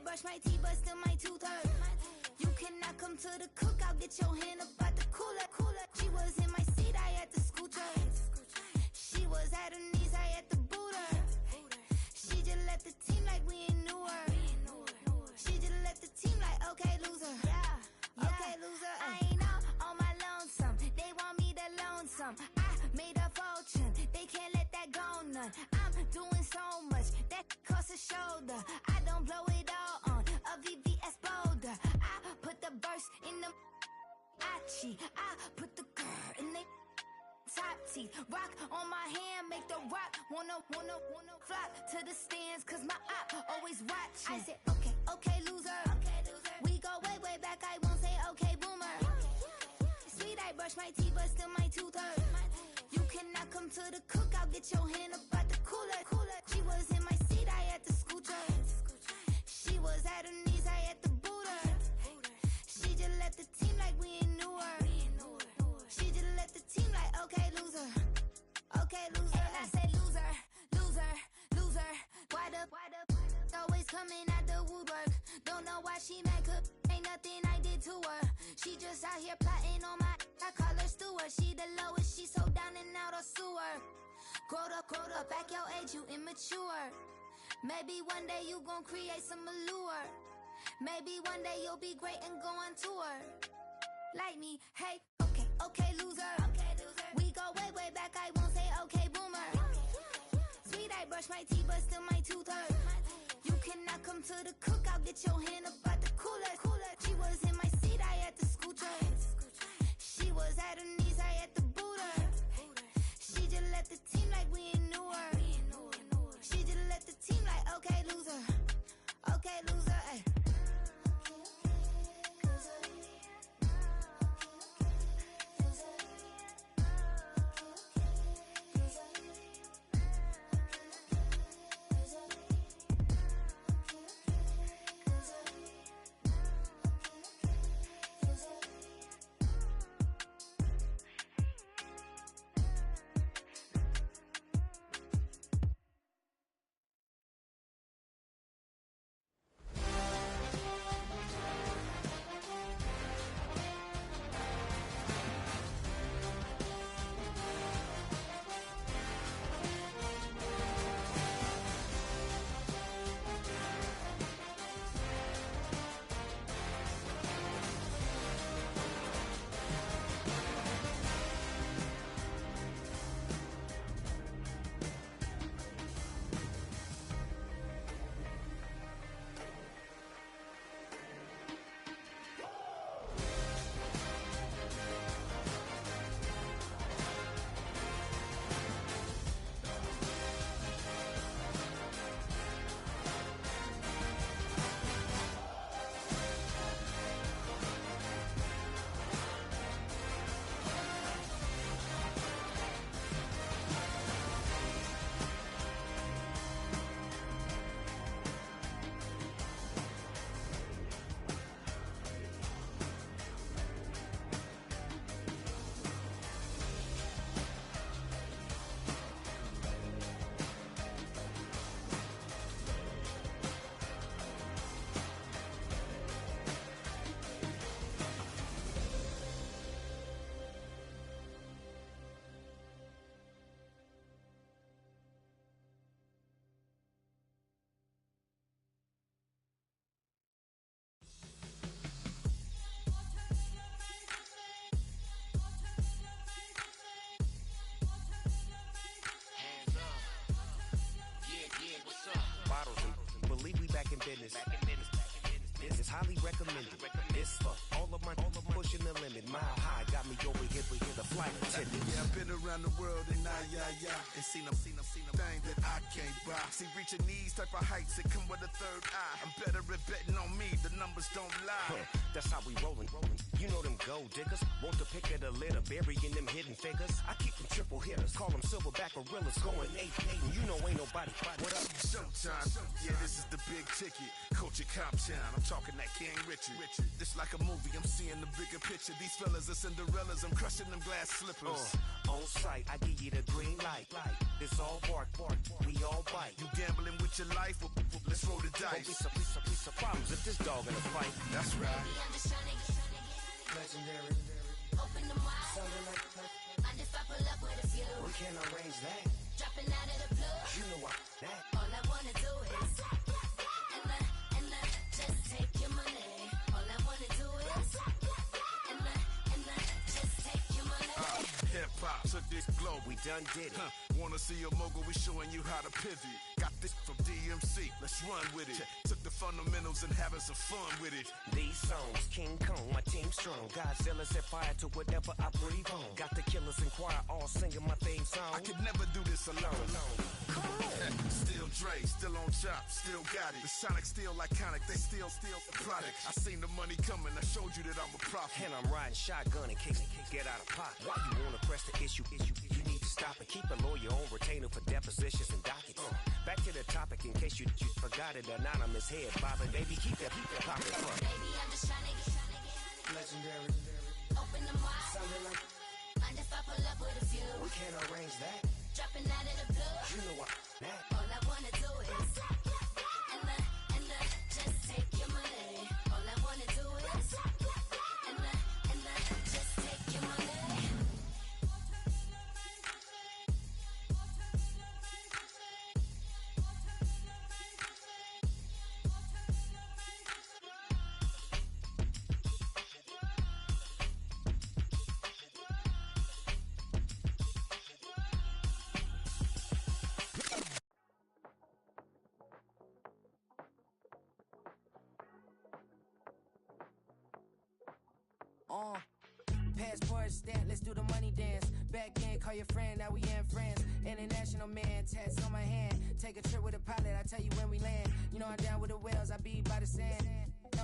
brush my teeth, but still my tooth hurt. You cannot come to the cookout, get your hand up out the cooler. She was in my seat, I had to scoot her. She was at her knees, I had to boot her. She just left the team like we ain't knew her. She just left the team like, okay, loser. Okay, loser. I ain't on my lonesome. They want me to loan some. I made a fortune. They can't let that go none. I'm doing so much that costs a shoulder. I don't blow it all on a VVS boulder. I put the verse in the Achi. I put the girl in the top teeth. Rock on my hand, make the rock wanna flock to the stands, cause my eye always watching. I said, okay, loser. We go way back, I won't say okay, boomer. Sweet, I brush my teeth, but still my tooth hurt. You cannot come to the cookout, get your hand up out the cooler. She was in my seat, I had to scoot her. She was at her knees, I had to boot her. She just left the team like we ain't knew her. She just left the team like, okay, loser. Okay, loser. And I said, loser. Why the always coming out the woodwork? Don't know why she mad, cause ain't nothing I did to her. She just out here plotting on my, I call her steward. She the lowest, she so down and out of sewer. Growed up, back your age, you immature. Maybe one day you gon' create some allure. Maybe one day you'll be great and go on tour. Like me, hey, okay, loser. We go way back, I won't say okay, boomer. Sweet, I brush my teeth, but still my tooth hurt. You cannot come to the cookout, get your hand up out the cooler. She was in my seat, I had to scoot her. She was at her knees, I had to boot her. She just left the team like we ain't knew her. She just left the team like, okay, loser. Okay, loser, ay. business. This is highly recommended. This for all of my pushing the limit. Mile high got me over here with the flight attendant. Yeah, I've been around the world and and seen them thing that I can't buy. See, reaching these type of heights, it come with a third eye. I'm better at betting on me, the numbers don't lie. That's how we rollin'. You know them gold diggers, want to pick at a litter, burying them hidden figures. I keep them triple hitters, call them silverback gorillas, going 8-8, and you know ain't nobody. What up? Showtime, yeah, this is the big ticket. Culture Cop Town, I'm talking that King Richard. This like a movie, I'm seeing the bigger picture. These fellas are Cinderellas, I'm crushing them glass slippers. On sight, I give you the green light. It's all bark, we all bite. You gambling with your life? Let's roll the dice. Don't be some problems if this dog in a fight. That's right. Baby, I'm just tryna get Legendary. open the wide. Something like And if I pull up with a few, we can arrange that. dropping out of the blue. You know I that. All I wanna do is and just take your money. All I wanna do is and just take your money. Hip hop took this globe. We done did it. Wanna see a mogul? We showing you how to pivot. Got this from DMC. Let's run with it. Took the fundamentals and having some fun with it. These songs, King Kong, my team strong. Godzilla set fire to whatever I breathe on. Got the killers in choir all singing my theme song. I could never do this alone. Still Dre, still on top, still got it. The Sonic still iconic, they still the product. I seen the money coming, I showed you that I'm a prophet. And I'm riding shotgun in case get out of pocket. Why you wanna press the issue? You need to stop and keep a lawyer on retainer for depositions and dockets. Back to the topic in case you forgot it. Anonymous head bobbing, baby, keep that popping front. Baby, I'm just tryna get Legendary. open the wide. Something like And if I pull up with a few, we can arrange that. dropping out of the blue. You know I that. All I wanna do is and just take your money. All I wanna do is and just take your money. Passport stamp, let's do the money dance. Back in, call your friend, now we in France. International man, tats on my hand. Take a trip with a pilot, I tell you when we land. You know I'm down with the whales, I be by the sand.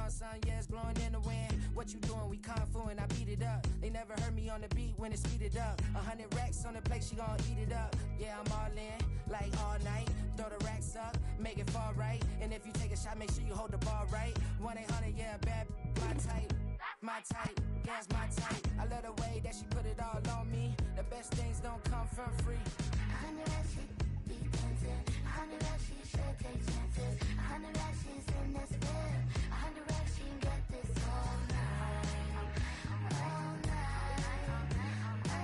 On sun, yeah, it's blowing in the wind. What you doing? We kung fu and I beat it up. They never heard me on the beat when it's speeded up. 100 racks on the plate, she gon' eat it up. Yeah, I'm all in, like all night. Throw the racks up, make it fall right. And if you take a shot, make sure you hold the ball right. 1-800, yeah, bad, my type. My type, yeah, it's my type. I love the way that she put it all on me. The best things don't come from free. 100 racks, she be dancing. 100 racks, she should take chances. 100 racks, she's in this bed. 100 racks, she can get this all night. All night. All night.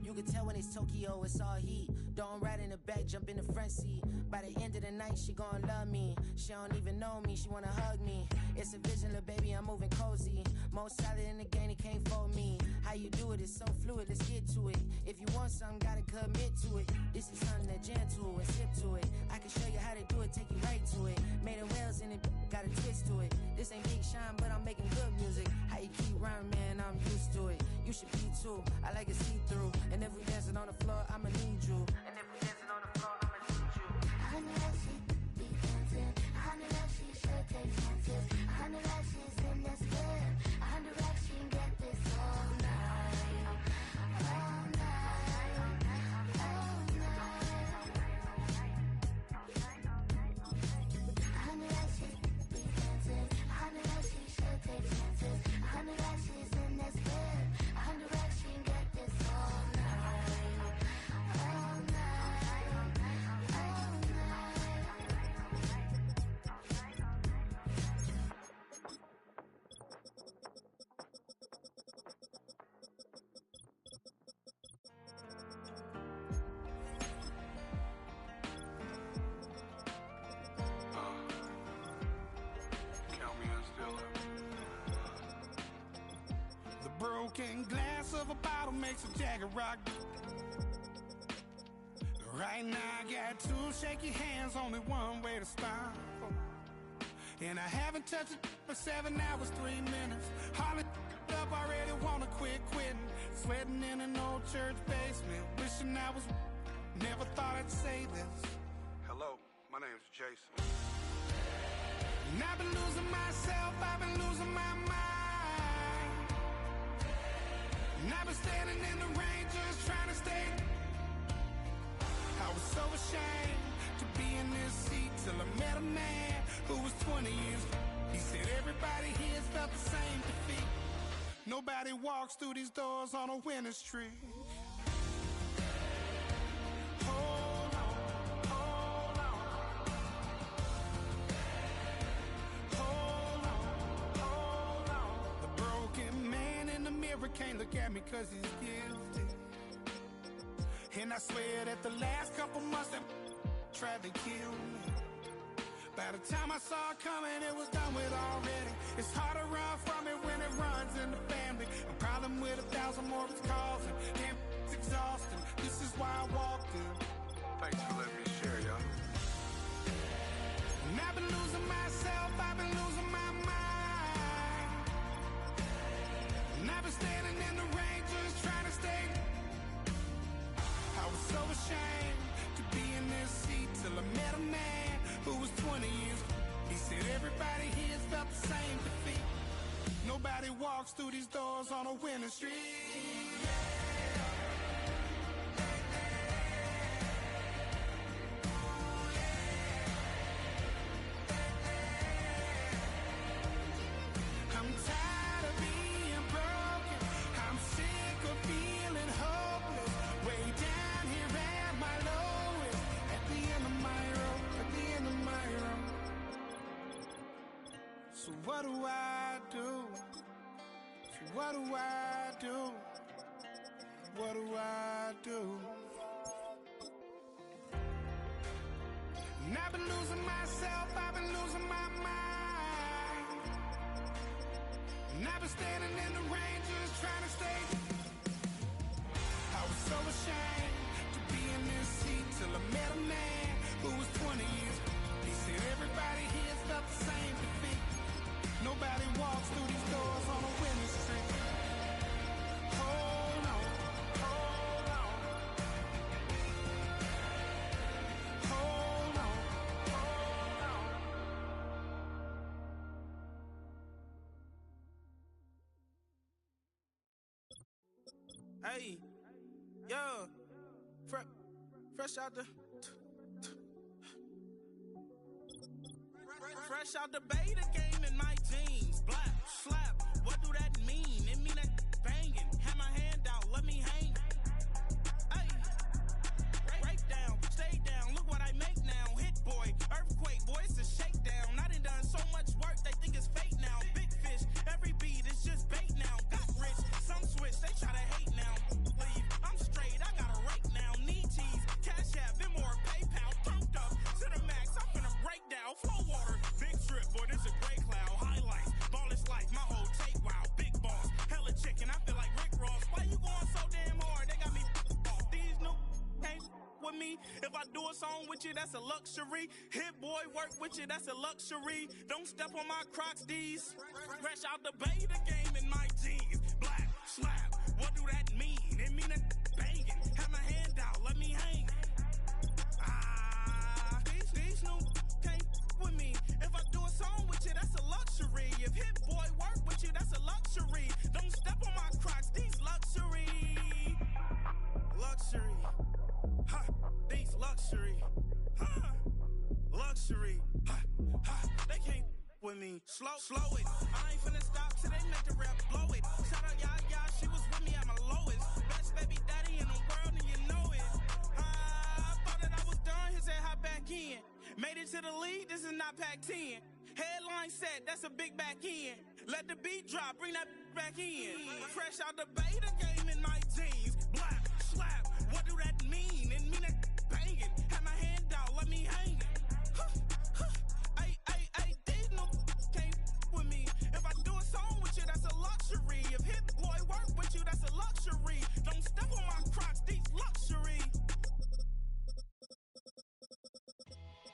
You can tell when it's Tokyo, it's all heat. Don't ride in the back, jump in the front seat. By the end of the night, she gon' love me. She don't even know me, she wanna hug me. It's a vision, little baby, I'm moving cozy. Most solid in the game, it can't fold me. How you do it, it's so fluid, let's get to it. If you want something, gotta commit to it. This is something that jam to and sip to it. I can show you how to do it, take you right to it. Made the whales in it, got a twist to it. This ain't Big Shine, but I'm making good music. How you keep rhyming, man, I'm used to it. You should be too, I like it see-through. And if we dancing on the floor, I'ma need you. And if we dancing on the floor, I'ma need you. 100 racks, she be dancing. 100 racks, she should take chances. 100 racks, she's in this bed. 100 racks, she can get this all night. All night. All night. 100 racks, she be dancing. 100 racks, she should take chances. 100 racks, she's in this bed. 100 racks, she can get this all night. All night. All Count me in still up. The broken glass of a bottle makes a Jagger rock. Right now I got two shaky hands, only one way to stop. And I haven't touched it for 7 hours, 3 minutes. Hardly up, already wanna quitting. Sweating in an old church basement, wishing I was. Never thought I'd say this. Hello, my name's Jason. And I've been losing myself, I've been losing my mind. And I've been standing in the rain just trying to stay. I was so ashamed to be in this seat till I met a man who was 20 years. He said everybody here's felt the same defeat. Nobody walks through these doors on a winning streak. Hold on, hold on. Hold on, hold on. The broken man in the mirror can't look at me 'cause he's guilty. And I swear that the last couple months that tried to kill me. By the time I saw it coming, it was done with already. It's hard to run from it when it runs in the family. A problem with 1,000 more it's causing. Damn, it's exhausting. This is why I walked in. Thanks for letting me share, y'all. And I've been losing myself, I've been losing my mind. And I've been standing in the rain just trying to stay. I was so ashamed to be in this seat till I met a man who was 20 years. He said everybody here felt the same defeat. Nobody walks through these doors on a winning streak. I'm tired of being broken. I'm sick of feeling hopeless. Way down here at my lowest. At the end of my road. At the end of my road. So what do I do? So what do I do? What do I do? And I've been losing myself, I've been losing my mind. And I've been standing in the rain just trying to stay. I was so ashamed to be in this seat till I met a man who was 20 years. He said everybody here felt the same defeat. Nobody walks through these doors on a winning streak. Hold on, hold on. Hold on, hold on. Hey, yo, fresh out the fresh out the beta game in my jeans. Black slap, what do that mean? It mean that banging. Have my hand out, let me hang. Hey, break down, stay down. Look what I make now. Hit boy, earthquake, boy, it's a shakedown. I done so much work, they think it's fate now. Big fish, every beat is just bait now. Got rich, some switch, they try to hate now. Leave, I'm straight, I got a rake now. Need cheese, cash app, Venmo, PayPal. Pumped up to the max, I'm finna break down. Flow water, big trip, boy, this a gray cloud. Highlights, ball is life, my whole tape, wow. Big boss, hella chicken, I feel like Rick Ross. Why you going so damn hard? They got me off. These new can't with me. If I do a song with you, that's a luxury. Hit boy, work with you, that's a luxury. Don't step on my Crocs, these. Fresh out the beta game in my jeans. Black slap, what do that mean? It mean that banging. Have my hand out, let me hang. These new can't with me. If I do a song with you, that's a luxury. If Hit Boy work with you, that's a luxury. Don't step on my Crocs, these luxury. Luxury. Ha, these luxury. Ha, luxury. Ha, ha, they can't with me. Slow it. I ain't finna stop till they make the rap blow it. Shout out Yaya, she was with me at my lowest. Best baby daddy in the world and you know it. I thought that I was done, he said hop back in. Made it to the lead, this is not Pac-10. Headline set, that's a big back end. Let the beat drop, bring that back in. Fresh out the beta game in my jeans. Black slap, what do that mean? It mean that banging. Have my hand out, let me hang it. Ay, these no can't with me. If I do a song with you, that's a luxury. If Hit Boy work with you, that's a luxury. Don't step on my Crocs, these luxury.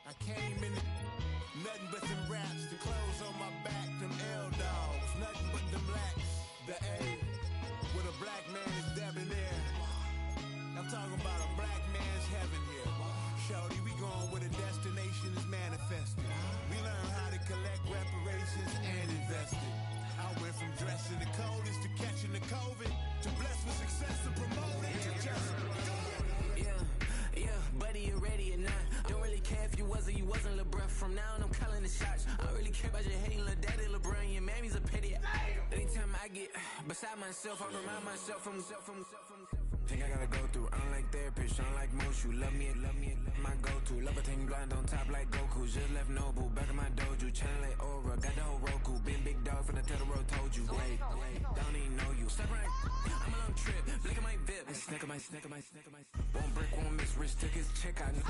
I came in nothing but them raps, the clothes on my back, them L-dogs, nothing but them blacks, the A, with a black man is debonair. I'm talking about a black man's heaven here. Shorty, we going where the destination is manifest. Beside myself, I remind myself from think I gotta go through. Unlike therapist, unlike most, you love me, my go-to. Love a thing blind on top like Goku. Just left Noble, back in my dojo. Channel like Aura, got the whole Roku. Been big dog from the Tellero, told you. Wait, don't even know you. Step right, I'm a long trip. Blink at my VIP. Snack of my. Won't break, won't miss. Rich took his check, I know.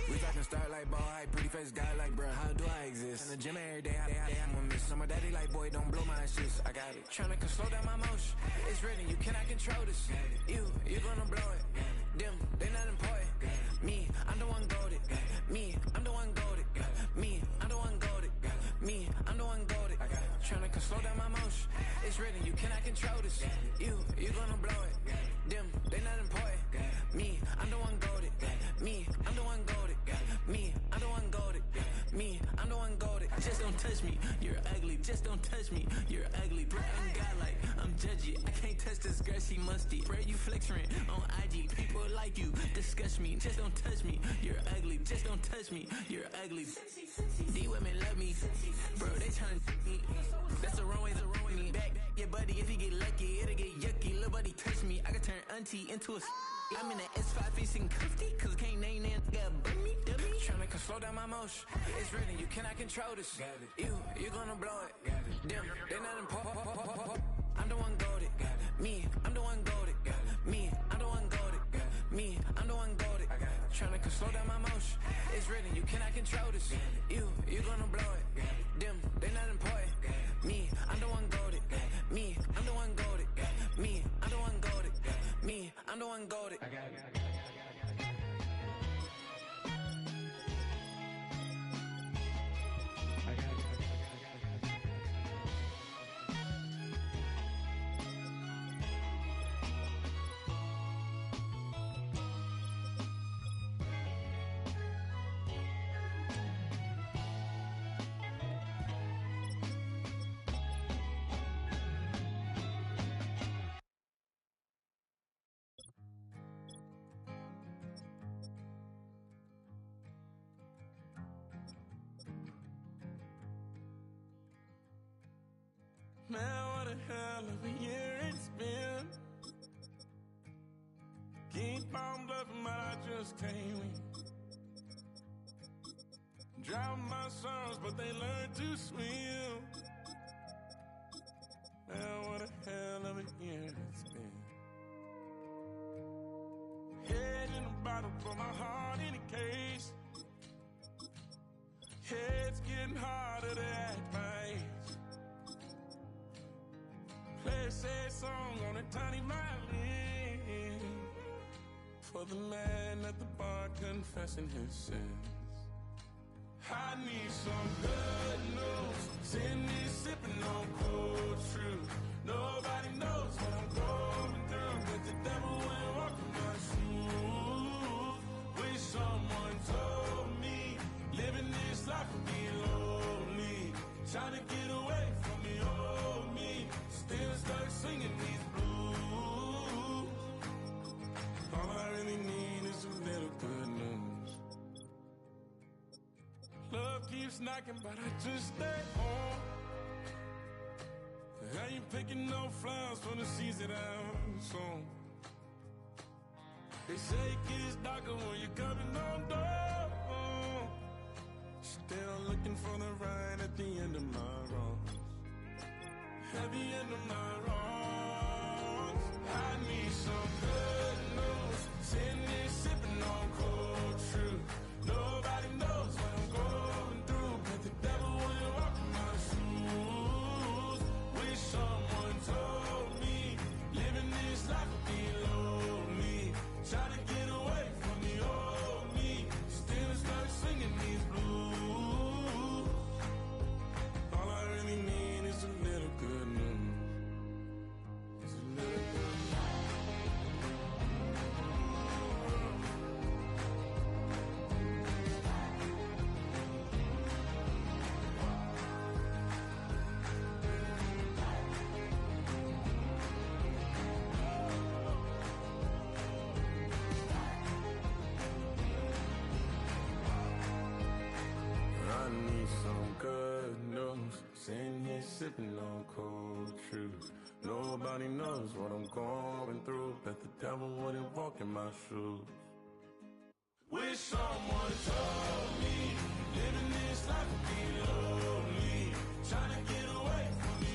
We talking start like ball hype. Pretty face guy like, bruh, how do I exist? In the gym every day, I'm gonna miss. Summer daddy like, boy, don't blow my assist. I got it. Tryna slow down my motion. It's written, you cannot control this. You gonna blow it. Them, they not important. Me, I'm the one goated. Me, I'm the one goated. Me, I'm the one goated. Me, I'm the one goated. Tryna slow down my motion. It's written, you cannot control this. You gonna blow it. Them, they not important. Me, I'm the one goated. Me, I'm the one goated. Me, I'm the one goated. Me, I'm the one goated. Just don't touch me, you're ugly. Just don't touch me, you're ugly. Bro, I'm godlike, I'm judgy. I can't touch this girl, she musty. Bro, you flexing on IG. People like you disgust me. Just don't touch me, you're ugly. Just don't touch me, you're ugly. These women love me, bro, they tryna me. That's the wrong way, back your buddy, if he get lucky, it'll get yucky. Little buddy touch me, I can turn auntie into a I'm in the S5 facing comfy, cause can't name that nigga burn me, dummy. Tryna slow down my motion. It's written, you cannot control this. You gonna blow it. Them, they not important. I'm the one goated. Me, I'm the one goated. Me, I'm the one goated. Me, I'm the one goated. Tryna slow down my motion. It's written, you cannot control this. You gonna blow it. Them, they not important. Me, I'm the one goated. Me, I'm the one goated. Me, I'm the one goated. Me, I'm the one goated. Man, what a hell of a year it's been. Keep on bluffing, but I just can't win. Drown my sorrows, but they learn to swim. Man, what a hell of a year it's been. Head in a bottle, put my heart in a case. Head's getting harder to act my age. Play a sad song on a tiny violin for the man at the bar confessing his sins. I need some good news. Send me sipping on cold truth. Nobody knows what I'm going through, but the devil ain't walking my shoes. Wish someone told me living this life would be lonely. Trying to get away from the old me. Still stuck singing these blues. All I really need is a little good news. Love keeps knocking, but I just stay home. I ain't picking no flowers for the seeds that I'm sown. They say it gets darker when you're coming on door. Still looking for the ride at the end of my road. At the end of my wrongs, I need some good news. Sitting there sipping on cold truth. Nobody knows what I'm going through, but the devil will walk in my shoes. Wish someone told me living this life would be lonely. Try to get away from the old me. Still stuck singing these blues. All I really need is a little good news. It's a little good news. I need some good news. Sitting here sipping on cold truth. Nobody nobody knows what I'm going through. Bet the devil wouldn't walk in my shoes. Wish someone told me living this life would be lonely. Trying to get away from the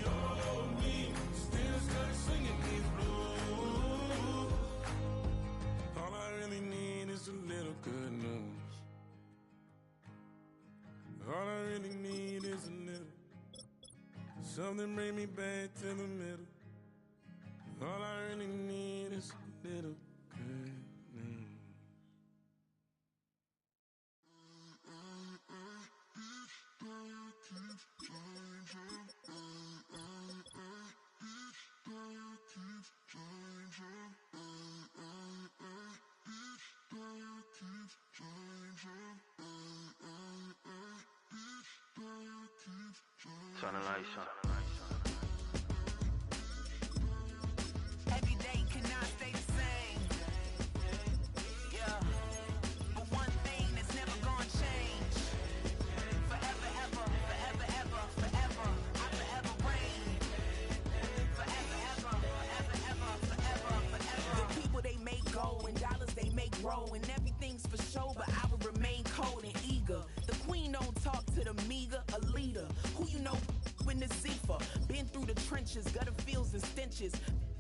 old me. Still stuck singing these blues. All I really need is a little good news. All I really need is a little. Something bring me back to the middle. All I really need is a little good news. Turn the lights on. Every day cannot stay the same. Yeah. But one thing that's never gonna change. Forever, ever, forever, ever, forever. I forever reign. Forever, ever, forever, ever, forever, forever. The people they make go and dollars they make grow. And everything's for show, but I will remain cold and eager. The queen don't talk to the meager, a leader. Who you know in the Zephyr? Been through the trenches, gutter fields and stenches.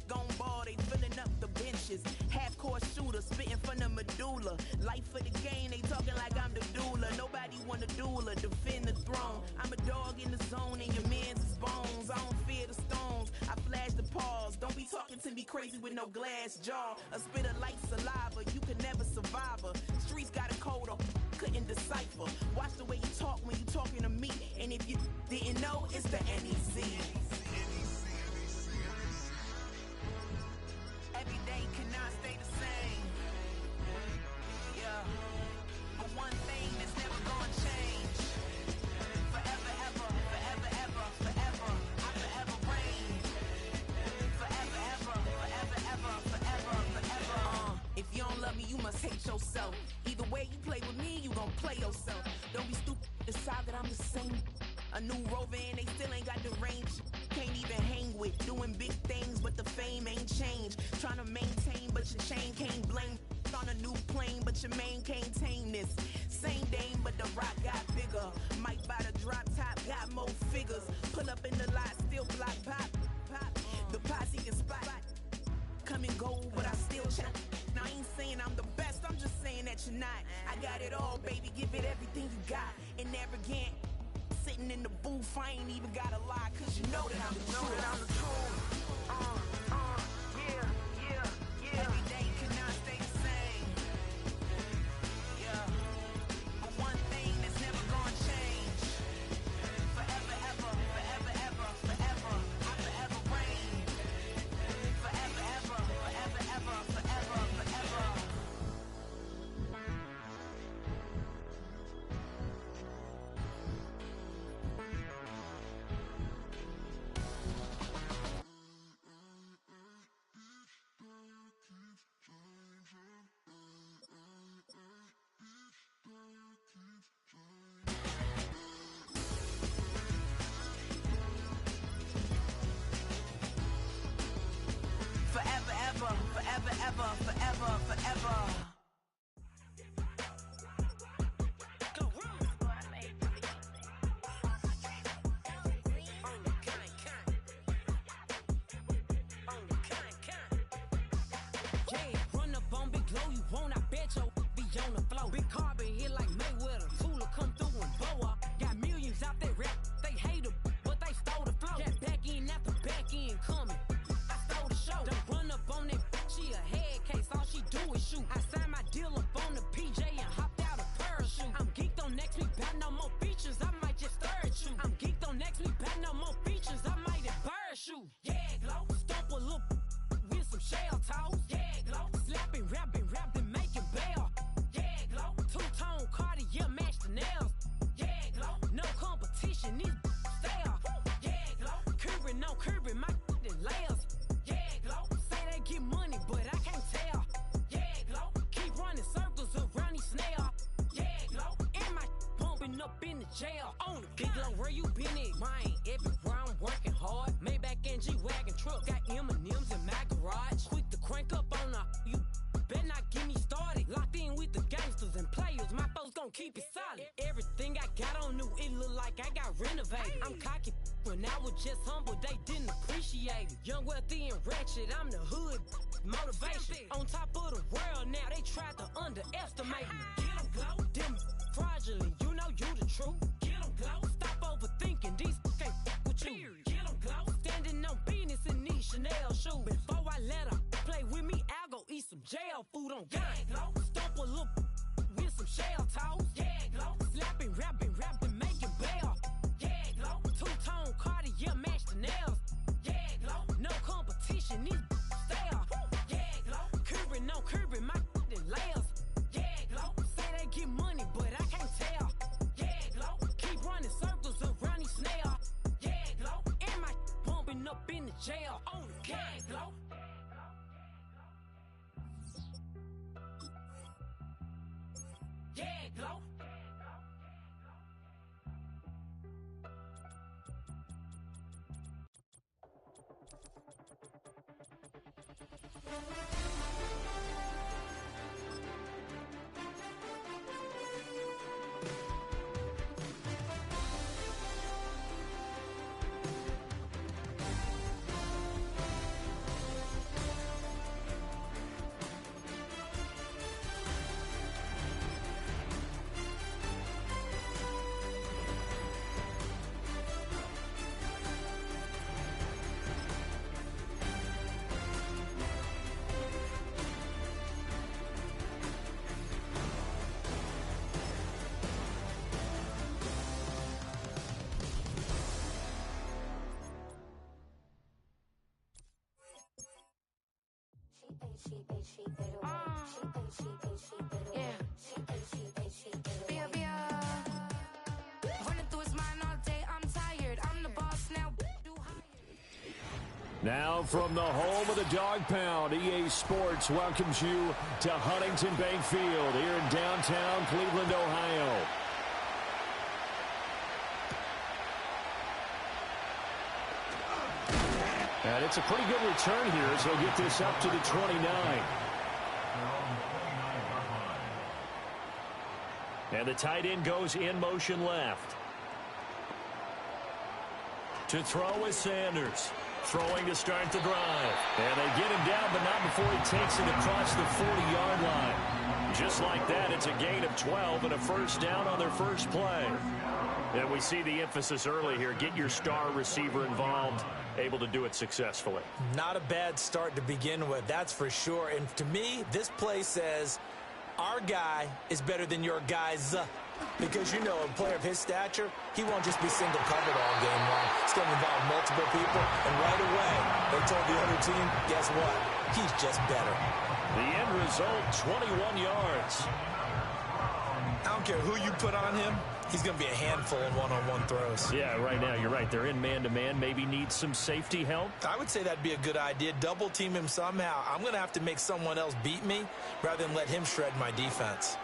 Gone ball, they filling up the benches. Half-court shooter, spitting from the medulla. Life for the game, they talking like I'm the doula. Nobody want a doula, defend the throne. I'm a dog in the zone and your man's is bones. I don't fear the stones, I flash the paws. Don't be talking to me crazy with no glass jaw. A spit of light saliva, you can never survive her. Streets got a code up, couldn't decipher. Watch the way you talk when you talking to me. And if you didn't know, it's the NEC. Every day cannot stay the same. Yeah. But one thing that's never gonna change. Forever, ever, forever, ever, forever. I forever reign. Forever, ever, forever, ever, forever, forever. If you don't love me, you must hate yourself. Either way you play with me, you gon' play yourself. Don't be stupid, decide that I'm the same. A new rover and they still ain't got the range. Can't even hang with, doing big things, but the fame ain't changed. Trying to maintain, but your chain can't blame. On a new plane, but your main can't tame this. Same dame, but the rock got bigger. Might buy the drop top, got more figures. Pull up in the lot, still block pop. The posse can spot. Come and go, but I still check. Now I ain't saying I'm the best, I'm just saying that you're not. I got it all, baby, give it everything you got. And arrogant. Sitting in the booth, I ain't even gotta lie, cause you know that I'm the truth. Yeah. Every day cannot stay the same. Yeah. But one thing that's never gonna change. Forever, ever, forever, ever, forever. I forever reign. Forever, ever, forever, ever, forever, forever. Forever, ever, forever, ever, forever, forever. Yeah, run up on Big Glow, you won't, I bet your be on the floor. Big carbon hit like Mayweather, Tula come through and blow up. Got millions out there rap, they hate her, but they stole the flow. Got back in after back in coming, I stole the show. Don't run up on that, she a head case, all she do is shoot. I signed my deal up on the PJ and hopped out a parachute. I'm geeked on next week, bout no more features, I might just stare at you. I'm geeked on next week, bout no more features, I might embarrass you. Yeah, Glow, stomp a little with some shell toes. Yeah, Glow, slapping, rapping, making bail. Yeah, Glow, two-tone Cartier match the nails. Yeah, Glow, no competition, these stale. Yeah, Glow, curving, no curving, my layers. Yeah, Glow, say they get money, but I can't tell. Yeah, Glow, keep running circles around these snails. Yeah, Glow, and my bumping up in the jail. On the Big Glow, where you been at? Mine, everywhere I'm working hard. Maybach and G-Wagon, truck. Got M&M's in my garage. Quick to crank up on her. You better not get me started. Locked in with the gangsters and players. My folks gon' keep it solid. Everything I got on new, it look like I got renovated. I'm cocky when I was just humble, they didn't appreciate it. Young, wealthy, and ratchet, I'm the hood. Motivation. On top of the world now, they tried to underestimate me. Get 'em glow. Them fraudulent, you know you the truth. Get 'em glow. Stop overthinking, these can't with you. Get 'em glow. Standing on business in these Chanel shoes. Before I let her play with me, I'll go eat some jail food on gang. Stomp a little with some shell toes. Yeah, glow. Slapping, rapping, making bail. Yeah, glow. Two-tone Cartier match the nails. Yeah, glow. No competition, these stale. Yeah, glow. Curbing my layers. Yeah, glow. Say they get money, but I can't tell. Yeah, glow. Keep running circles around these snails. Yeah, glow. And my bumping up in the jail. Oh, yeah, glow. Yeah, glow. Now from the home of the Dog Pound, EA Sports welcomes you to Huntington Bank Field here in downtown Cleveland, Ohio. And it's a pretty good return here as he'll get this up to the 29. And the tight end goes in motion left. To throw is Sanders. Throwing to start the drive. And they get him down, but not before he takes it across the 40-yard line. Just like that, it's a gain of 12 and a first down on their first play. And we see the emphasis early here. Get your star receiver involved, able to do it successfully. Not a bad start to begin with, that's for sure. And to me, this play says our guy is better than your guys. Because, you know, a player of his stature, he won't just be single covered all game long. It's going to involve multiple people. And right away, they told the other team, guess what? He's just better. The end result, 21 yards. I don't care who you put on him. He's going to be a handful in one-on-one throws. Yeah, right now, you're right. They're in man-to-man. Maybe need some safety help. I would say that'd be a good idea. Double team him somehow. I'm going to have to make someone else beat me rather than let him shred my defense.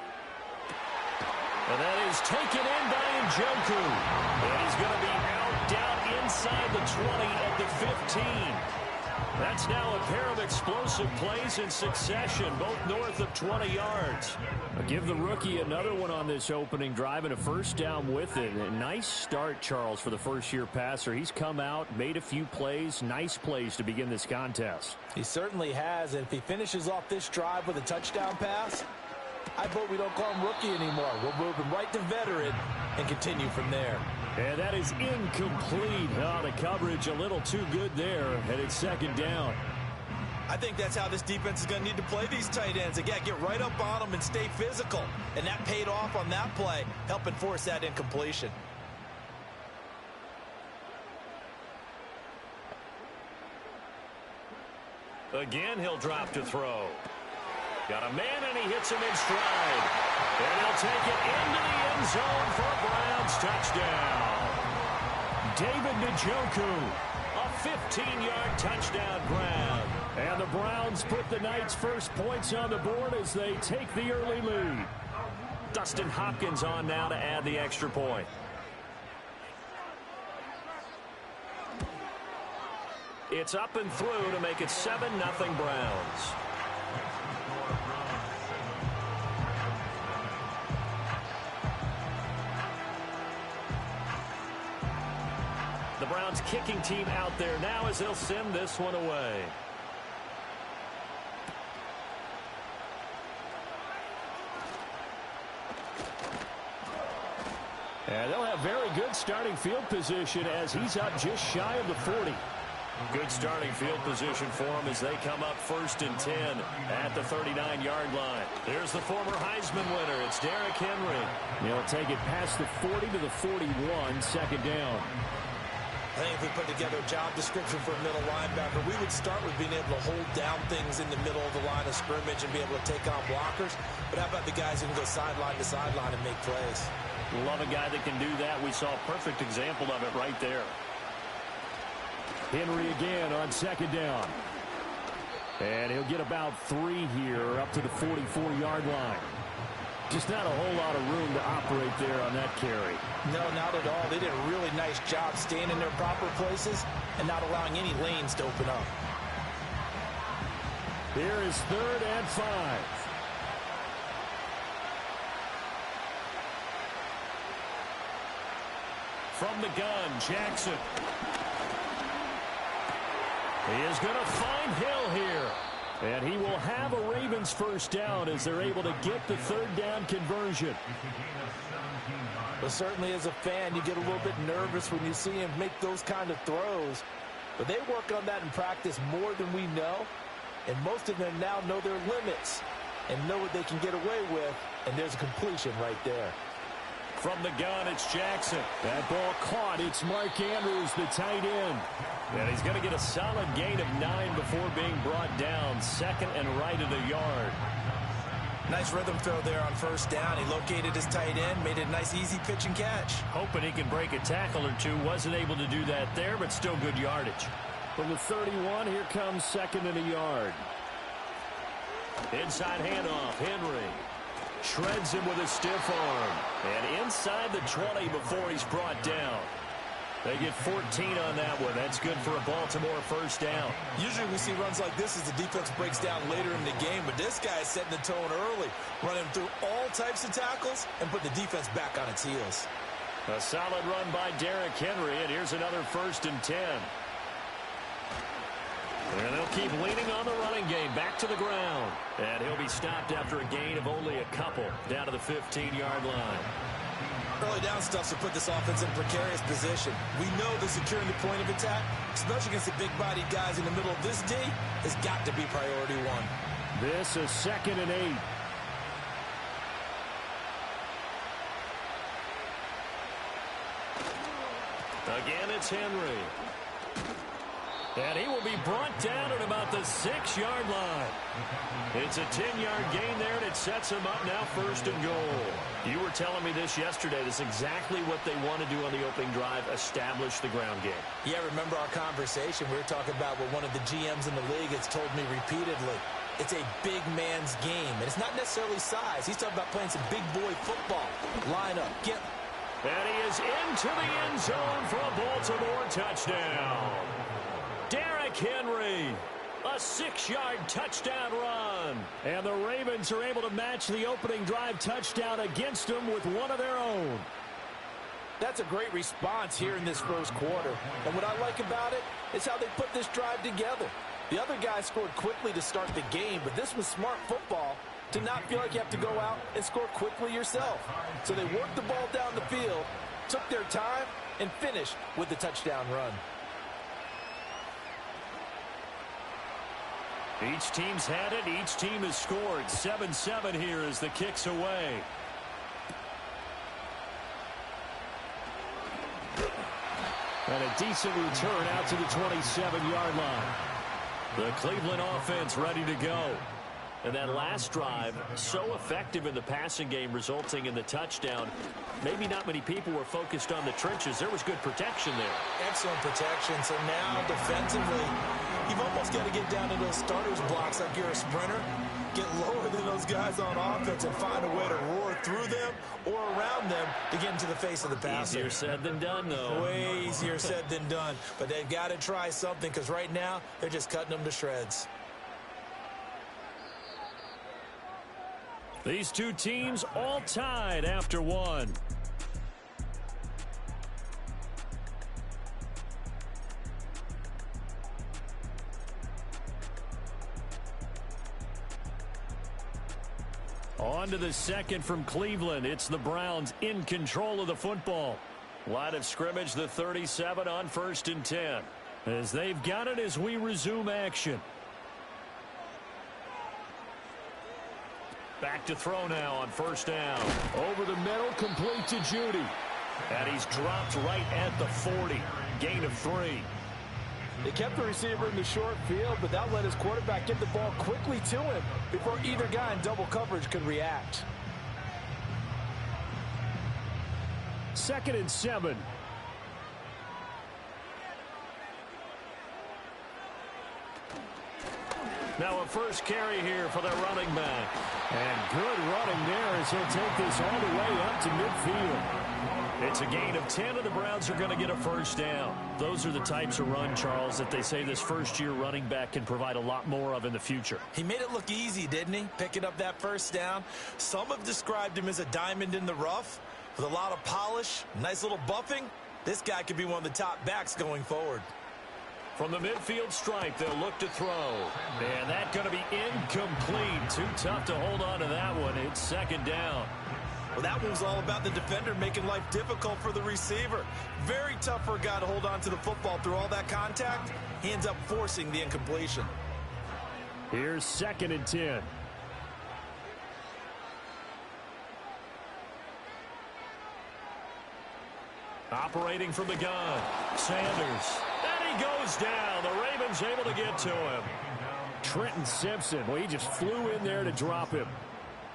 And that is taken in by Njoku. And he's going to be out down inside the 20 at the 15. That's now a pair of explosive plays in succession, both north of 20 yards. I'll give the rookie another one on this opening drive and a first down with it. A nice start, Charles, for the first-year passer. He's come out, made a few plays, nice plays to begin this contest. He certainly has, and if he finishes off this drive with a touchdown pass, I vote we don't call him rookie anymore. We'll move him right to veteran and continue from there. And that is incomplete. Oh, the coverage a little too good there, and it's second down. I think that's how this defense is going to need to play these tight ends. Again, get right up on them and stay physical. And that paid off on that play, helping force that incompletion. Again, he'll drop to throw. Got a man, and he hits him in stride. And he'll take it into the end zone for a Browns touchdown. David Njoku, a 15-yard touchdown grab. And the Browns put the Knights' first points on the board as they take the early lead. Dustin Hopkins on now to add the extra point. It's up and through to make it 7-0 Browns. The Browns kicking team out there now as they'll send this one away. And they'll have very good starting field position as he's up just shy of the 40. Good starting field position for him as they come up 1st and 10 at the 39-yard line. Here's the former Heisman winner. It's Derrick Henry. He'll take it past the 40 to the 41, 2nd down. I think if we put together a job description for a middle linebacker, we would start with being able to hold down things in the middle of the line of scrimmage and be able to take on blockers. But how about the guys who can go sideline to sideline and make plays? Love a guy that can do that. We saw a perfect example of it right there. Henry again on 2nd down. And he'll get about 3 here up to the 44-yard line. Just not a whole lot of room to operate there on that carry. No, not at all. They did a really nice job staying in their proper places and not allowing any lanes to open up. Here is 3rd and 5. From the gun, Jackson. He is going to find Hill here. And he will have a Ravens 1st down as they're able to get the 3rd down conversion. But certainly as a fan, you get a little bit nervous when you see him make those kind of throws. But they work on that in practice more than we know. And most of them now know their limits and know what they can get away with. And there's a completion right there. From the gun, it's Jackson. That ball caught. It's Mark Andrews, the tight end. And he's going to get a solid gain of 9 before being brought down. 2nd and right at a yard. Nice rhythm throw there on 1st down. He located his tight end, made it a nice easy pitch and catch. Hoping he can break a tackle or two. Wasn't able to do that there, but still good yardage. From the 31, here comes 2nd and a yard. Inside handoff, Henry. Shreds him with a stiff arm. And inside the 20 before he's brought down. They get 14 on that one. That's good for a Baltimore 1st down. Usually we see runs like this as the defense breaks down later in the game, but this guy is setting the tone early, running through all types of tackles and put the defense back on its heels. A solid run by Derrick Henry, and here's another 1st and 10. And they'll keep leaning on the running game back to the ground. And he'll be stopped after a gain of only a couple down to the 15-yard line. Early down stuff to put this offense in a precarious position. We know that securing the point of attack, especially against the big-bodied guys in the middle of this D, has got to be priority 1. This is 2nd and 8. Again, it's Henry. And he will be brought down at about the 6-yard line. It's a 10-yard gain there, and it sets him up now 1st and goal. You were telling me this yesterday. This is exactly what they want to do on the opening drive, establish the ground game. Yeah, remember our conversation. We were talking about what one of the GMs in the league has told me repeatedly. It's a big man's game, and it's not necessarily size. He's talking about playing some big boy football. Line up, get... And he is into the end zone for a Baltimore touchdown. Derrick Henry, a 6-yard touchdown run. And the Ravens are able to match the opening drive touchdown against them with one of their own. That's a great response here in this 1st quarter. And what I like about it is how they put this drive together. The other guys scored quickly to start the game, but this was smart football to not feel like you have to go out and score quickly yourself. So they worked the ball down the field, took their time, and finished with the touchdown run. Each team's had it. Each team has scored. 7-7 here as the kick's away. And a decent return out to the 27-yard line. The Cleveland offense ready to go. And that last drive, so effective in the passing game, resulting in the touchdown. Maybe not many people were focused on the trenches. There was good protection there. Excellent protection. So now defensively, you've almost got to get down to those starters blocks like you're a sprinter. Get lower than those guys on offense and find a way to roar through them or around them to get into the face of the passer. Easier said than done, though. Way easier said than done. But they've got to try something because right now they're just cutting them to shreds. These two teams all tied after one. On to the second from Cleveland. It's the Browns in control of the football. Line of scrimmage, the 37 on 1st and 10. As they've got it as we resume action. Back to throw now on 1st down. Over the middle, complete to Judy. And he's dropped right at the 40. Gain of 3. They kept the receiver in the short field, but that let his quarterback get the ball quickly to him before either guy in double coverage could react. 2nd and 7. Now a first carry here for their running back. And good running there as he'll take this all the way up to midfield. It's a gain of 10, and the Browns are going to get a 1st down. Those are the types of run, Charles, that they say this first-year running back can provide a lot more of in the future. He made it look easy, didn't he? Picking up that 1st down. Some have described him as a diamond in the rough with a lot of polish, nice little buffing. This guy could be one of the top backs going forward. From the midfield stripe, they'll look to throw. And that's going to be incomplete. Too tough to hold on to that one. It's 2nd down. Well, that one was all about the defender making life difficult for the receiver. Very tough for a guy to hold on to the football through all that contact. He ends up forcing the incompletion. Here's 2nd and 10. Operating from the gun, Sanders. And he goes down. The Ravens able to get to him. Trenton Simpson, well, he just flew in there to drop him.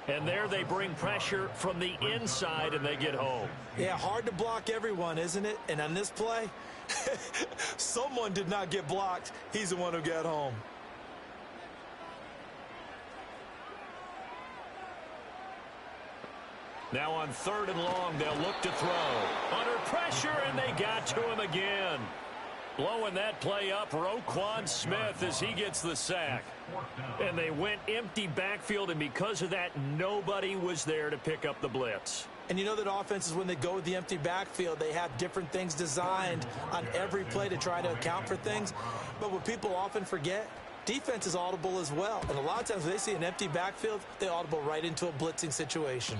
And there they bring pressure from the inside, and they get home. Yeah, hard to block everyone, isn't it? And on this play, someone did not get blocked. He's the one who got home. Now on 3rd and long, they'll look to throw. Under pressure, and they got to him again. Blowing that play up, Roquan Smith as he gets the sack. And they went empty backfield, and because of that, nobody was there to pick up the blitz. And you know that offenses, when they go with the empty backfield, they have different things designed on every play to try to account for things. But what people often forget, defense is audible as well. And a lot of times when they see an empty backfield, they audible right into a blitzing situation.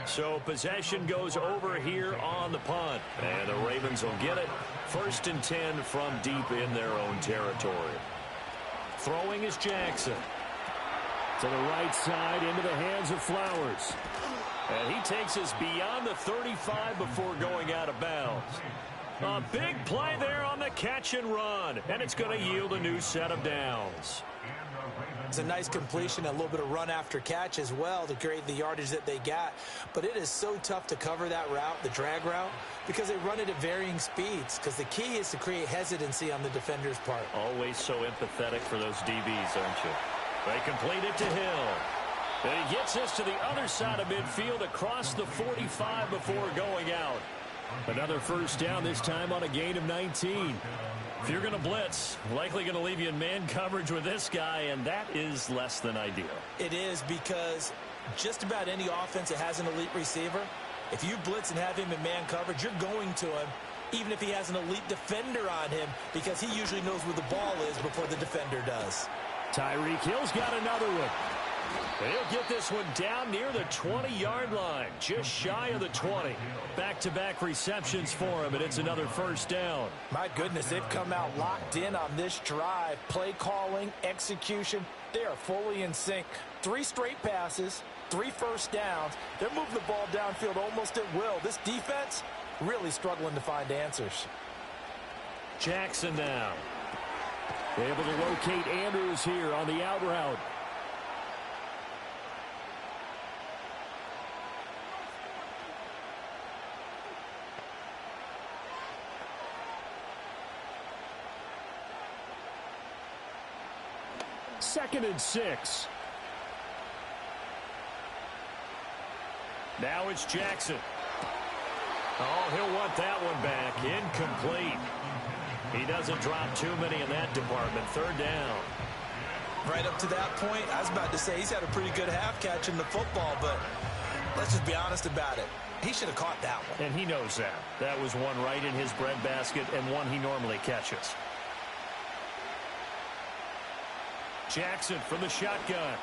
So possession goes over here on the punt. And the Ravens will get it. 1st and 10 from deep in their own territory. Throwing is Jackson. To the right side into the hands of Flowers. And he takes us beyond the 35 before going out of bounds. A big play there on the catch and run. And it's going to yield a new set of downs. It's a nice completion, a little bit of run after catch as well to create the yardage that they got. But it is so tough to cover that route, the drag route, because they run it at varying speeds. Because the key is to create hesitancy on the defender's part. Always so empathetic for those DBs, aren't you? They complete it to Hill. And he gets us to the other side of midfield across the 45 before going out. Another 1st down, this time on a gain of 19. If you're going to blitz, likely going to leave you in man coverage with this guy, and that is less than ideal. It is, because just about any offense that has an elite receiver, if you blitz and have him in man coverage, you're going to him, even if he has an elite defender on him, because he usually knows where the ball is before the defender does. Tyreek Hill's got another one. And he'll get this one down near the 20-yard line, just shy of the 20. Back-to-back receptions for him, and it's another 1st down. My goodness, they've come out locked in on this drive. Play calling, execution, they are fully in sync. 3 straight passes, 3 1st downs. They're moving the ball downfield almost at will. This defense really struggling to find answers. Jackson now. Able to locate Andrews here on the out route. 2nd and 6. Now it's Jackson. Oh, he'll want that one back. Incomplete. He doesn't drop too many in that department. 3rd down. Right up to that point, I was about to say he's had a pretty good half catching the football, but let's just be honest about it. He should have caught that one. And he knows that. That was one right in his breadbasket and one he normally catches. Jackson from the shotgun.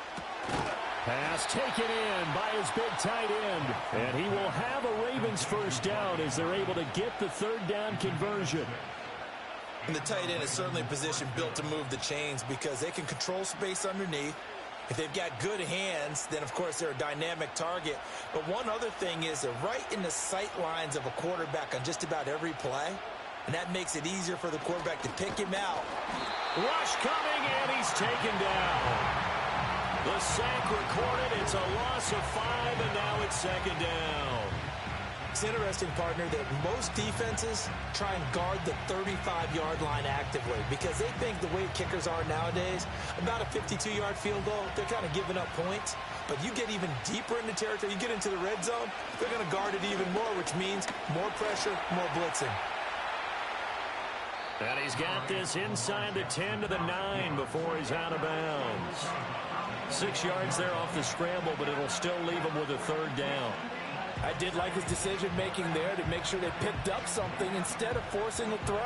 Pass taken in by his big tight end. And he will have a Ravens 1st down as they're able to get the 3rd down conversion. And the tight end is certainly a position built to move the chains because they can control space underneath. If they've got good hands, then, of course, they're a dynamic target. But one other thing is they're right in the sight lines of a quarterback on just about every play. And that makes it easier for the quarterback to pick him out. Rush coming, and he's taken down. The sack recorded. It's a loss of 5, and now it's 2nd down. It's interesting, partner, that most defenses try and guard the 35-yard line actively because they think the way kickers are nowadays, about a 52-yard field goal, they're kind of giving up points. But you get even deeper into territory, you get into the red zone, they're going to guard it even more, which means more pressure, more blitzing. And he's got this inside the 10 to the 9 before he's out of bounds. 6 yards there off the scramble, but it'll still leave him with a 3rd down. I did like his decision-making there to make sure they picked up something instead of forcing the throw.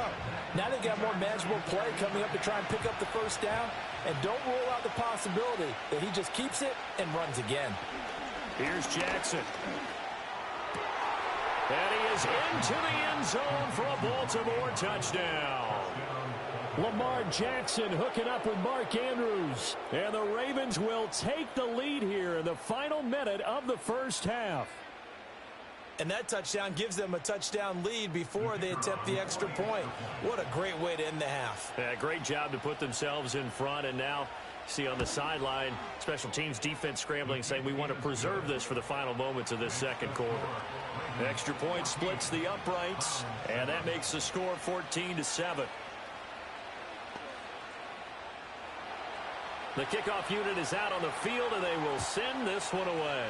Now they've got more manageable play coming up to try and pick up the 1st down, and don't rule out the possibility that he just keeps it and runs again. Here's Jackson. And he is into the end zone for a Baltimore touchdown. Lamar Jackson hooking up with Mark Andrews. And the Ravens will take the lead here in the final minute of the 1st half. And that touchdown gives them a touchdown lead before they attempt the extra point. What a great way to end the half. Yeah, great job to put themselves in front. And now, see on the sideline, special teams defense scrambling, saying we want to preserve this for the final moments of this 2nd quarter. The extra point splits the uprights, and that makes the score 14-7. The kickoff unit is out on the field, and they will send this one away.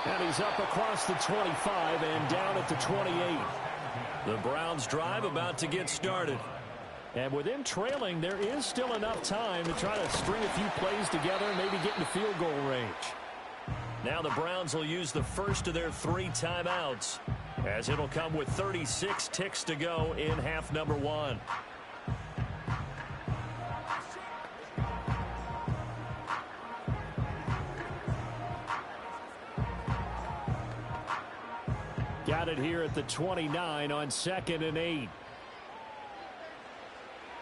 And he's up across the 25 and down at the 28. The Browns drive about to get started. And with them trailing, there is still enough time to try to string a few plays together and maybe get in the field goal range. Now the Browns will use the first of their 3 timeouts, as it'll come with 36 ticks to go in half number 1. Got it here at the 29 on 2nd and 8.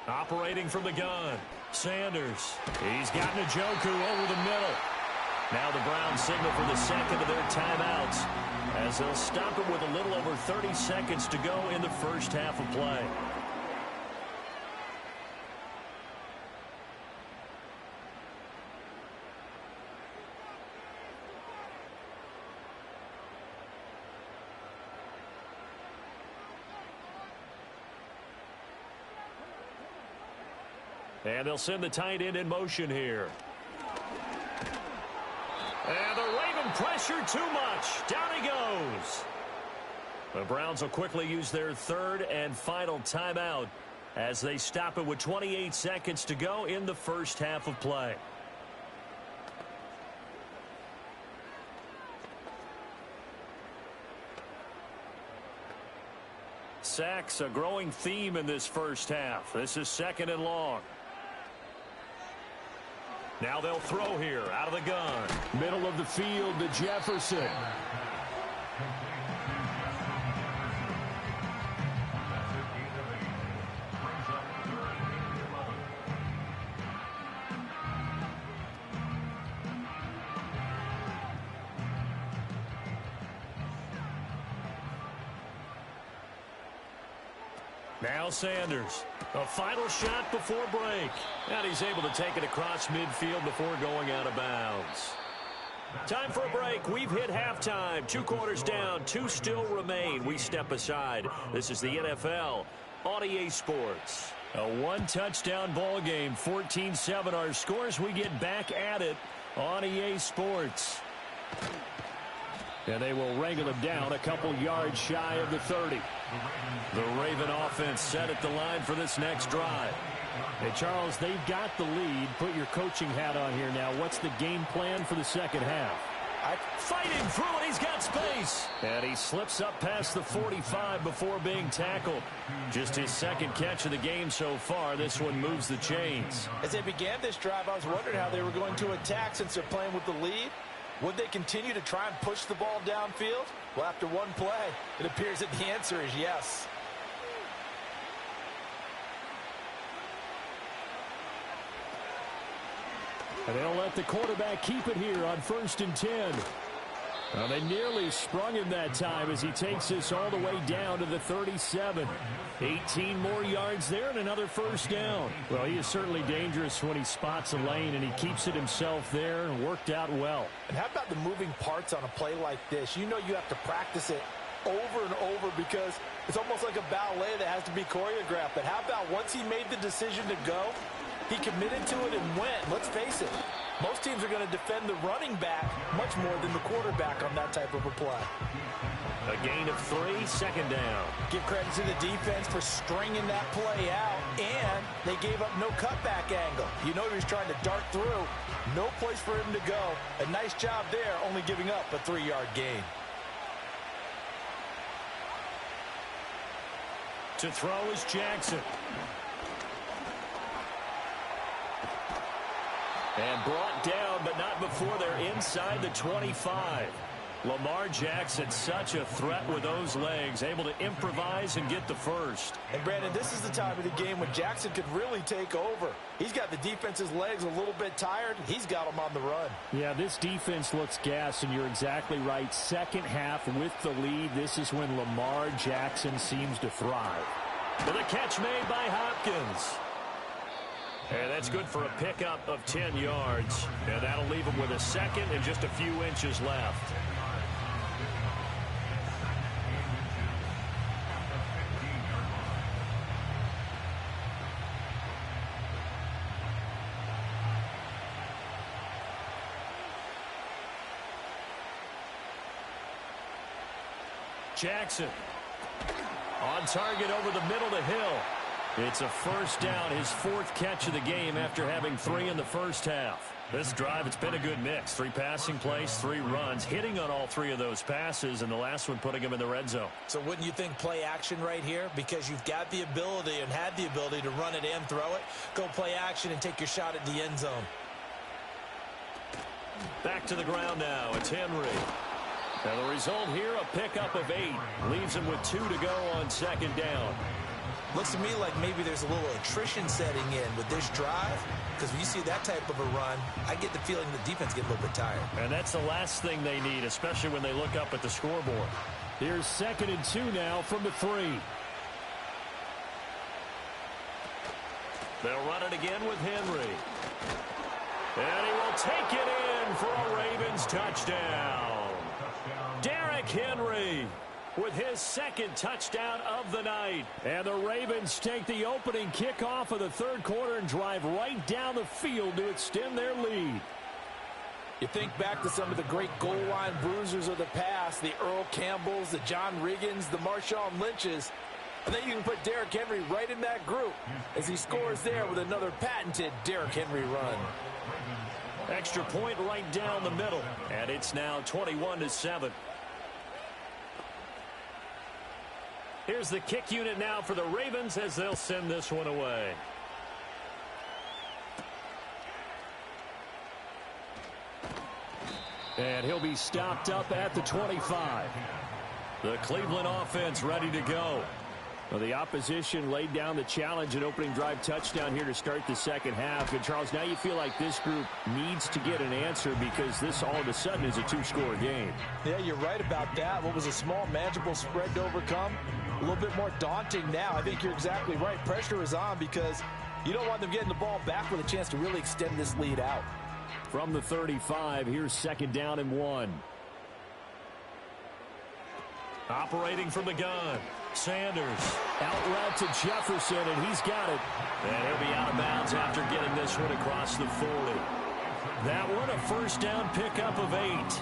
Operating from the gun, Sanders. He's got Njoku over the middle. Now the Browns signal for the 2nd of their timeouts, as they'll stop it with a little over 30 seconds to go in the 1st half of play. And they'll send the tight end in motion here. And the Raven pressure too much. Down he goes. The Browns will quickly use their 3rd and final timeout as they stop it with 28 seconds to go in the 1st half of play. Sacks, a growing theme in this 1st half. This is 2nd and long. Now they'll throw here out of the gun. Middle of the field to Jefferson. Now Sanders. A final shot before break. And he's able to take it across midfield before going out of bounds. Time for a break. We've hit halftime. 2 quarters down. 2 still remain. We step aside. This is the NFL on EA Sports. A 1-touchdown ball game. 14-7 our scores. We get back at it on EA Sports. And they will wrangle him down a couple yards shy of the 30. The Raven offense set at the line for this next drive. Hey, Charles, they've got the lead. Put your coaching hat on here now. What's the game plan for the second half? Fighting through it. He's got space. And he slips up past the 45 before being tackled. Just his second catch of the game so far. This one moves the chains. As they began this drive, I was wondering how they were going to attack since they're playing with the lead. Would they continue to try and push the ball downfield? Well, after one play, it appears that the answer is yes. And they'll let the quarterback keep it here on 1st and 10. Well, they nearly sprung him that time as he takes this all the way down to the 37. 18 more yards there and another first down. Well, he is certainly dangerous when he spots a lane, and he keeps it himself there and worked out well. And how about the moving parts on a play like this? You know you have to practice it over and over because it's almost like a ballet that has to be choreographed. But how about once he made the decision to go, he committed to it and went. Let's face it, most teams are going to defend the running back much more than the quarterback on that type of a play. A gain of 3, 2nd down. Give credit to the defense for stringing that play out, and they gave up no cutback angle. You know he was trying to dart through. No place for him to go. A nice job there, only giving up a 3-yard gain. To throw is Jackson. And brought down, but not before they're inside the 25. Lamar Jackson, such a threat with those legs, able to improvise and get the first. And, Brandon, this is the time of the game when Jackson could really take over. He's got the defense's legs a little bit tired. He's got them on the run. Yeah, this defense looks gassed, and you're exactly right. Second half with the lead, this is when Lamar Jackson seems to thrive. And the catch made by Hopkins. And that's good for a pickup of 10 yards. And that'll leave him with a second and just a few inches left. Jackson on target over the middle to Hill. It's a first down, his 4th catch of the game after having 3 in the first half. This drive, it's been a good mix. 3 passing plays, 3 runs, hitting on all 3 of those passes, and the last one putting him in the red zone. So wouldn't you think play action right here? Because you've got the ability and had the ability to run it in, throw it, go play action and take your shot at the end zone. Back to the ground now. It's Henry. Now the result here, a pickup of 8. Leaves him with 2 to go on 2nd down. Looks to me like maybe there's a little attrition setting in with this drive, because when you see that type of a run, I get the feeling the defense gets a little bit tired. And that's the last thing they need, especially when they look up at the scoreboard. Here's 2nd and 2 now from the 3. They'll run it again with Henry. And he will take it in for a Ravens touchdown. Derrick Henry with his 2nd touchdown of the night. And the Ravens take the opening kickoff of the 3rd quarter and drive right down the field to extend their lead. You think back to some of the great goal line bruisers of the past, the Earl Campbells, the John Riggins, the Marshawn Lynches. And then you can put Derrick Henry right in that group as he scores there with another patented Derrick Henry run. Extra point right down the middle. And it's now 21-7. Here's the kick unit now for the Ravens as they'll send this one away. And he'll be stopped up at the 25. The Cleveland offense ready to go. Well, the opposition laid down the challenge and opening drive touchdown here to start the second half. And, Charles, now you feel like this group needs to get an answer because this all of a sudden is a two-score game. Yeah, you're right about that. What was a small, manageable spread to overcome, a little bit more daunting now. I think you're exactly right. Pressure is on because you don't want them getting the ball back with a chance to really extend this lead out. From the 35, here's 2nd down and 1. Operating from the gun, Sanders. Out route to Jefferson, and he's got it. And he'll be out of bounds after getting this one across the 40. That one a 1st down pickup of 8.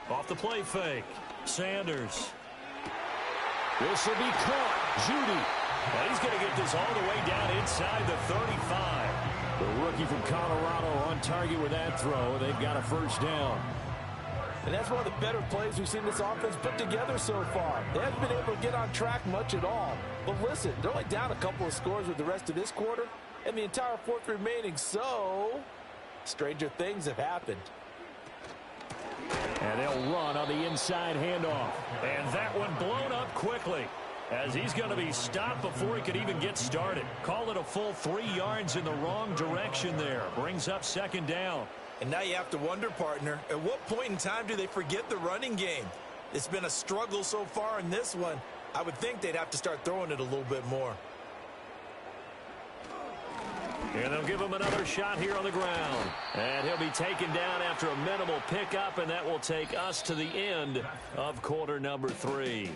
Off the play fake, Sanders. This will be caught. Judy. And he's going to get this all the way down inside the 35. The rookie from Colorado on target with that throw. They've got a 1st down. And that's one of the better plays we've seen this offense put together so far. They haven't been able to get on track much at all. But listen, they're only down a couple of scores with the rest of this quarter and the entire 4th remaining. So, stranger things have happened. And they'll run on the inside handoff. And that one blown up quickly as he's going to be stopped before he could even get started. Call it a full 3 yards in the wrong direction there. Brings up 2nd down. And now you have to wonder, partner, at what point in time do they forget the running game? It's been a struggle so far in this one. I would think they'd have to start throwing it a little bit more. And they'll give him another shot here on the ground. And he'll be taken down after a minimal pickup, and that will take us to the end of quarter number 3.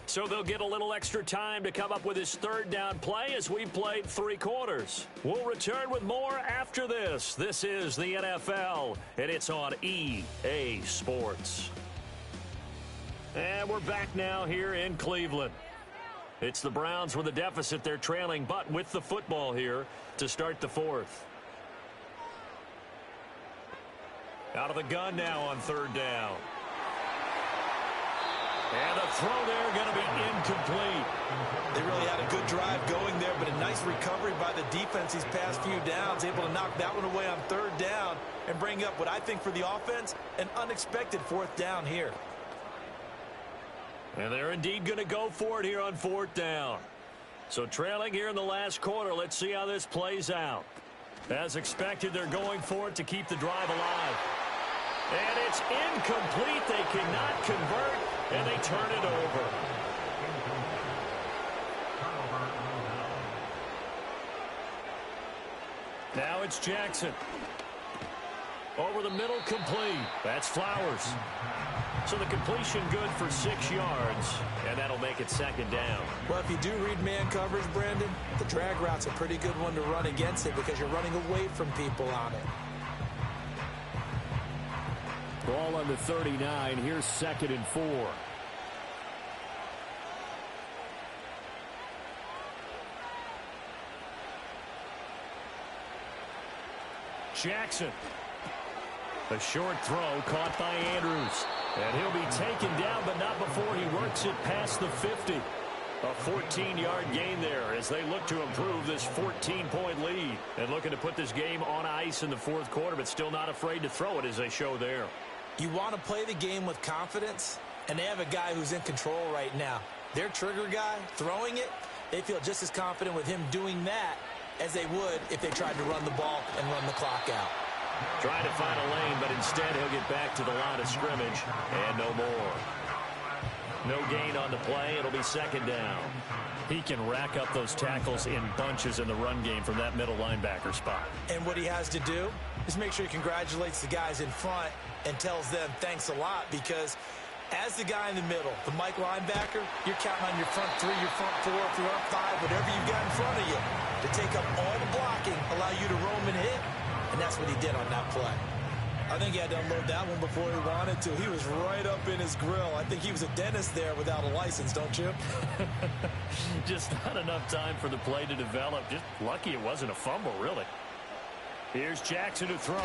So they'll get a little extra time to come up with his 3rd down play as we played 3 quarters. We'll return with more after this. This is the NFL, and it's on EA Sports. And we're back now here in Cleveland. It's the Browns with a deficit. They're trailing, but with the football here to start the 4th. Out of the gun now on 3rd down. And the throw there going to be incomplete. They really had a good drive going there, but a nice recovery by the defense these past few downs, able to knock that one away on 3rd down and bring up what I think for the offense, an unexpected 4th down here. And they're indeed going to go for it here on 4th down. So trailing here in the last quarter, let's see how this plays out. As expected, they're going for it to keep the drive alive. And it's incomplete. They cannot convert, and they turn it over. Now it's Jackson. Over the middle, complete. That's Flowers. So the completion good for 6 yards, and that'll make it 2nd down. Well, if you do read man coverage, Brandon, the drag route's a pretty good one to run against it because you're running away from people on it. Ball on the 39. Here's 2nd and 4. Jackson. A short throw caught by Andrews. And he'll be taken down, but not before he works it past the 50. A 14-yard gain there as they look to improve this 14-point lead. And looking to put this game on ice in the 4th quarter, but still not afraid to throw it as they show there. You want to play the game with confidence, and they have a guy who's in control right now. Their trigger guy, throwing it, they feel just as confident with him doing that as they would if they tried to run the ball and run the clock out. Trying to find a lane, but instead he'll get back to the line of scrimmage, and no more. No gain on the play. It'll be 2nd down. He can rack up those tackles in bunches in the run game from that middle linebacker spot. And what he has to do is make sure he congratulates the guys in front and tells them thanks a lot, because as the guy in the middle, the Mike linebacker, you're counting on your front 3, your front 4, front 5, whatever you've got in front of you to take up all the blocking, allow you to roam and hit. And that's what he did on that play. I think he had to unload that one before he wanted to. He was right up in his grill. I think he was a dentist there without a license, don't you? Just not enough time for the play to develop. Just lucky it wasn't a fumble, really. Here's Jackson to throw.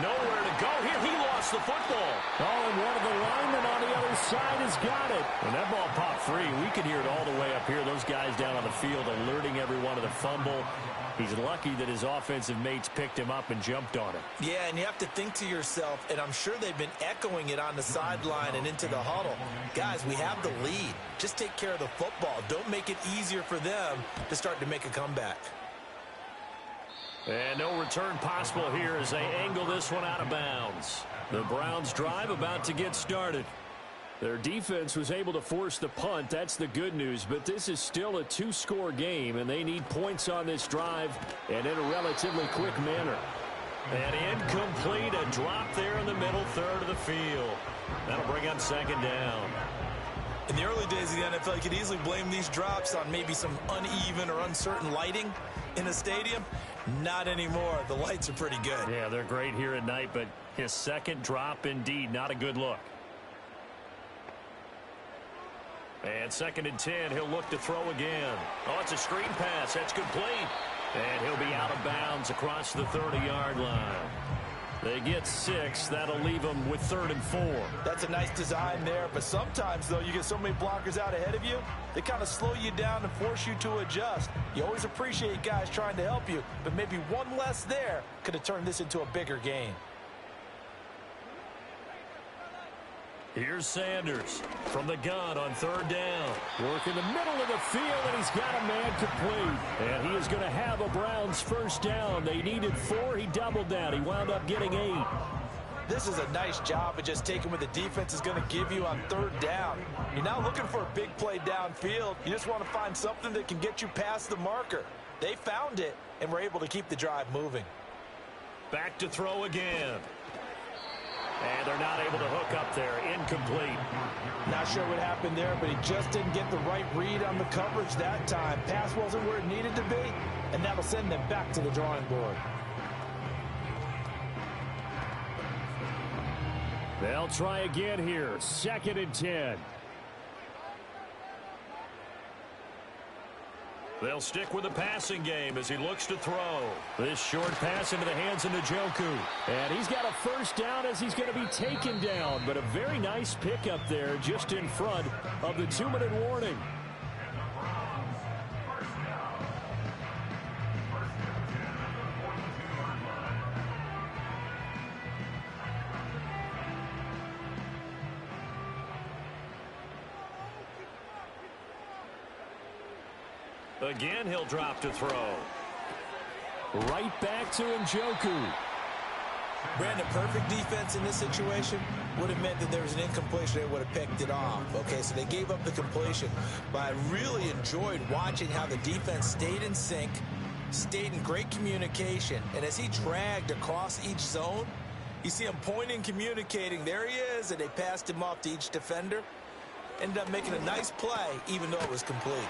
Nowhere to go here. He lost the football. Oh, and one of the linemen on the other side has got it. When that ball popped free, we could hear it all the way up here. Those guys down on the field alerting everyone of the fumble. He's lucky that his offensive mates picked him up and jumped on him. Yeah, and you have to think to yourself, and I'm sure they've been echoing it on the sideline and into the huddle. Guys, we have the lead. Just take care of the football. Don't make it easier for them to start to make a comeback. And no return possible here as they angle this one out of bounds. The Browns' drive about to get started. Their defense was able to force the punt. That's the good news. But this is still a two-score game, and they need points on this drive and in a relatively quick manner. And incomplete, a drop there in the middle third of the field. That'll bring up second down. In the early days of the NFL, you could easily blame these drops on maybe some uneven or uncertain lighting in a stadium. Not anymore. The lights are pretty good. Yeah, they're great here at night, but his second drop, indeed, not a good look. And 2nd and 10, he'll look to throw again. Oh, it's a screen pass. That's complete. And he'll be out of bounds across the 30-yard line. They get 6. That'll leave them with 3rd and 4. That's a nice design there, but sometimes, though, you get so many blockers out ahead of you, they kind of slow you down and force you to adjust. You always appreciate guys trying to help you, but maybe one less there could have turned this into a bigger game. Here's Sanders from the gun on 3rd down. Work in the middle of the field, and he's got a man complete. And he is going to have a Browns first down. They needed 4. He doubled that. He wound up getting 8. This is a nice job of just taking what the defense is going to give you on 3rd down. You're not looking for a big play downfield. You just want to find something that can get you past the marker. They found it and were able to keep the drive moving. Back to throw again. And they're not able to hook up there. Incomplete. Not sure what happened there, but he just didn't get the right read on the coverage that time. Pass wasn't where it needed to be, and that'll send them back to the drawing board. They'll try again here. 2nd and 10. They'll stick with the passing game as he looks to throw. This short pass into the hands of Njoku. And he's got a first down as he's going to be taken down. But a very nice pickup there just in front of the 2-minute warning. Again, he'll drop to throw. Right back to Njoku. Brandon, perfect defense in this situation would have meant that there was an incompletion. They would have picked it off. Okay, so they gave up the completion. But I really enjoyed watching how the defense stayed in sync, stayed in great communication. And as he dragged across each zone, you see him pointing, communicating. There he is, and they passed him off to each defender. Ended up making a nice play, even though it was complete.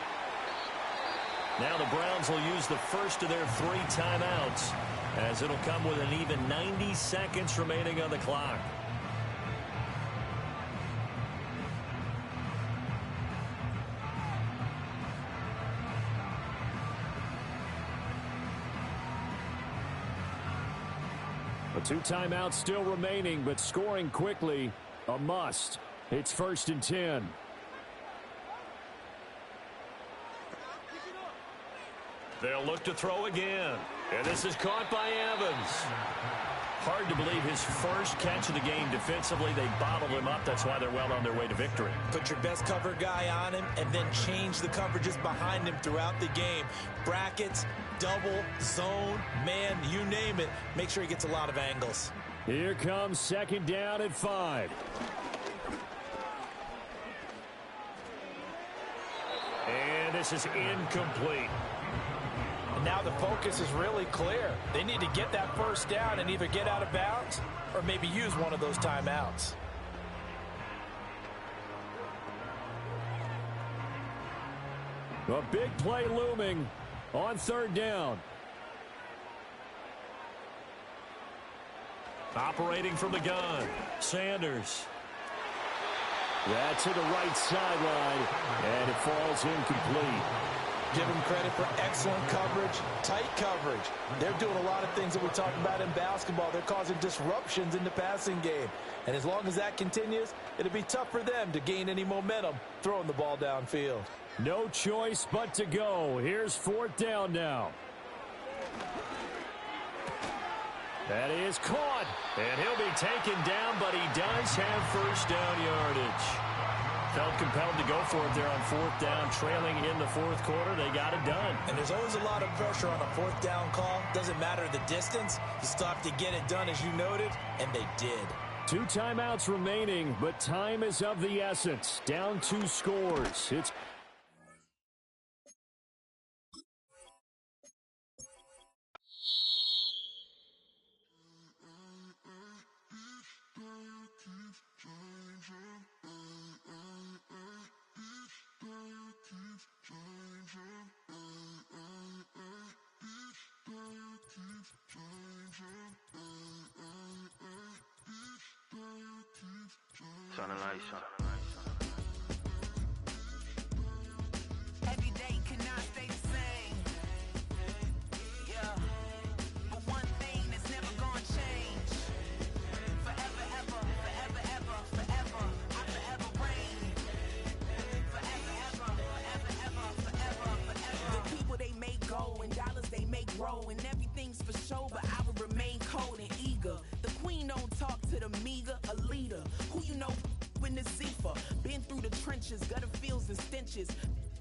Now the Browns will use the first of their 3 timeouts, as it'll come with an even 90 seconds remaining on the clock. The 2 timeouts still remaining, but scoring quickly, a must. It's 1st and 10. They'll look to throw again. And this is caught by Evans. Hard to believe his first catch of the game defensively. They bottled him up. That's why they're well on their way to victory. Put your best cover guy on him and then change the coverages behind him throughout the game. Brackets, double, zone, man, you name it. Make sure he gets a lot of angles. Here comes 2nd down at 5. And this is incomplete. And now the focus is really clear. They need to get that first down and either get out of bounds or maybe use one of those timeouts. A big play looming on 3rd down. Operating from the gun, Sanders. That's to the right sideline, and it falls incomplete. Give him credit for excellent coverage, tight coverage. They're doing a lot of things that we talk about in basketball. They're causing disruptions in the passing game. And as long as that continues, it'll be tough for them to gain any momentum throwing the ball downfield. No choice but to go. Here's 4th down now. That is caught. And he'll be taken down, but he does have first down yardage. felt compelled to go for it there on fourth down, trailing in the fourth quarter. They got it done. And there's always a lot of pressure on a fourth down call. Doesn't matter the distance. You still have to get it done, as you noted, and they did. 2 timeouts remaining, but time is of the essence. Down 2 scores. It's Turn the lights on. Every day cannot stay the same. Yeah. But one thing that's never gonna change. Forever, ever, forever, ever, forever. I forever reign. Forever, ever, forever, ever, forever, forever. The people they make go and dollars they make grow and everything's for show, but I will remain cold and eager. The queen don't talk to the meager, a leader. Who you know in the Zephyr? Been through the trenches, gutter fields and stenches.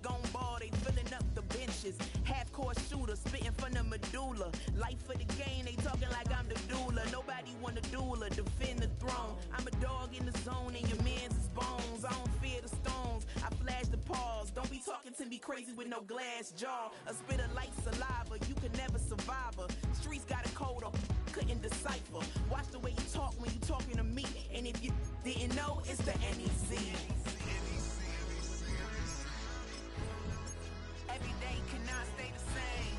Gone ball, they filling up the benches. Half-court shooter, spitting from the medulla. Life for the game, they talking like I'm the doula. Nobody want a doula, defend the throne. I'm a dog in the zone and your man's is bones. I don't fear the stones, I flash the paws. Don't be talking to me crazy with no glass jaw. A spit of light saliva, you can never survive her. Streets got a code up, couldn't decipher. Watch the way you talk when you talking to me. And if you didn't know, it's the NEC. Every day cannot stay the same.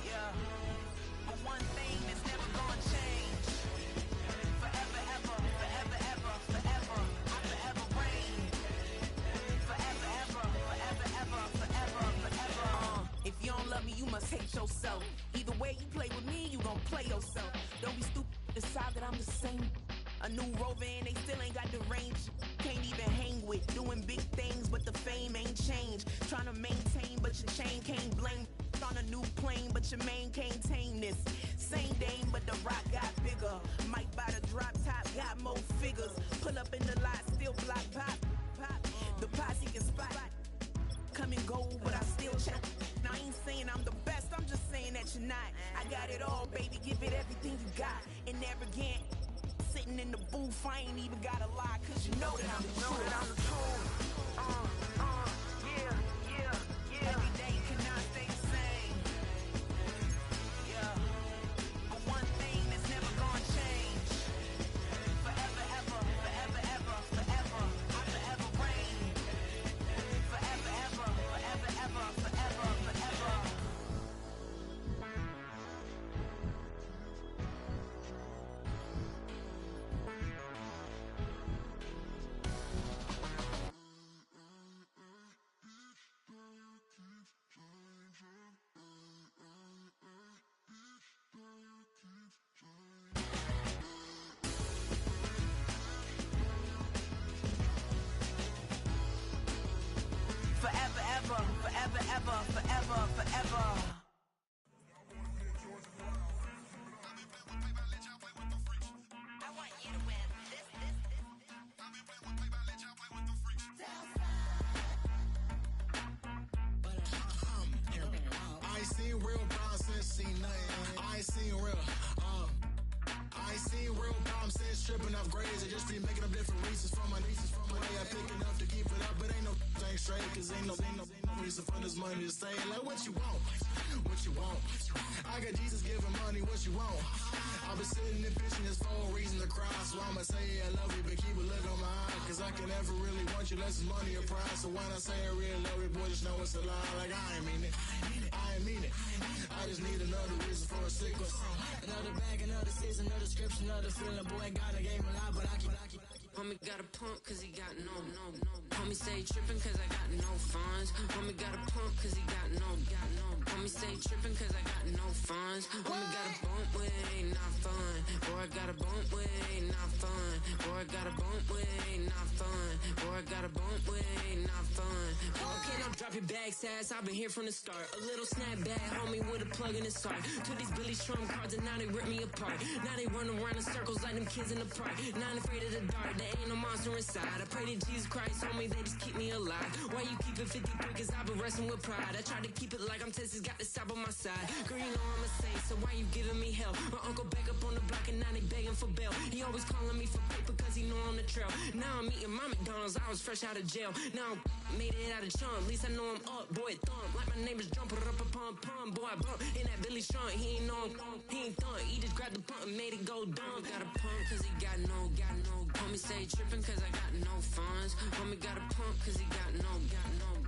Yeah. But one thing that's never gonna change. Forever, ever, forever, ever, forever. I forever reign. Forever, ever, forever, ever, forever, forever. If you don't love me, you must hate yourself. Either way you play with me, you gon' play yourself. Don't be stupid, decide that I'm the same. A new rover and they still ain't got the range. Can't even hang with, doing big things, but the fame ain't changed. Trying to maintain, but your chain can't blame. On a new plane, but your main can't tame this. Same dame, but the rock got bigger. Might buy the drop top, got more figures. Pull up in the lot, still block pop. The posse can spot. Come and go, but I still check. Now I ain't saying I'm the best, I'm just saying that you're not. I got it all, baby, give it everything you got. And never again. Sitting in the booth, I ain't even gotta lie, cause you know that I'm the truth. Yeah. Every day cannot stay the same. Yeah. But one thing that's never gonna change. Forever, ever, forever, ever, forever. I forever reign. Forever, ever, forever, ever, forever, forever. Forever, ever, forever, ever, forever, forever. I want you to win. I ain't seen real problems since seen nothing. I ain't seen real problems since tripping off grades. I just be making up different reasons for my nieces. From my way I pick enough to keep it up, but ain't no thing straight. Cause ain't no reason for this money to stay. Like what you want? What you want? I got Jesus giving money, what you want? I've been sitting and pitching this for a reason to cry. So I'ma say I love you, but keep a look on my eye. Cause I can never really want you unless it's money or pride. So when I say I really love you, boy, just know it's a lie. Like I ain't mean it. I ain't mean it. I just need another reason for a sickness. Another bag, another season, another description, another feeling. Boy, got a game a lot, but I keep. Homie got a pump cause he got no. Homie stay trippin' cause I got no funds. Homie got a pump cause he got no. Homie stay trippin' cause I got no funds. Homie got a bump with it, ain't not fun. Boy, I got a bump with it, ain't not fun. Boy, I got a bump with it, ain't not fun. Boy, I got a bump with it, ain't not fun. Okay, now drop your bag, sass. I've been here from the start. A little snapback, homie, with a plug in his heart. Took these Billy Strum cards and now they rip me apart. Now they run around in circles like them kids in the park. Not afraid of the dark. They ain't no monster inside. I pray that Jesus Christ on me, they just keep me alive. Why you keep it 53? Cause I've been wrestling with pride. I try to keep it like I'm Texas, got the South on my side. Girl, you know I'm a saint, so why you giving me hell? My uncle back up on the block and now they begging for bail. He always calling me for paper cause he know I'm the trail. Now I'm eating my McDonald's, I was fresh out of jail. Now I'm made it out of chunk, at least I know I'm up, boy, thump. Like my neighbors jumping up a pump, boy, I bump. In that Billy Strong, he ain't know he ain't thump. He just grabbed the pump and made it go dumb. Got a pump cause he got no. Homie say trippin' cause I got no funds. Homie got a pump cause he got no.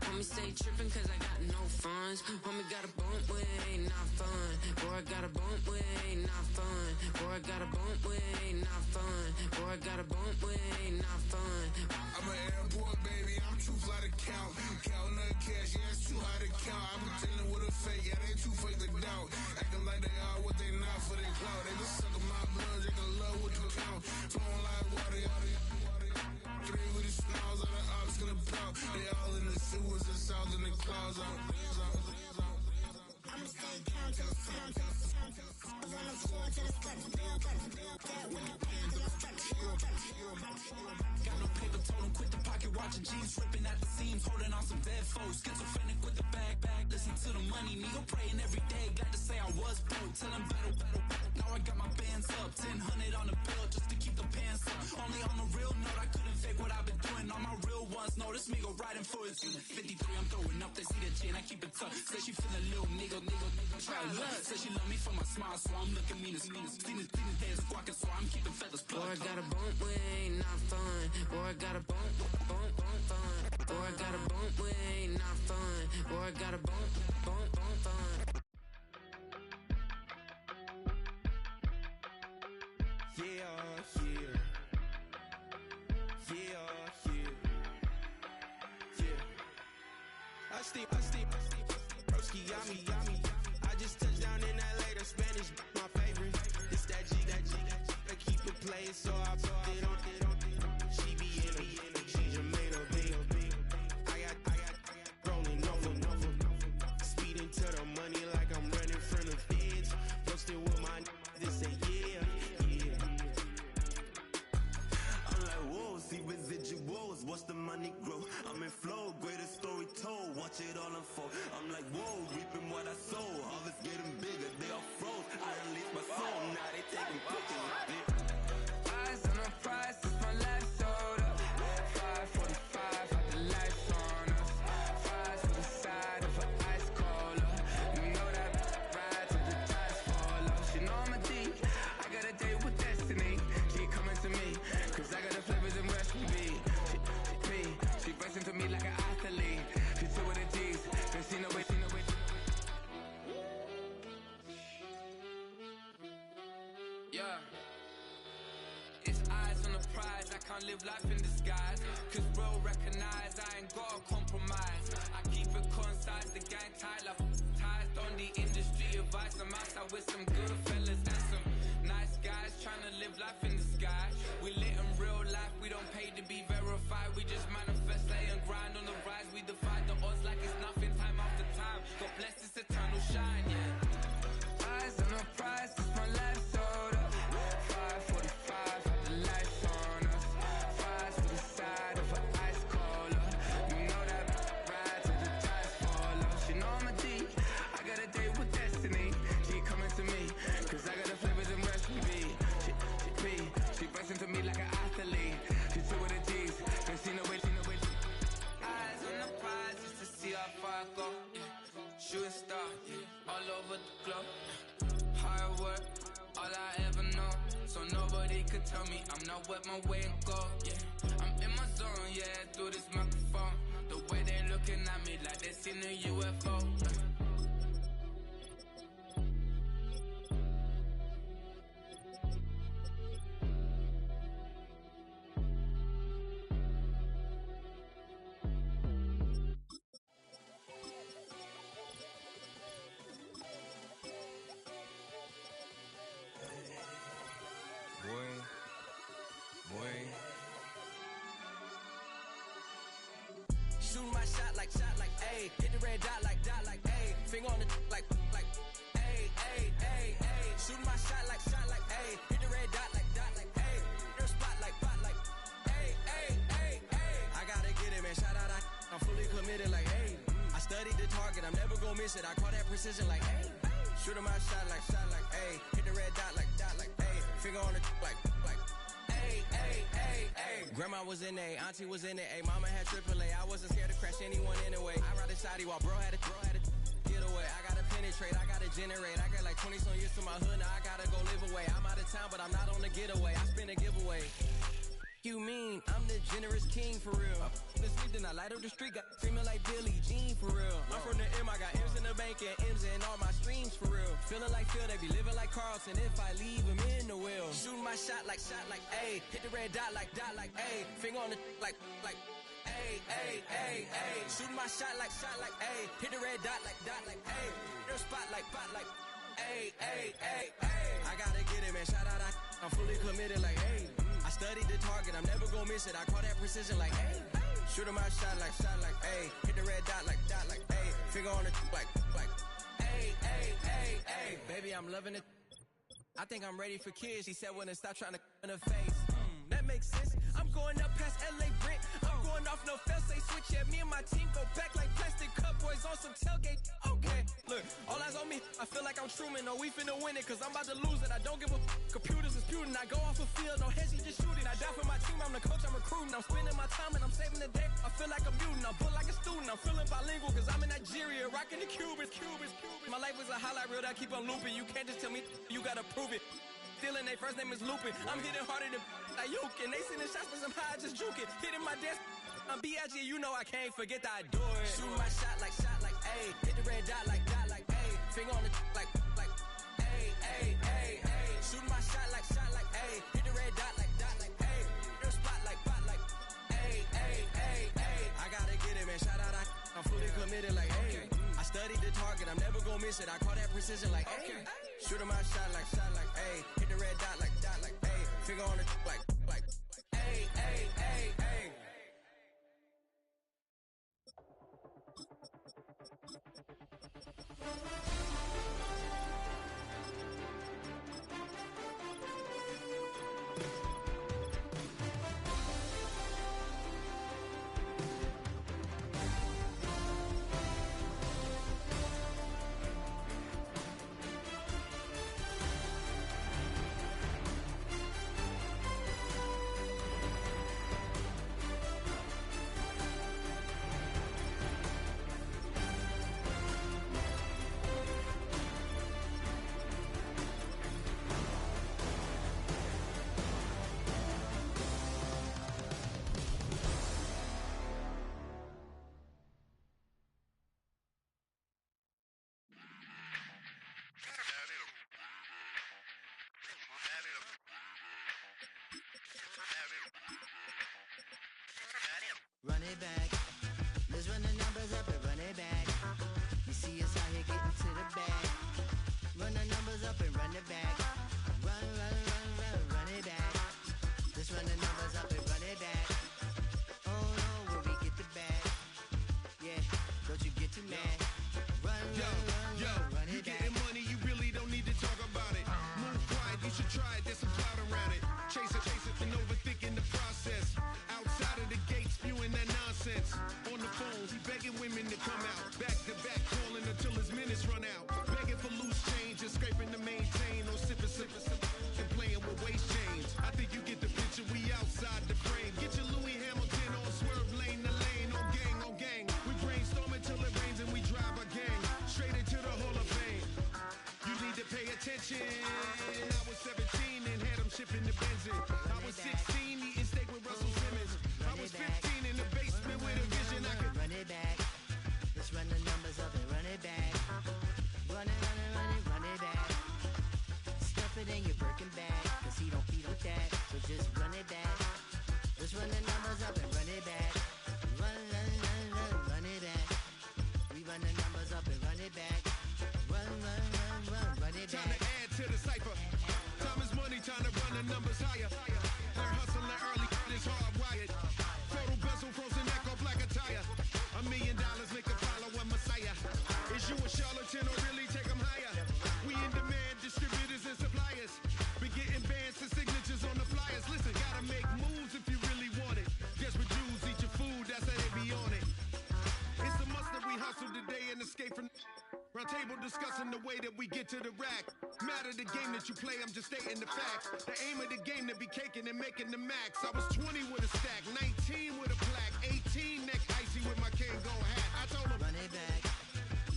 Homie say trippin' cause I got no funds. Homie got a bump with ain't not fun. Boy, I got a bump with ain't not fun. Boy, I got a bump with ain't not fun. Boy, I got a bump with ain't not fun. I'm an airport baby, I'm too fly to count. Counting the cash, yeah, it's too high to count. I'm pretending with a fake, yeah, they too fake to doubt. Acting like they are what they not for their clout. They just suckin' my blood, they can love what you count. Flowing like water, three with the smiles on the ops gonna pout. They all in the sewers and south in the clouds. I'ma stay down till it's time, till it's time, till it's time. On the floor till it's cut, Got no paper, told him quit the pocket, watching jeans ripping at the seams, holding on some dead foes. Schizophrenic with the bag, listen to the money, nigga praying every day. Glad to say I was broke, till I'm better. Now I got my bands up, 1000 on the bill just to keep the pants up. Only on a real note, I couldn't fake what I've been doing. All my real ones know this nigga riding for his unit. 53, I'm throwing up, they see the chain, I keep it tough. Say she feel a little nigga, try look. Say she love me for my smile, so I'm looking mean as Seen his hands squawking, so I'm keeping feathers plucked. Boy, I got a bump with ain't not fun. Boy, I got a bump fun. Boy, I got a bump with ain't not fun. Boy, I got a bump fun. I steam, broski, yummy. I just touched down in LA, the Spanish, my favorite. It's that G, I keep it playing, so I put it on. She be in it, she Jamaican, big. I got rolling over. Speeding to the money like I'm running from the feds. Posted with my this say yeah. I'm like, whoa, see residuals, watch the money grow. I'm in flow, greatest story told, watch it all unfold. I'm like, whoa, reaping what I sow. Harvest getting bigger, they all froze. I released my soul, now they taking pictures. Eyes on the prize, it's my life soda. 545, had the lights on us. Fries to the side of an ice cola. You know that ride till the tires fall off. She know I'm a D, I got a date with destiny. She coming to me, cause I got the flavors and recipe. She racing to me like an athlete. She two with the G's, and she know it. Yeah. It's eyes on the prize, I can't live life in disguise. Cause real recognize I ain't gotta compromise. I keep it concise, the gang tight like ties on the industry advice. I'm outside with some good fellas and some nice guys trying to live life in the sky. We lit in real life, we don't pay to be verified. We just manifest, lay and grind on the rise. We defy the odds like it's nothing, time after time. God bless this eternal shine, yeah. Eyes on the prize, it's my life soda. 545, had the lights on us. Fries to the side of an ice cola. You know that ride till the tires fall off. She know I'm a D, I got a date with destiny. She coming to me, cause I got the flavors and recipe. She racing to me like an athlete. She two with the G's, and she know it. Eyes on the prize just to see how far I go. Shooting star, all over the globe. Hard work, all I ever know. So nobody could tell me I'm not wet my way and go. Yeah, I'm in my zone, yeah, through this microphone. The way they looking at me like they seen a UFO. Shooting my shot like, ayy. Hit the red dot like, ayy. Finger on the like, ayy, ayy, ayy, ayy. Shooting my shot like, ayy. Hit the red dot like, ayy. Your spot like, ayy. committed like, hey. I studied the target, I'm never gonna miss it. I call that precision like, hey. Shoot him out, shot like, hey. Hit the red dot like, hey. Finger on the like, hey, hey, hey, hey. Grandma was in A, auntie was in A, mama had AAA. I wasn't scared to crash anyone anyway. I ride a shotty while bro had a get away. I gotta penetrate, I gotta generate. I got like 20-some years to my hood, now I gotta go live away. I'm out of town, but I'm not on the getaway. I spin a giveaway. You mean I'm the generous king for real? Been sleep, then I light up the street, got screaming like Billie Jean for real. I'm from the M, I got M's in the bank and M's in all my streams for real. Feeling like Phil, they be living like Carlson if I leave him in the wheel. Shooting my shot like A, hit the red dot like A, finger on the like A, A, A, A. Shooting my shot like A, hit the red dot like A, no spot like A, A, A, A. I gotta get it, man, shout out, I'm fully committed like, hey. I studied the target, I'm never gonna miss it. I call that precision like, hey. Shoot him out, shot like, hey. Hit the red dot like, hey. Finger on the like, hey, hey, hey, hey. Baby, I'm loving it. I think I'm ready for kids. She said when to stop trying to in her face. That makes sense. I'm going up past LA Brent. I'm going off no fail, say switch. Yeah, me and my team go back like plastic cup boys on some tailgate. Okay, look, all eyes on me. I feel like I'm Truman. No, we finna win it, cause I'm about to lose it. I don't give a computers disputing. I go off a field, no heads, just shooting. I die for my team, I'm the coach, I'm recruiting. I'm spending my time and I'm saving the day. I feel like a mutant, I'm built like a student. I'm feeling bilingual, cause I'm in Nigeria, rocking the Cubans. My life is a highlight reel that I keep on looping. You can't just tell me, you gotta prove it. Stealing, their first name is Lupin. I'm hitting harder than Ayuk, and they sending shots for some high, just juke it. Hitting my desk, I'm B.I.G., you know I can't forget that I do it. Shooting my shot like A, hit the red dot like A, finger on the like A, A, A, A. Shooting my shot like A, hit the red dot like A, no spot like A, A, A, A. I gotta get it, man, shout out, I'm fully committed like, hey. I studied the target, I'm never gonna miss it. I call that precision like, hey. Shoot him out, shot like, hey. Hit the red dot like, hey. Finger on the like, hey, hey, hey, hey. Run it back. Let's run the numbers up and run it back. You see us out here getting to the bag. Run the numbers up and run it back. Run, run, run, run, run it back. Let's run the numbers up and run it back. Oh no, will we get the bag? Yeah, don't you get too mad? Run, run it back. You getting money, you really don't need to talk about it. Move quiet, you should try it, there's some clout around it. Chase it, and overthinking the process. Outside of the gates, spewing that nonsense. On the phone, he begging women to come out. Back to back, calling until his minutes run out. Begging for loose change and scraping to maintain. Or sipping, and playing with waist chains. I think you get the picture, we outside the frame. Get your Louis Hamilton on swerve lane to lane. On gang. We brainstorm until it rains and we drive our gang straight into the Hall of Fame. You need to pay attention. I was 17 and had them shipping the Benzin. I was 16 eating steak with Russell Simmons. I was 15 in the basement with a vision. I could run it back. Let's run the numbers up and run it back. Run it, run it, run it, run it back. Stuff it in your Birkin bag, cause he don't feed with that. So just run it back. Let's run the numbers up and run it back. Run, run, run, run, run it back. We run the numbers up and run it back. Run, run, run, run, run it back. Time to add to the cipher. Time is money, time to run the numbers higher. Learn hustling early, this hardwired. Photo bezel, frozen neck or black attire. $1 million make a follow a messiah. Is you a charlatan or really take them higher? We in demand, distributors and suppliers. We getting bands and signatures on the flyers. Listen, gotta make moves if you really want it. Desperate Jews eat your food, that's how they be on it. and escape from round table discussing the way that we get to the rack. Matter the game that you play, I'm just stating the facts. The aim of the game to be caking and making the max. I was 20 with a stack, 19 with a plaque, 18 neck icy with my Kango hat. I told him, run it back.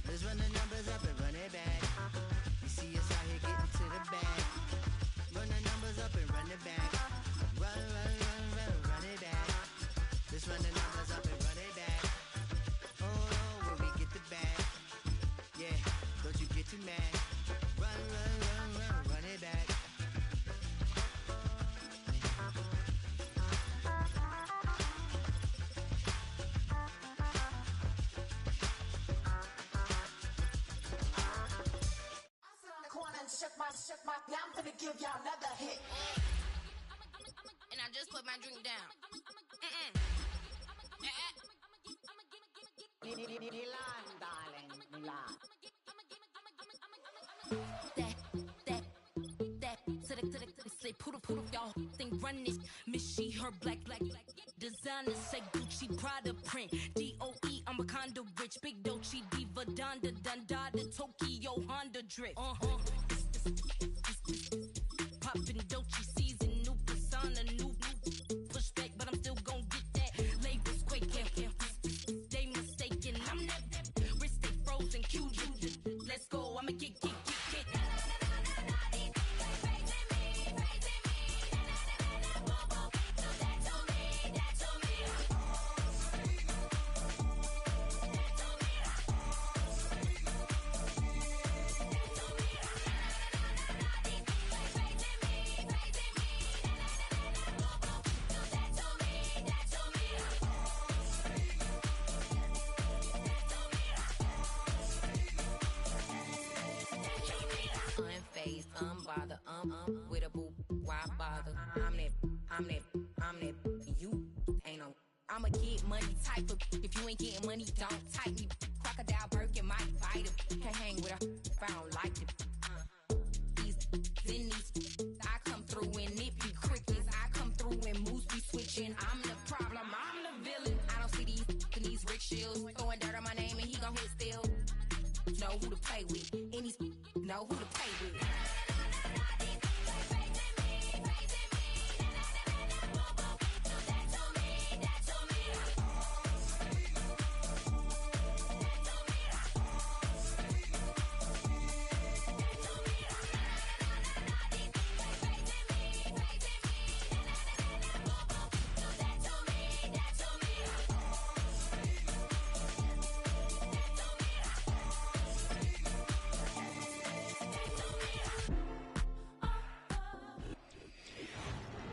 Let's run the numbers up and run it back. You see us out here getting to the bag. Run the numbers up and run it back. Run, run, run, run, run it back. Let's run the numbers up and run it back. Oh, when we get the bag. Yeah, don't you get too mad. Run, run, run, run, run it back. Shook my, now I'm gonna give y'all another hit. And I just put my drink down. Milan, darling, Milan. That, say poodle, y'all think run this. Miss she, her black, designers say Gucci, Prada print. DOE, I'm a condo rich. Big Dolce, Diva, Donda, Dundada, Tokyo, Honda drip. Poppin' Dolce season, new persona, new pushback, but I'm still gon' get that. Labels quaking, they mistaken. I'm that wrist stay frozen, Q. Let's go, I'ma get. Unfazed, unbothered, with a boo, why bother? I'm that, you ain't no. I'm a get money type of, if you ain't getting money, don't type me. Crocodile Birkin might fight him. Can't hang with her if I don't like it. These, I come through and it be crickets. I come through and moves be switching. I'm the problem, I'm the villain. I don't see these rickshaws throwing dirt on my name and he gon' hit still. Know who to play with, and he's know who to play with.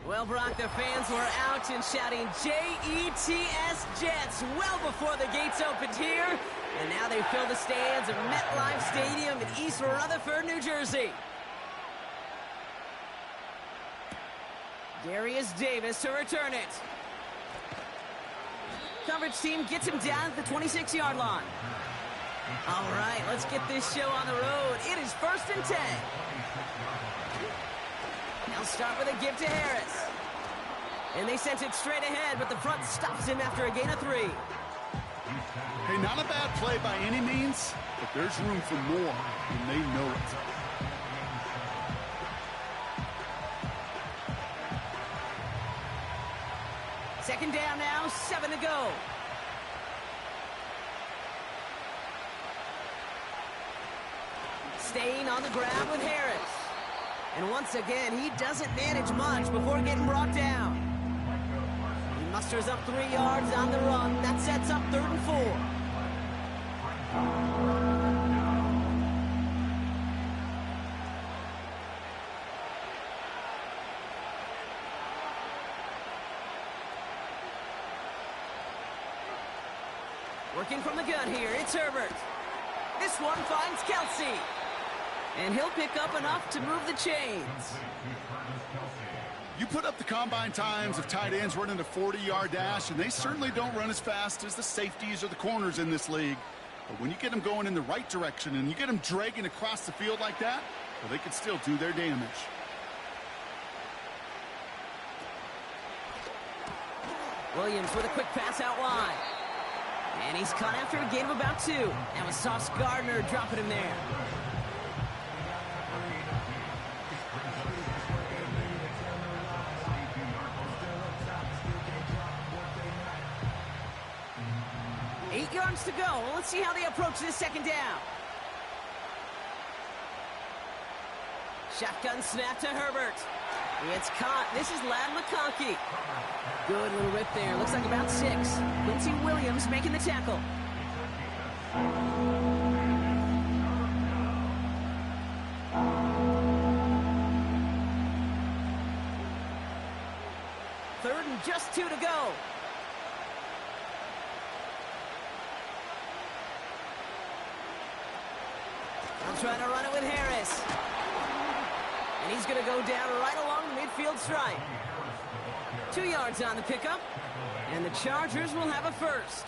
Well, Brock, the fans were out and shouting J-E-T-S Jets well before the gates opened here. And now they fill the stands of MetLife Stadium in East Rutherford, New Jersey. Darius Davis to return it. Coverage team gets him down at the 26-yard line. All right, let's get this show on the road. It is 1st and 10. They'll start with a give to Harris. And they sent it straight ahead, but the front stops him after a gain of 3. Hey, not a bad play by any means, but there's room for more, and they know it. Second down now, 7 to go. Staying on the ground with Harris. And once again, he doesn't manage much before getting brought down. He musters up 3 yards on the run. That sets up 3rd and 4. Working from the gun here, it's Herbert. This one finds Kelsey. And he'll pick up enough to move the chains. You put up the combine times of tight ends running a 40-yard dash, and they certainly don't run as fast as the safeties or the corners in this league. But when you get them going in the right direction and you get them dragging across the field like that, well, they can still do their damage. Williams with a quick pass out wide. And he's caught after a gain of about 2. And with Sauce Gardner dropping him there. Eight yards to go. Well, let's see how they approach this second down. Shotgun snap to Herbert. It's caught. This is Ladd McConkey. Good little rip there. Looks like about 6. Quincy Williams making the tackle. Third and just 2 to go. I'm trying to run it with Harris. And he's going to go down right along the midfield stripe. 2 yards on the pickup. And the Chargers will have a first.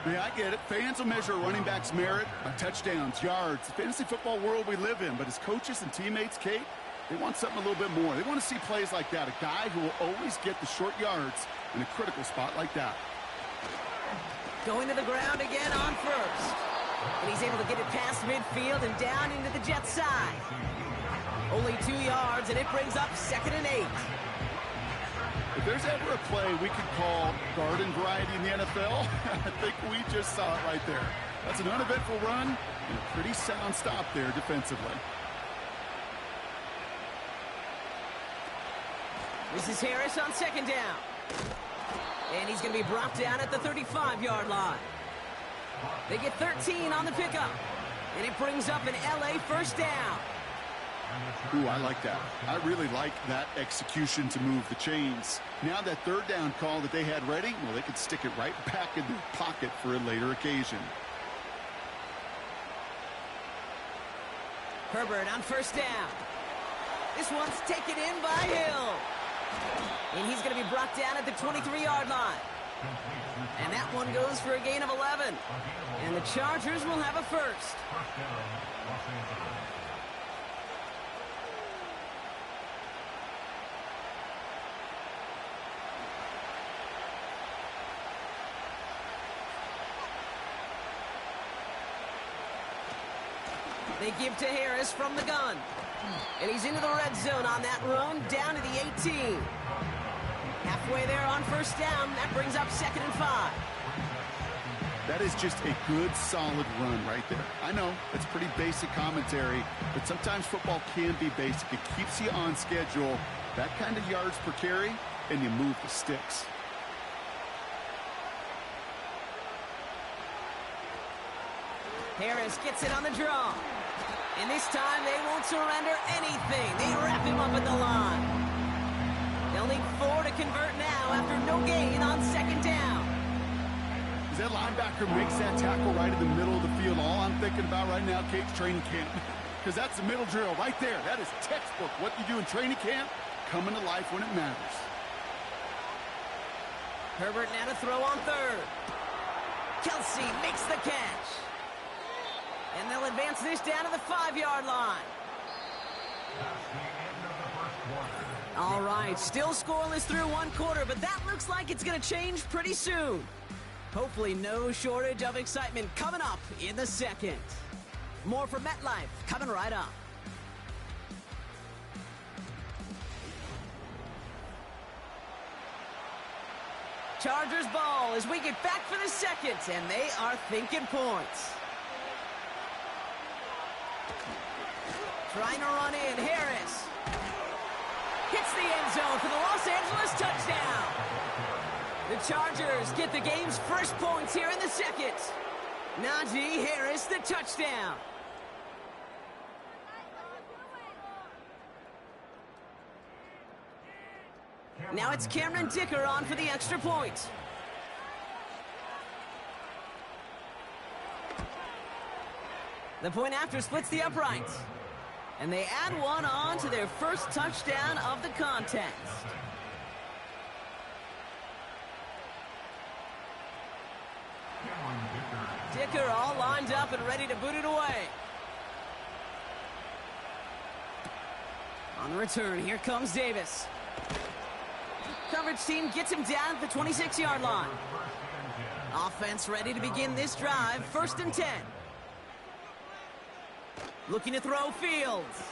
Yeah, I get it. Fans will measure a running back's merit by touchdowns, yards, the fantasy football world we live in. But as coaches and teammates, Kate, they want something a little bit more. They want to see plays like that. A guy who will always get the short yards in a critical spot like that. Going to the ground again on first. And he's able to get it past midfield and down into the Jets side. Only 2 yards, and it brings up 2nd and 8. If there's ever a play we could call garden variety in the NFL, I think we just saw it right there. That's an uneventful run and a pretty sound stop there defensively. This is Harris on 2nd down. And he's going to be brought down at the 35-yard line. They get 13 on the pickup. And it brings up an LA first down. Ooh, I like that. I really like that execution to move the chains. Now that 3rd down call that they had ready, well, they could stick it right back in their pocket for a later occasion. Herbert on 1st down. This one's taken in by Hill. And he's going to be brought down at the 23-yard line. And that one goes for a gain of 11. And the Chargers will have a first. They give to Harris from the gun. And he's into the red zone on that run, down to the 18. Halfway there on 1st down. That brings up 2nd and 5. That is just a good, solid run right there. I know, it's pretty basic commentary, but sometimes football can be basic. It keeps you on schedule, that kind of yards per carry, and you move the sticks. Harris gets it on the draw. And this time they won't surrender anything. They wrap him up at the line. They'll need 4 to convert now after no gain on 2nd down. As that linebacker makes that tackle right in the middle of the field, all I'm thinking about right now, Kate's training camp. Because that's the middle drill right there. That is textbook. What you do in training camp, coming to life when it matters. Herbert now to throw on 3rd. Kelsey makes the catch. And they'll advance this down to the 5-yard line. All right, still scoreless through 1 quarter, but that looks like it's going to change pretty soon. Hopefully no shortage of excitement coming up in the 2nd. More from MetLife coming right up. Chargers ball as we get back for the 2nd, and they are thinking points. Trying to run in, Harris. Hits the end zone for the Los Angeles touchdown. The Chargers get the game's first points here in the 2nd. Najee Harris, the touchdown. Now it's Cameron Dicker on for the extra point. The point after splits the uprights. And they add one on to their first touchdown of the contest. Dicker all lined up and ready to boot it away. On the return, here comes Davis. Coverage team gets him down at the 26-yard line. Offense ready to begin this drive. 1st and 10. Looking to throw Fields.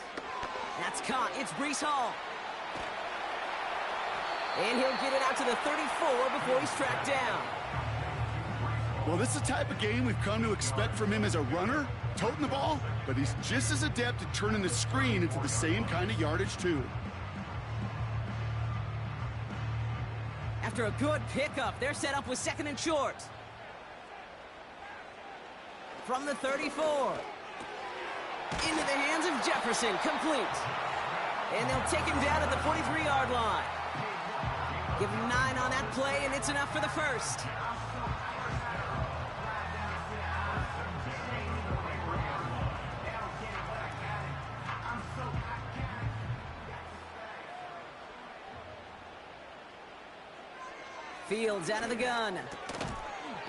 That's caught. It's Breece Hall. And he'll get it out to the 34 before he's tracked down. Well, this is the type of game we've come to expect from him as a runner, toting the ball, but he's just as adept at turning the screen into the same kind of yardage, too. After a good pickup, they're set up with 2nd and short. From the 34. Into the hands of Jefferson, complete. And they'll take him down at the 43-yard line. Give him 9 on that play, and it's enough for the first. Fields out of the gun.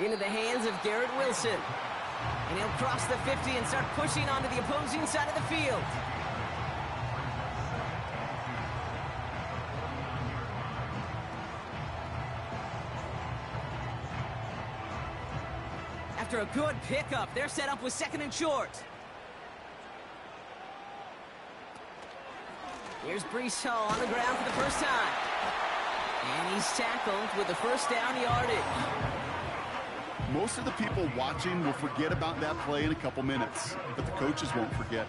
Into the hands of Garrett Wilson. And he'll cross the 50 and start pushing onto the opposing side of the field. After a good pickup, they're set up with 2nd and short. Here's Breece Hall on the ground for the first time. And he's tackled with the 1st down yardage. Most of the people watching will forget about that play in a couple minutes, but the coaches won't forget.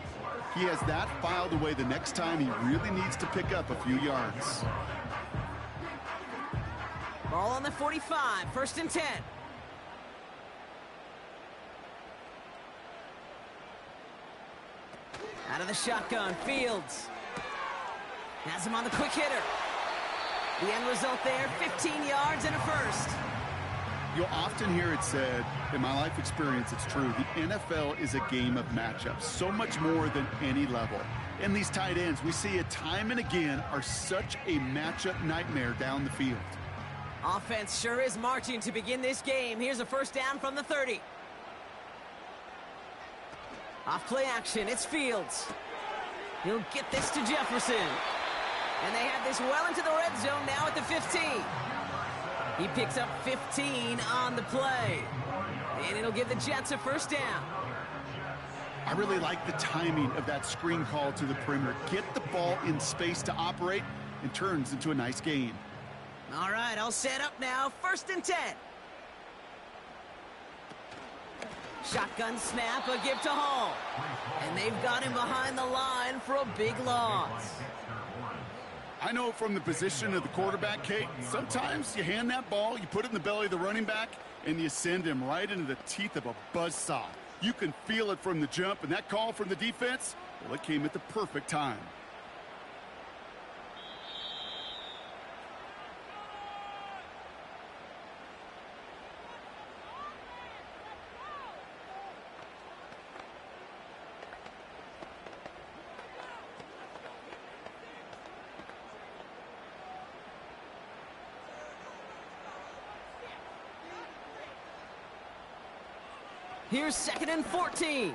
He has that filed away the next time he really needs to pick up a few yards. Ball on the 45, 1st and 10. Out of the shotgun, Fields. Has him on the quick hitter. The end result there, 15 yards and a first. You'll often hear it said, in my life experience, it's true, the NFL is a game of matchups, so much more than any level. And these tight ends, we see it time and again, are such a matchup nightmare down the field. Offense sure is marching to begin this game. Here's a 1st down from the 30. Off play action, it's Fields. He'll get this to Jefferson. And they have this well into the red zone now at the 15. He picks up 15 on the play. And it'll give the Jets a 1st down. I really like the timing of that screen call to the perimeter. Get the ball in space to operate and turns into a nice gain. All right, all set up now. 1st and 10. Shotgun snap, a give to Hall. And they've got him behind the line for a big loss. I know from the position of the quarterback, Kate, sometimes you hand that ball, you put it in the belly of the running back, and you send him right into the teeth of a buzzsaw. You can feel it from the jump, and that call from the defense, well, it came at the perfect time. Here's 2nd and 14.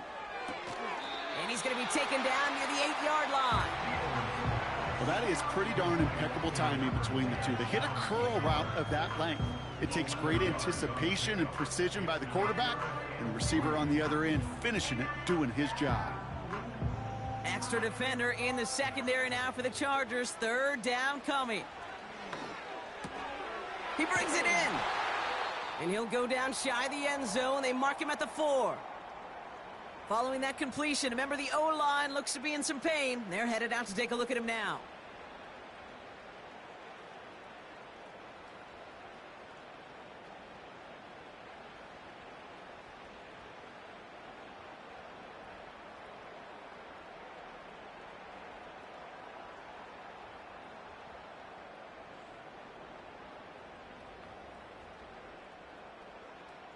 And he's going to be taken down near the 8-yard line. Well, that is pretty darn impeccable timing between the two. They hit a curl route of that length. It takes great anticipation and precision by the quarterback, and the receiver on the other end finishing it, doing his job. Extra defender in the secondary now for the Chargers. 3rd down coming. He brings it in. And he'll go down shy of the end zone. They mark him at the 4. Following that completion, remember the O-line looks to be in some pain. They're headed out to take a look at him now.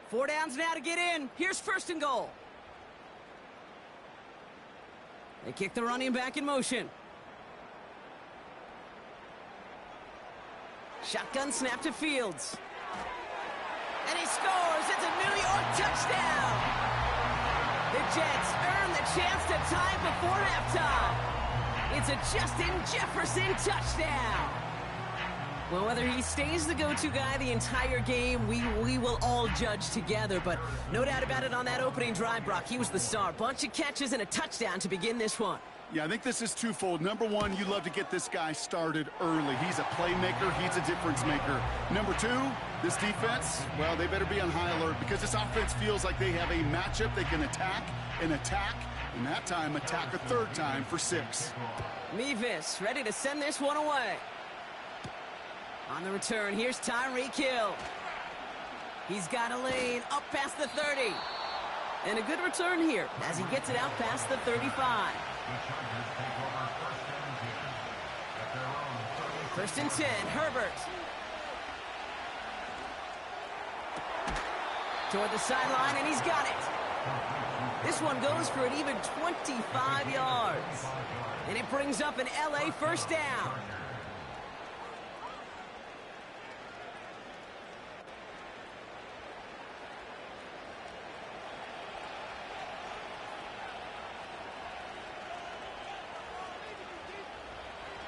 Four downs now to get in. Here's 1st and goal. They kick the running back in motion. Shotgun snap to Fields. And he scores. It's a New York touchdown. The Jets earn the chance to tie before halftime. It's a Justin Jefferson touchdown. Well, whether he stays the go-to guy the entire game, we will all judge together. But no doubt about it, on that opening drive, Brock, he was the star. Bunch of catches and a touchdown to begin this one. Yeah, I think this is twofold. Number one, you love to get this guy started early. He's a playmaker. He's a difference maker. Number two, this defense, well, they better be on high alert because this offense feels like they have a matchup they can attack, and that time attack a third time for 6. Mevis ready to send this one away. On the return, here's Tyreek Hill. He's got a lane up past the 30. And a good return here as he gets it out past the 35. First and 10, Herbert. Toward the sideline, and he's got it. This one goes for an even 25 yards. And it brings up an LA first down.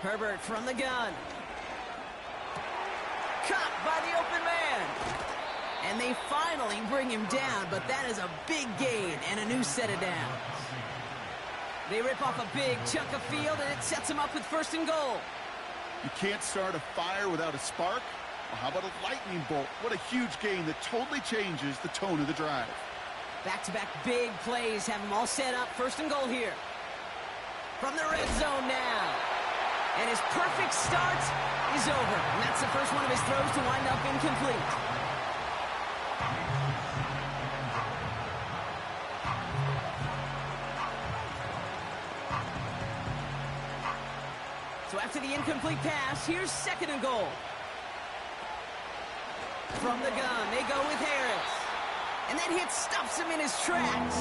Herbert from the gun. Caught by the open man. And they finally bring him down, but that is a big gain and a new set of downs. They rip off a big chunk of field, and it sets them up with first and goal. You can't start a fire without a spark. Well, how about a lightning bolt? What a huge gain that totally changes the tone of the drive. Back-to-back big plays have them all set up. First and goal here. From the red zone now. And his perfect start is over. And that's the first one of his throws to wind up incomplete. So after the incomplete pass, here's second and goal. From the gun, they go with Harris. And that hit stops him in his tracks.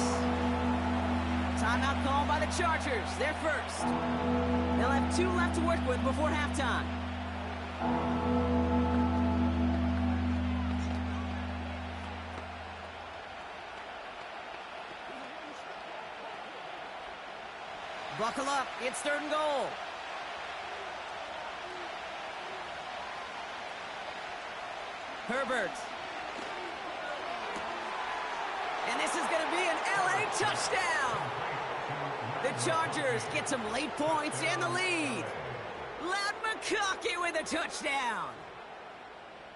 Timeout called by the Chargers. They're first. They'll have 2 left to work with before halftime. Buckle up. It's third and goal. Herbert. And this is going to be an LA touchdown. The Chargers get some late points and the lead. Ladd McConkey with a touchdown.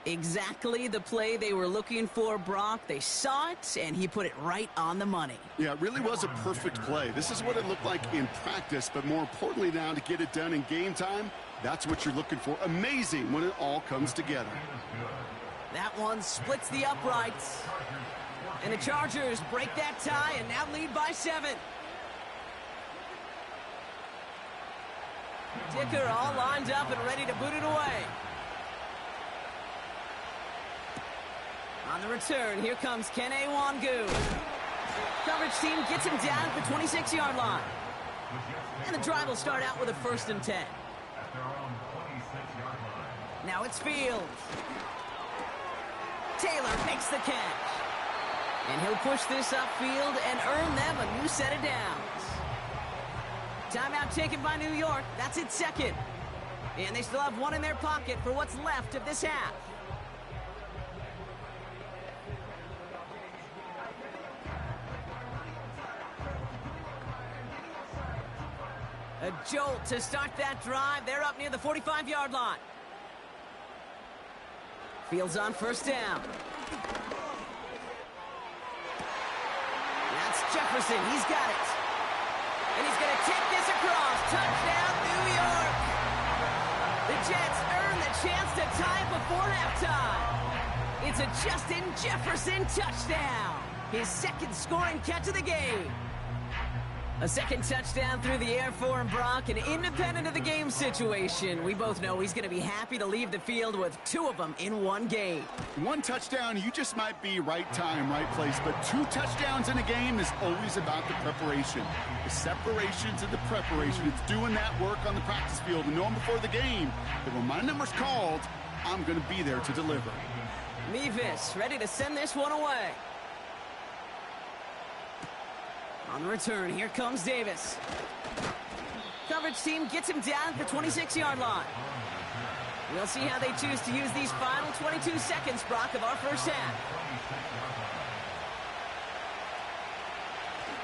Exactly the play they were looking for, Brock. They saw it, and he put it right on the money. Yeah, it really was a perfect play. This is what it looked like in practice, but more importantly now to get it done in game time, that's what you're looking for. Amazing when it all comes together. That one splits the uprights. And the Chargers break that tie and now lead by 7. Dicker all lined up and ready to boot it away. On the return, here comes Kene Wangu. Coverage team gets him down at the 26-yard line. And the drive will start out with a first and 10. Now it's Fields. Taylor makes the catch. And he'll push this upfield and earn them a new set of downs. Timeout taken by New York. That's its second. And they still have one in their pocket for what's left of this half. A jolt to start that drive. They're up near the 45-yard line. Fields on first down. That's Jefferson. He's got it. And he's going to take this across. Touchdown, New York. The Jets earn the chance to tie it before halftime. It's a Justin Jefferson touchdown. His second scoring catch of the game. A second touchdown through the air for him, Brock, and independent of the game situation, we both know he's going to be happy to leave the field with 2 of them in one game. 1 touchdown, you just might be right time, right place, but 2 touchdowns in a game is always about the preparation. The separation to the preparation. It's doing that work on the practice field and knowing before the game that when my number's called, I'm going to be there to deliver. Mevis ready to send this one away. On the return, here comes Davis. Coverage team gets him down at the 26-yard line. We'll see how they choose to use these final 22 seconds, Brock, of our first half.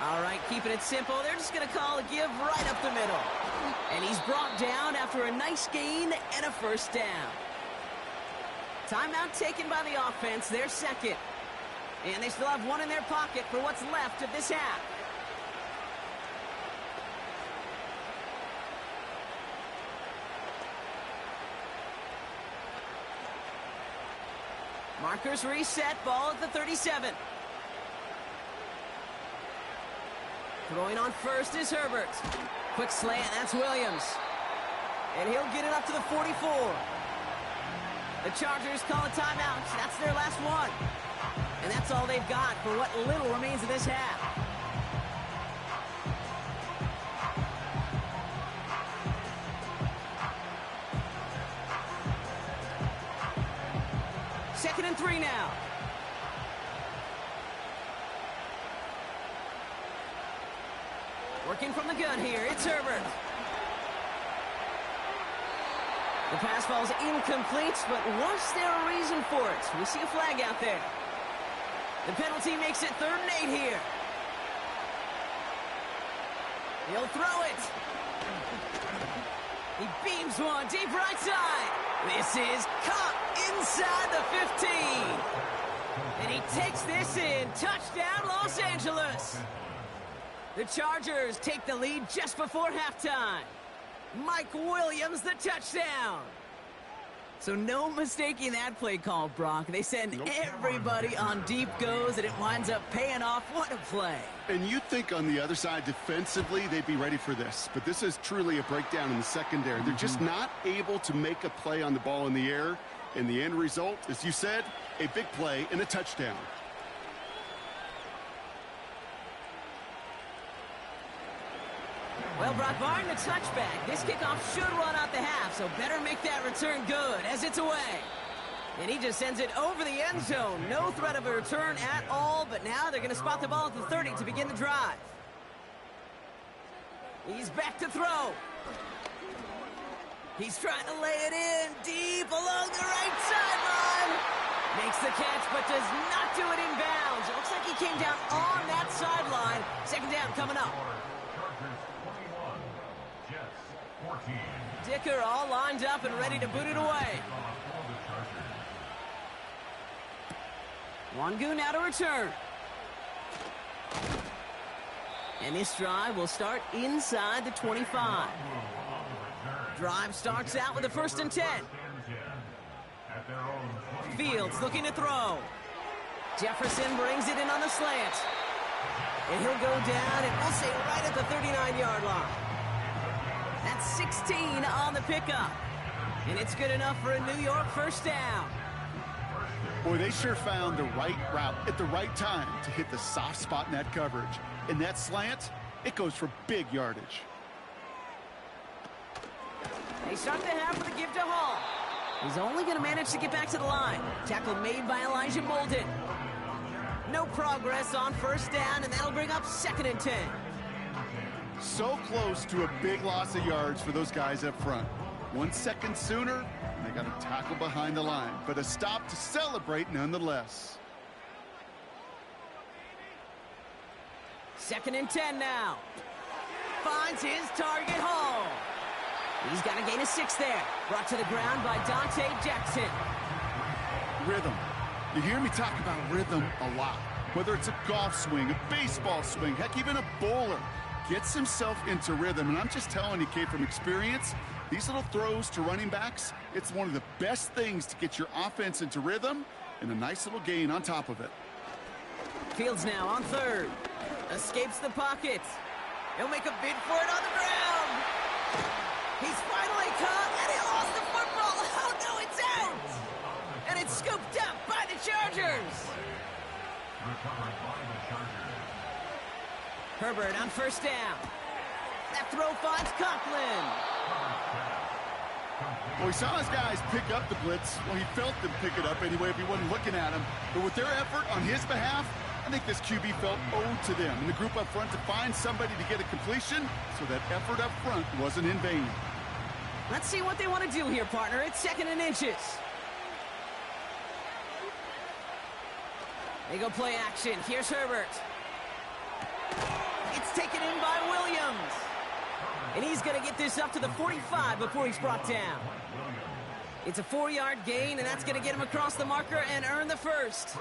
All right, keeping it simple. They're just going to call a give right up the middle. And he's brought down after a nice gain and a first down. Timeout taken by the offense, their second. And they still have one in their pocket for what's left of this half. Markers reset, ball at the 37. Throwing on first is Herbert. Quick slant, that's Williams. And he'll get it up to the 44. The Chargers call a timeout. That's their last one. And that's all they've got for what little remains of this half. Second and 3 now. Working from the gun here, it's Herbert. The pass ball's incomplete, but was there a reason for it? We see a flag out there. The penalty makes it 3rd and 8 here. He'll throw it. He beams one deep right side. This is caught inside the 15. And he takes this in. Touchdown, Los Angeles. The Chargers take the lead just before halftime. Mike Williams, the touchdown. So no mistaking that play call, Brock. They send everybody on deep goes, and it winds up paying off. What a play. And you'd think on the other side, defensively, they'd be ready for this. But this is truly a breakdown in the secondary. They're just not able to make a play on the ball in the air. And the end result, as you said, a big play and a touchdown. Well, Brock, barring the touchback, this kickoff should run out the half, so better make that return good as it's away. And he just sends it over the end zone. No threat of a return at all, but now they're going to spot the ball at the 30 to begin the drive. He's back to throw. He's trying to lay it in deep along the right sideline. Makes the catch, but does not do it in bounds. It looks like he came down on that sideline. Second down coming up. Dicker all lined up and ready to boot it away. Wangu now to return. And this drive will start inside the 25. Drive starts out with a 1st and 10. Fields looking to throw. Jefferson brings it in on the slant. And he'll go down, and we'll say right at the 39-yard line. That's 16 on the pickup. And it's good enough for a New York first down. Boy, they sure found the right route at the right time to hit the soft spot in that coverage. And that slant, it goes for big yardage. They start the half with a give to Hall. He's only going to manage to get back to the line. Tackle made by Elijah Molden. No progress on first down, and that'll bring up 2nd and 10. So close to a big loss of yards for those guys up front. 1 second sooner, and they got a tackle behind the line, but a stop to celebrate nonetheless. 2nd and 10 now. Finds his target, Hall. He's got a gain of 6 there. Brought to the ground by Dante Jackson. Rhythm. You hear me talk about rhythm a lot. Whether it's a golf swing, a baseball swing, heck, even a bowler. Gets himself into rhythm, and I'm just telling you, Kate, from experience, these little throws to running backs, it's one of the best things to get your offense into rhythm, and a nice little gain on top of it. Fields now on 3rd. Escapes the pocket. He'll make a bid for it on the ground. He's finally caught, and he lost the football. Oh, no, it's out. And it's scooped up by the Chargers. Herbert on first down. That throw finds Conklin. Well, he saw his guys pick up the blitz. Well, he felt them pick it up anyway if he wasn't looking at him. But with their effort on his behalf, I think this QB felt owed to them and the group up front to find somebody to get a completion, so that effort up front wasn't in vain. Let's see what they want to do here, partner. It's 2nd and inches. They go play action. Here's Herbert. It's taken in by Williams. And he's going to get this up to the 45 before he's brought down. It's a 4-yard gain, and that's going to get him across the marker and earn the first.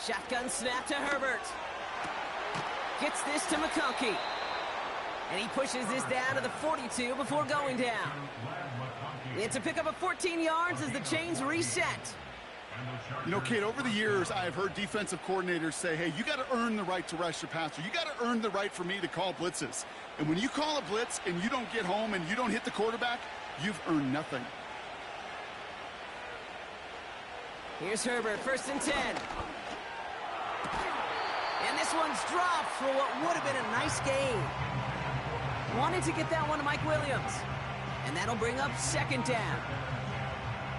Shotgun snap to Herbert. Gets this to McConkey. And he pushes this down to the 42 before going down. It's a pickup of 14 yards as the chains reset. You know, Kate, over the years, I've heard defensive coordinators say, hey, you got to earn the right to rush your passer. You got to earn the right for me to call blitzes. And when you call a blitz and you don't get home and you don't hit the quarterback, you've earned nothing. Here's Herbert, 1st and 10. And this one's dropped for what would have been a nice gain. Wanted to get that one to Mike Williams. And that'll bring up 2nd down.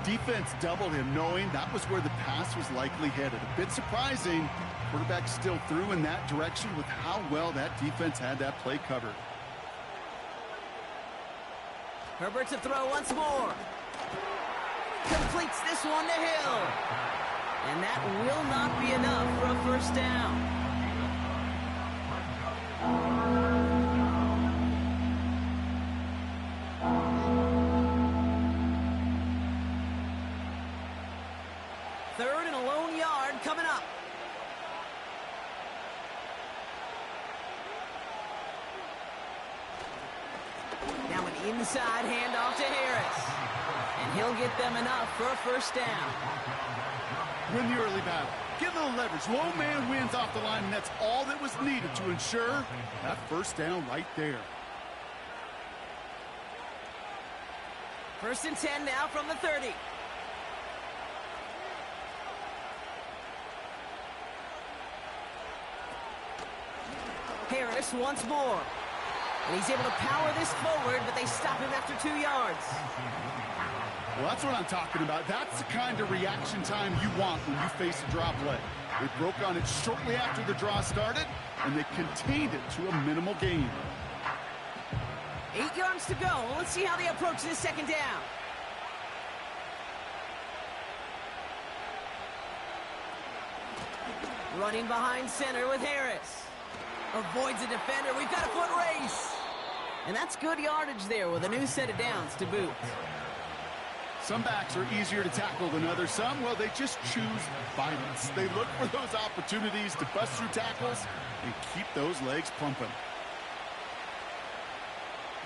Defense doubled him, knowing that was where the pass was likely headed. A bit surprising. Quarterback still threw in that direction with how well that defense had that play covered. Herbert to throw once more. Completes this one to Hill. And that will not be enough for a 1st down. Third and a lone yard coming up. Now an inside handoff to Harris. And he'll get them enough for a 1st down. Win the early battle. Get a little leverage. Low man wins off the line, and that's all that was needed to ensure that 1st down right there. 1st and 10 now from the 30. Harris once more. And he's able to power this forward, but they stop him after 2 yards. Well, that's what I'm talking about. That's the kind of reaction time you want when you face a draw play. They broke on it shortly after the draw started, and they contained it to a minimal gain. 8 yards to go. Let's see how they approach this 2nd down. Running behind center with Harris. Avoids a defender. We've got a foot race. And that's good yardage there with a new set of downs to boot. Some backs are easier to tackle than others. Some, well, they just choose violence. They look for those opportunities to bust through tackles and keep those legs pumping.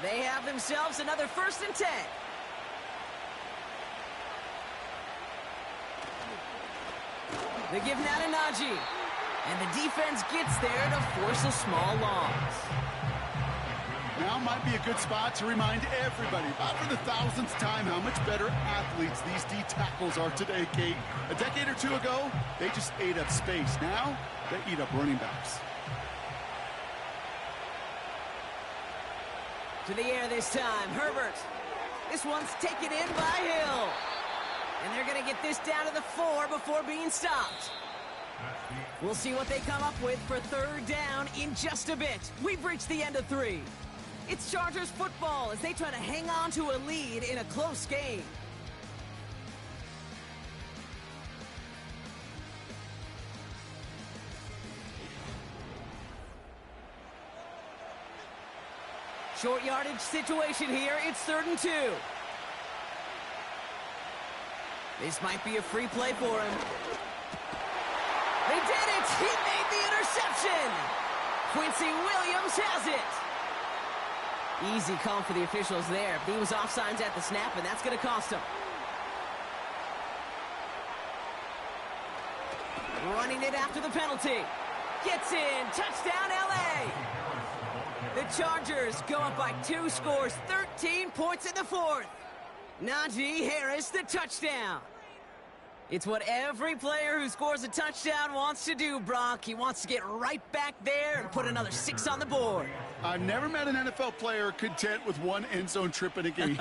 They have themselves another 1st and 10. They give now to Najee. And the defense gets there to force a small loss. Now might be a good spot to remind everybody, about for the 1000th time, how much better athletes these D tackles are today, Kate. A decade or two ago, they just ate up space. Now, they eat up running backs. To the air this time, Herbert. This one's taken in by Hill. And they're going to get this down to the 4 before being stopped. We'll see what they come up with for 3rd down in just a bit. We've reached the end of 3. It's Chargers football as they try to hang on to a lead in a close game. Short yardage situation here. It's 3rd and 2. This might be a free play for him. They did it! He made the interception! Quincy Williams has it! Easy call for the officials there. He was offsides at the snap, and that's going to cost him. Running it after the penalty. Gets in. Touchdown, L.A. The Chargers go up by 2 scores. 13 points in the 4th. Najee Harris, the touchdown. It's what every player who scores a touchdown wants to do, Brock. He wants to get right back there and put another 6 on the board. I've never met an NFL player content with one end zone trip in a game.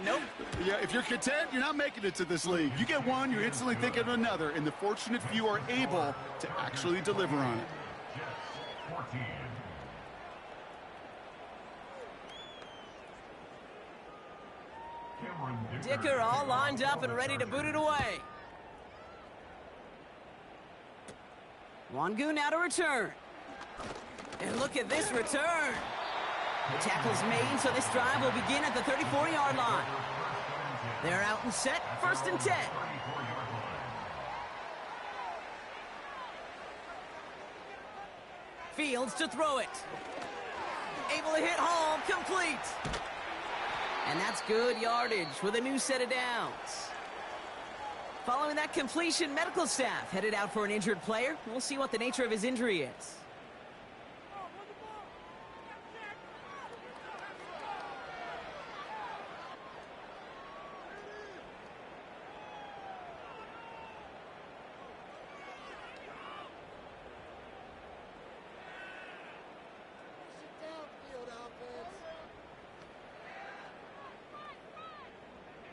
Nope. Yeah, if you're content, you're not making it to this league. You get one, you're instantly thinking of another, and the fortunate few are able to actually deliver on it. Dicker all lined up and ready to boot it away. Wangu now to return. And look at this return. The tackle's made, so this drive will begin at the 34-yard line. They're out and set, 1st and 10. Fields to throw it. Able to hit home, complete. And that's good yardage with a new set of downs. Following that completion, medical staff headed out for an injured player. We'll see what the nature of his injury is.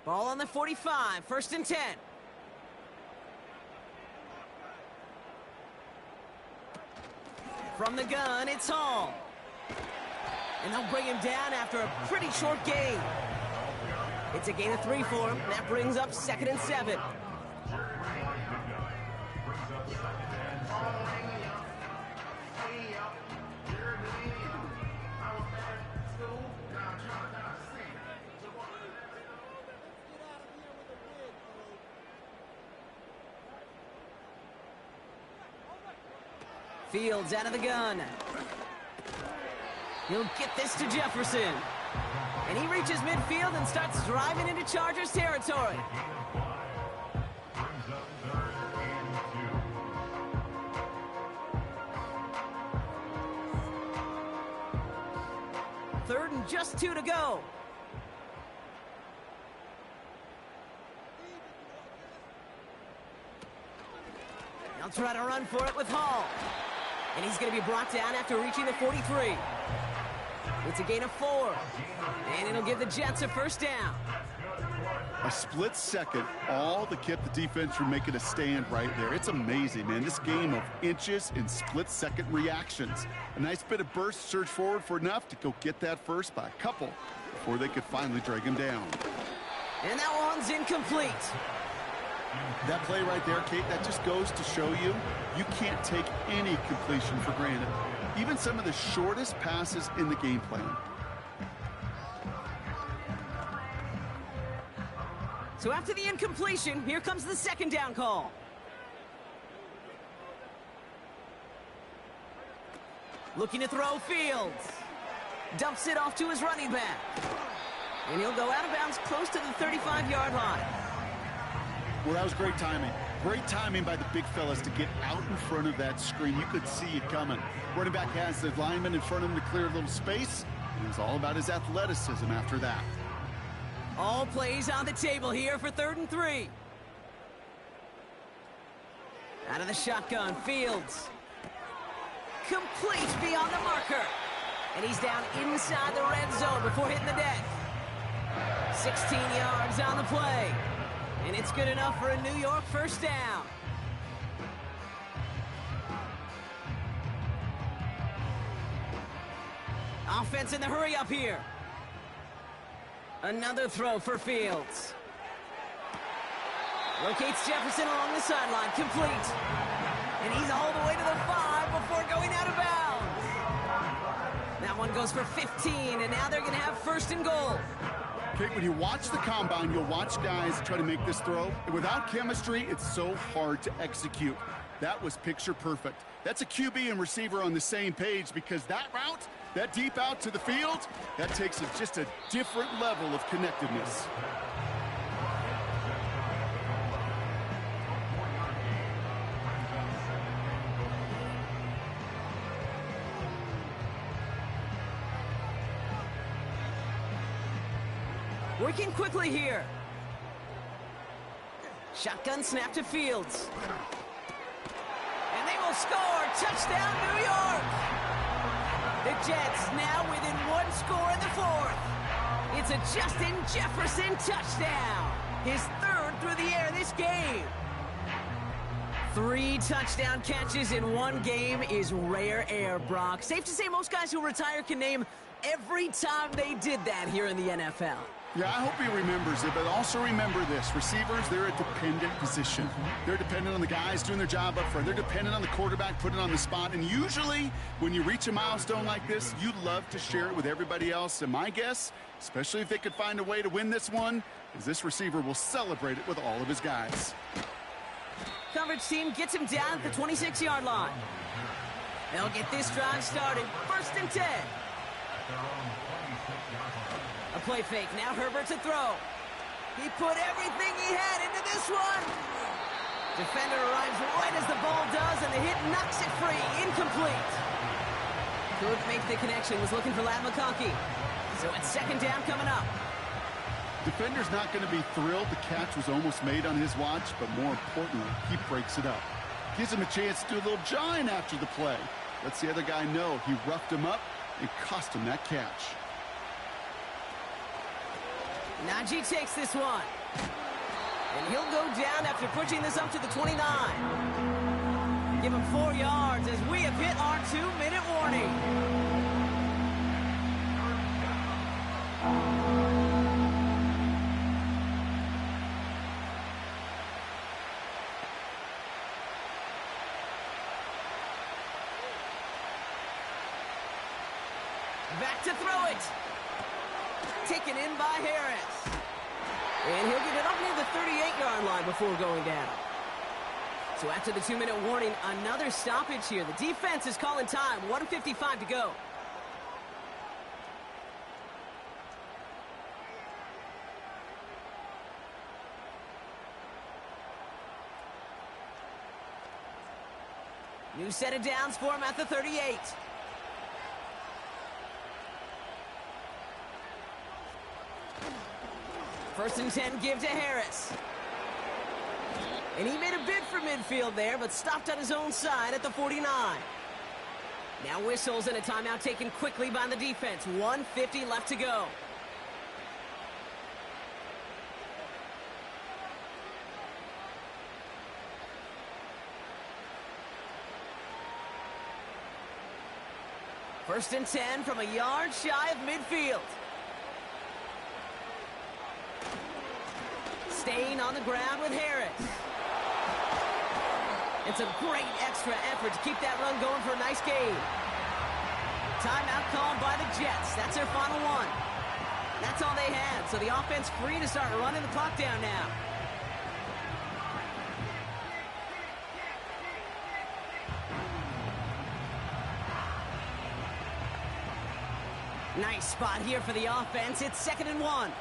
Ball on the 45, 1st and 10. From the gun, it's Hall. And they'll bring him down after a pretty short gain. It's a gain of 3 for him. That brings up 2nd and 7. Fields out of the gun. He'll get this to Jefferson. And he reaches midfield and starts driving into Chargers territory. Third and just 2 to go. They'll try to run for it with Hall. And he's going to be brought down after reaching the 43. It's a gain of 4. And it'll give the Jets a 1st down. A split second, all that kept the defense from making a stand right there. It's amazing, man. This game of inches and split-second reactions. A nice bit of burst, surge forward for enough to go get that first by a couple before they could finally drag him down. And that one's incomplete. That play right there, Kate, that just goes to show you, you can't take any completion for granted. Even some of the shortest passes in the game plan. So after the incompletion, here comes the 2nd down call. Looking to throw Fields. Dumps it off to his running back. And he'll go out of bounds close to the 35-yard line. Well, that was great timing. Great timing by the big fellas to get out in front of that screen. You could see it coming. Running back has the lineman in front of him to clear a little space. It was all about his athleticism after that. All plays on the table here for 3rd and 3. Out of the shotgun, Fields. Complete beyond the marker. And he's down inside the red zone before hitting the deck. 16 yards on the play. And it's good enough for a New York 1st down. Offense in the hurry up here. Another throw for Fields. Locates Jefferson along the sideline, complete. And he's all the way to the 5 before going out of bounds. That one goes for 15, and now they're going to have 1st and goal. Kate, when you watch the combine, you'll watch guys try to make this throw. And without chemistry, it's so hard to execute. That was picture perfect. That's a QB and receiver on the same page, because that route, that deep out to the field, that takes just a different level of connectedness. Working quickly here. Shotgun snap to Fields. And they will score. Touchdown, New York. The Jets now within one score in the fourth. It's a Justin Jefferson touchdown. His third through the air this game. 3 touchdown catches in one game is rare air, Brock. Safe to say most guys who retire can name every time they did that here in the NFL. Yeah, I hope he remembers it, but also remember this. Receivers, they're a dependent position. They're dependent on the guys doing their job up front. They're dependent on the quarterback putting it on the spot. And usually, when you reach a milestone like this, you love to share it with everybody else. And my guess, especially if they could find a way to win this one, is this receiver will celebrate it with all of his guys. Coverage team gets him down at the 26-yard line. They'll get this drive started. 1st and 10. A play fake. Now Herbert to throw. He put everything he had into this one. Defender arrives right as the ball does, and the hit knocks it free. Incomplete. Couldn't make the connection. Was looking for Lat McConkey. So it's 2nd down coming up. Defender's not going to be thrilled the catch was almost made on his watch, but more importantly, he breaks it up. Gives him a chance to do a little jawing after the play. Lets the other guy know he roughed him up and cost him that catch. Najee takes this one. And he'll go down after pushing this up to the 29. Give him 4 yards as we have hit our 2-minute warning. Back to throw it. Taken in by Harris. And he'll get it up near the 38-yard line before going down. So after the 2-minute warning, another stoppage here. The defense is calling time. 1:55 to go. New set of downs for him at the 38. First and 10, give to Harris. And he made a bid for midfield there, but stopped on his own side at the 49. Now whistles and a timeout taken quickly by the defense. 1:50 left to go. First and 10 from a yard shy of midfield. Staying on the ground with Harris. It's a great extra effort to keep that run going for a nice gain. Timeout called by the Jets. That's their final one. That's all they had, so the offense free to start running the clock down now. Nice spot here for the offense. It's 2nd and 1.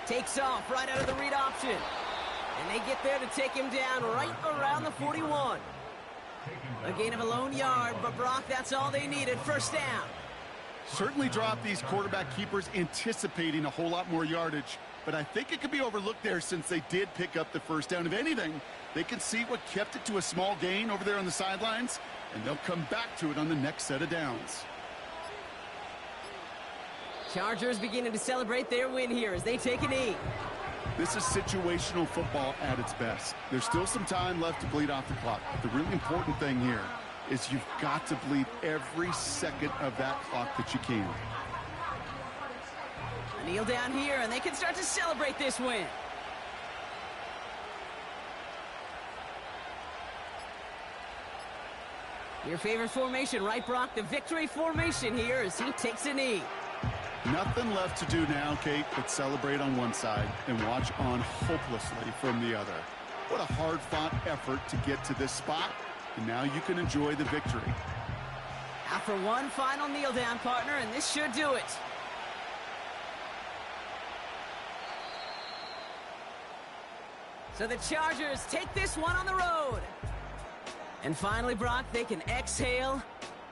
Takes off right out of the read option. And they get there to take him down right around the 41. A gain of a lone yard, but Brock, that's all they needed. 1st down. Certainly dropped these quarterback keepers anticipating a whole lot more yardage, but I think it could be overlooked there since they did pick up the 1st down. If anything, they can see what kept it to a small gain over there on the sidelines, and they'll come back to it on the next set of downs. Chargers beginning to celebrate their win here as they take a knee. This is situational football at its best. There's still some time left to bleed off the clock. The really important thing here is you've got to bleed every second of that clock that you can. A kneel down here, and they can start to celebrate this win. Your favorite formation, right, Brock? The victory formation here as he takes a knee. Nothing left to do now, Kate, but celebrate on one side and watch on hopelessly from the other. What a hard-fought effort to get to this spot, and now you can enjoy the victory. After one final kneel down, partner, and this should do it. So the Chargers take this one on the road. And finally, Brock, they can exhale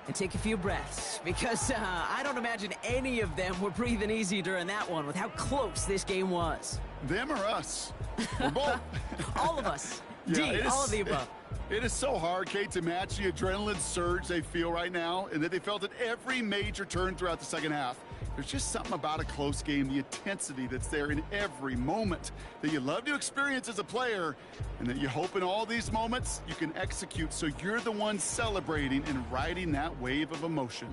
and take a few breaths, because I don't imagine any of them were breathing easy during that one with how close this game was. Them or us? We're both. All of us. Yeah, D, all of the above. It is so hard, Kate, to match the adrenaline surge they feel right now, and that they felt at every major turn throughout the second half. There's just something about a close game, the intensity that's there in every moment that you love to experience as a player, and that you hope in all these moments you can execute so you're the one celebrating and riding that wave of emotion.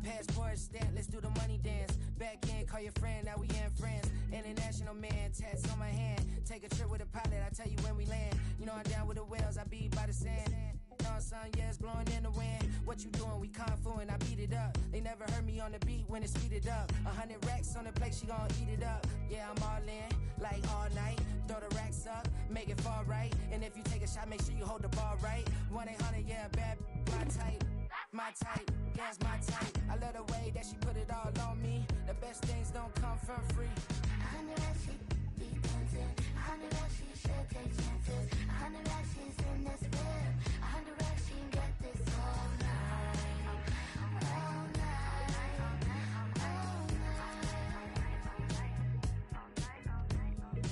Passport stamp, let's do the money dance. Back in, call your friend, now we ain't friends. International man, tats on my hand. Take a trip with a pilot, I tell you when we land. You know I'm down with the whales, I be by the sand. Sun, yeah, it's blowing in the wind. What you doing? We kung fu and I beat it up. They never heard me on the beat when it's speeded up. 100 racks on the plate, she gon' eat it up. Yeah, I'm all in, like all night. Throw the racks up, make it fall right. And if you take a shot, make sure you hold the ball right. 1-800, yeah, bad, my type. My type, yeah, it's my type. I love the way that she put it all on me. The best things don't come for free. 100 racks, she be dancing. 100 racks, she should take chances. 100 racks, she's in this bed. 100 racks, she can get this all night. All night. All night.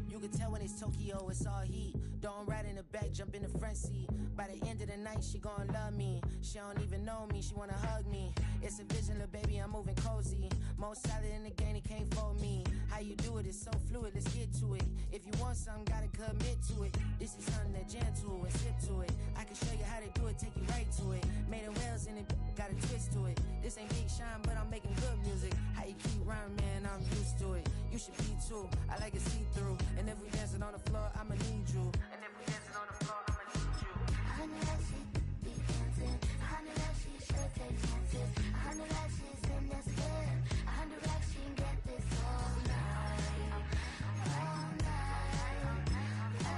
You can tell when it's Tokyo, it's all heat. Don't ride in the back, jump in the front seat. By the end of the night, she gon' love me. She don't even know me, she wanna hug me. It's a vision, little baby, I'm moving cozy. Most solid in the game, it can't fold me. How you do it, it's so fluid, let's get to it. If you want something, gotta commit to it. This is something that jam to and sip to it. I can show you how to do it, take you right to it. Made of whales in it, got a twist to it. This ain't Big Shine, but I'm making good music. How you keep rhyming, man, I'm used to it. You should be too, I like it see-through. And if we dancing on the floor, I'ma need you. And if we dancing on the floor, I'ma need you. 100 racks, she be dancing. 100 racks, she should take chances. 100 racks, she's in this bed. 100 racks, she can get this all night. All night. All night.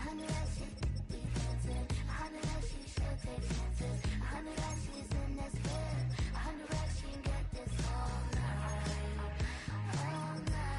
100 racks, she be dancing. 100 racks, she should take chances. 100 racks, she's in this bed. 100 racks, she can get this all night. All night.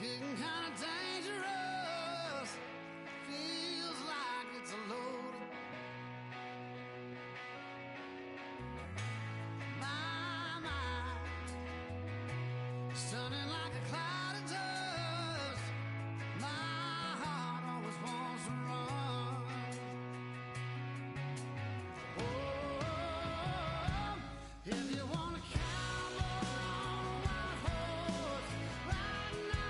Getting kind of dangerous. Feels like it's a load. My mind is turning like a cloud of dust. My heart always wants to run. Oh, if you want to cowboy on a white horse, right now.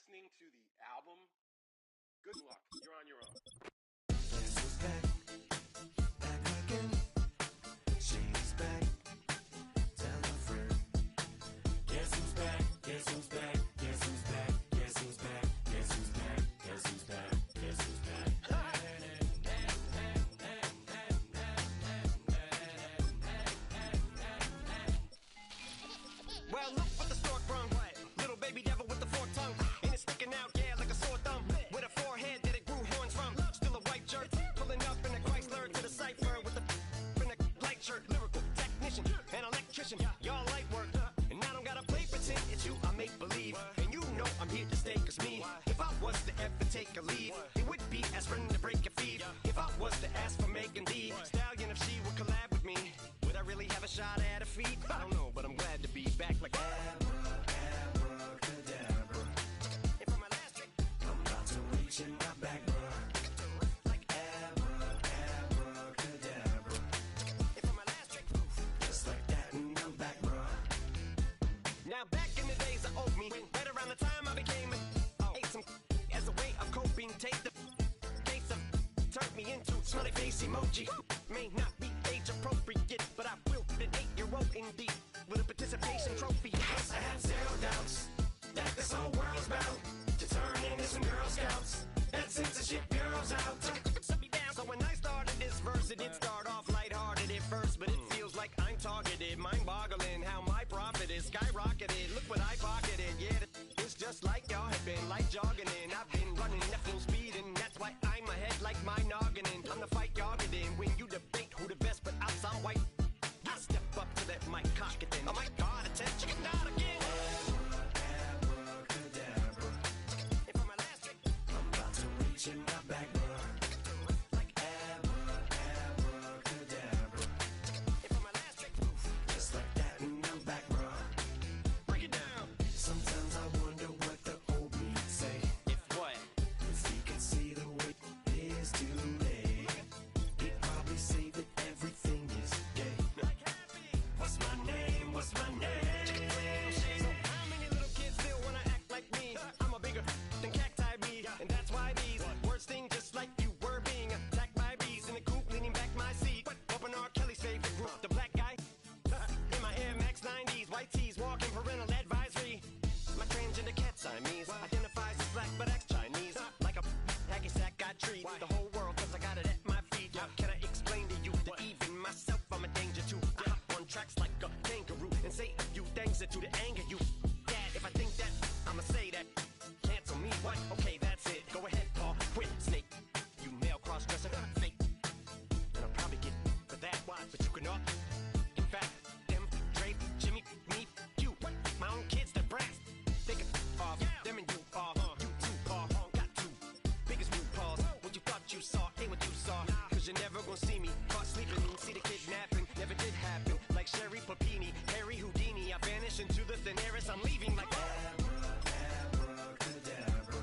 listening to the album, good luck. You're on your own. Guess who's back? Back again. She's back. Tell a friend. Guess who's back? Guess who's back? Guess who's back? Guess who's back? Guess who's back? Guess who's back? Guess who's back? Well, look what the stork brung. Little baby devil with the forked tongue. And it's sticking out, yeah, like a sore thumb. With a forehead that it grew horns from. Still a white jerk. Pulling up in a Chrysler to the cipher with a in a light shirt. Lyrical technician, an electrician. Y'all light work. And I don't gotta play pretend. It's you I make believe. And you know I'm here to stay. Cause me, if I was to ever take a leave, it would be aspirin to break your feet. If I was to ask for Megan D Stallion, if she would collab with me, would I really have a shot at her feet? I don't know, but I'm glad to be back like Abracadabra. And for my last trick, I'm about to reach in my back, bruh. Like abracadabra. And for my last trick, just like that, and I'm back, bruh. Now back in the days I owed me, right around the time I became ate some as a way of coping. Take the case of turned me into smiley face emoji. May not be age appropriate, but I will be an 8-year-old indeed with a participation trophy. Yes, I have zero doubts that this whole world's bound to turn into some Girl Scouts and censorship girls out. So when I started this verse, it did start off lighthearted at first, but it feels like I'm targeted. Mind-boggling how my profit is skyrocketed. Look what I pocketed. Yeah, it's just like y'all have been, like jogging in. I've been running at full speed, and that's why I'm ahead like my noggin. I'm the fight y'all get in when you debate who the best, but I'm some white. I step up to that mic, cock it then. Oh my God, attention, chicken out again. Abracadabra. And for my last trick, I'm about to reach in my back, bruh. Like abracadabra. and for my last trick, Just like that, and I'm back, bruh. break it down. Sometimes I wonder what the old me say. If what? If he could see the way it is today, he'd probably say that everything is gay. What's my name? What's my name? So how many little kids still wanna act like me? I'm a bigger than cacti bee, and that's why these words sting just like you were being attacked by bees in the coop, leaning back my seat. Open R. Kelly's favorite group, the black guy. In my Air Max 90s, white tees, walking parental advisory. My transgender cat Siamese identifies as black but acts Chinese. Like a hacky sack I treat the whole world cause I got it at my feet. Can I explain to you that even myself I'm a danger to? I hop on tracks like a kangaroo and say a few things that do to anger you. Dad, if I think that, I'ma say that. Cancel me, what? Okay, that's it. Go ahead, Paul. Quit, snake. You male cross-dresser, fake. And I'll probably get for that, why? But you cannot. In fact, them, Dre, Jimmy, me, you. My own kids, they're brass. They can off, them and you off. You too, Paul. Got two biggest root paws. What you thought you saw ain't what you saw. Cause you're never gonna see me caught sleeping. See the kidnapping, never did happen. Like Sherry Papini, Harry Houdini. I vanish into the thin air as I'm leaving like Abracadabra.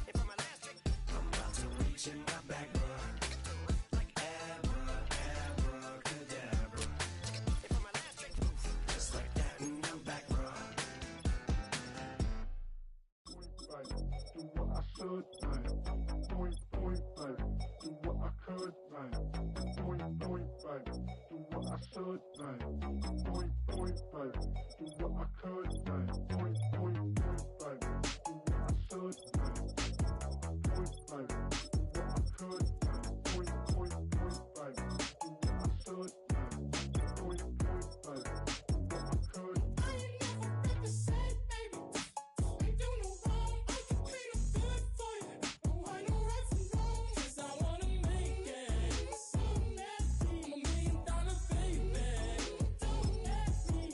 And for my last trick, I'm about to reach in my back, bruh. Like abracadabra. and for my last trick, Just like that, and I'm back, bruh. Do what I should, man. Point, point, baby. Do what I could, man. Point, point, baby. Do what I should, man. Point, point, baby. Do what I could, man. Point, point, point, baby. Do what I should, man. Point, baby. Do what I could, man. Point, point, point, baby. Do what I should, man. Point, point, baby. Do what I could. I ain't never been the same, baby. Ain't do no wrong. I can be no good for you. No, I know right from wrong. 'Cause I wanna make it. So nasty. I'm $1 million baby. Don't ask me.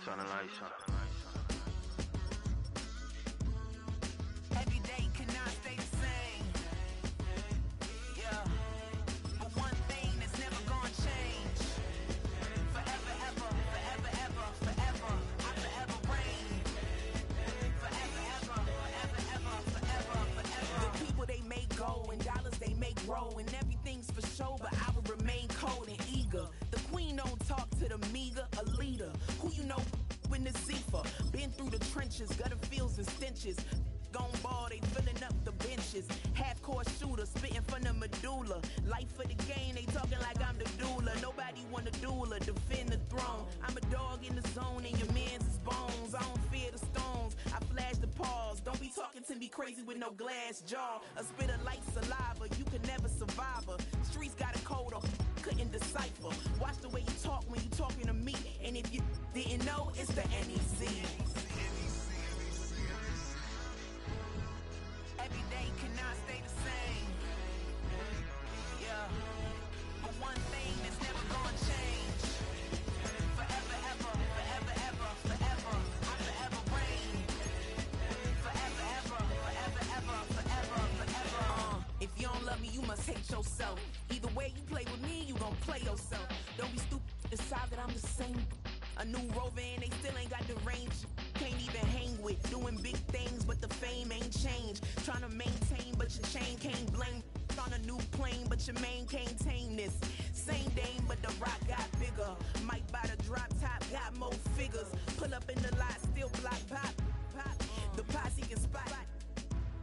on, the lights on. Every day cannot stay the same. Yeah. But one thing that's never gonna change. Forever, ever, forever, ever, forever. I forever reign. Forever, ever, forever, ever, forever, forever. The people they make go and dollars they make grow and everything's for show, but I will remain cold and eager. The queen don't talk to the meager, a leader. Who you know in the Zephyr? Been through the trenches, gutter fields and stenches. Gone ball, they filling up the benches. Half-court shooter, spitting from the medulla. Life for the game, they talking like I'm the doula. Nobody want a doula, defend the throne. I'm a dog in the zone and your man's is bones. I don't fear the stones, I flash the paws. Don't be talking to me crazy with no glass jaw. A spit of light saliva, you can never survive her. Streets got a code of couldn't decipher. Watch the way you talk when you talking to me. And if you didn't know, it's the NEC. Every day cannot stay the same. Yeah. But one thing that's never gonna change. Forever, ever, forever, ever, forever. I forever reign. Forever, ever, forever, ever, forever, forever. If you don't love me, you must hate yourself. Either way you play with me, you gon' play yourself. Don't be stupid, decide that I'm the same. A new rover and they still ain't got the range. Can't even hang with, doing big things, but the fame ain't changed. Trying to maintain, but your chain can't blame. On a new plane, but your main can't tame this. Same dame, but the rock got bigger. Might buy the drop top, got more figures. Pull up in the lot, still block pop. The posse can spot.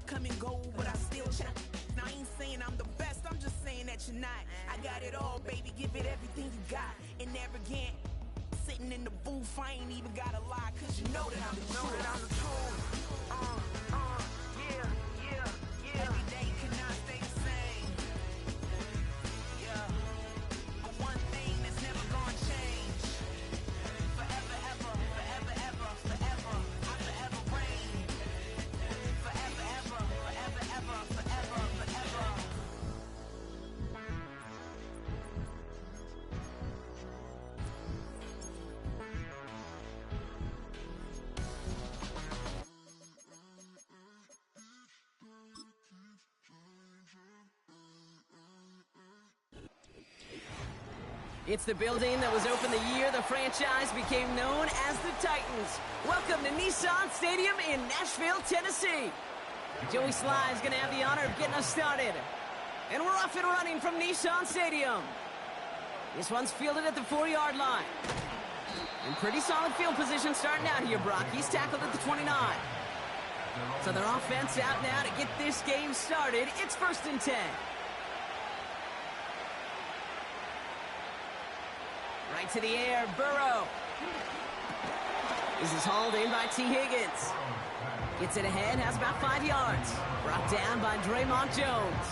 Come and go, but I still chat. Now I ain't saying I'm the best, I'm just saying that you're not. I got it all, baby, give it everything you got. And never again. Sitting in the booth, I ain't even gotta lie, cause you know that I'm the truth. Yeah, yeah, yeah. Every day cannot stay the same. Yeah. But one thing that's never gonna change. Forever, ever, forever, ever, forever. I forever reign. Forever, ever, forever, ever, forever, forever. It's the building that was opened the year the franchise became known as the Titans. Welcome to Nissan Stadium in Nashville, Tennessee. Joey Sly is going to have the honor of getting us started. And we're off and running from Nissan Stadium. This one's fielded at the 4-yard line. In pretty solid field position starting out here, Brock. He's tackled at the 29. So their offense out now to get this game started. It's 1st and 10. Right to the air, Burrow. This is hauled in by T. Higgins. Gets it ahead, has about 5 yards. Brought down by Draymond Jones.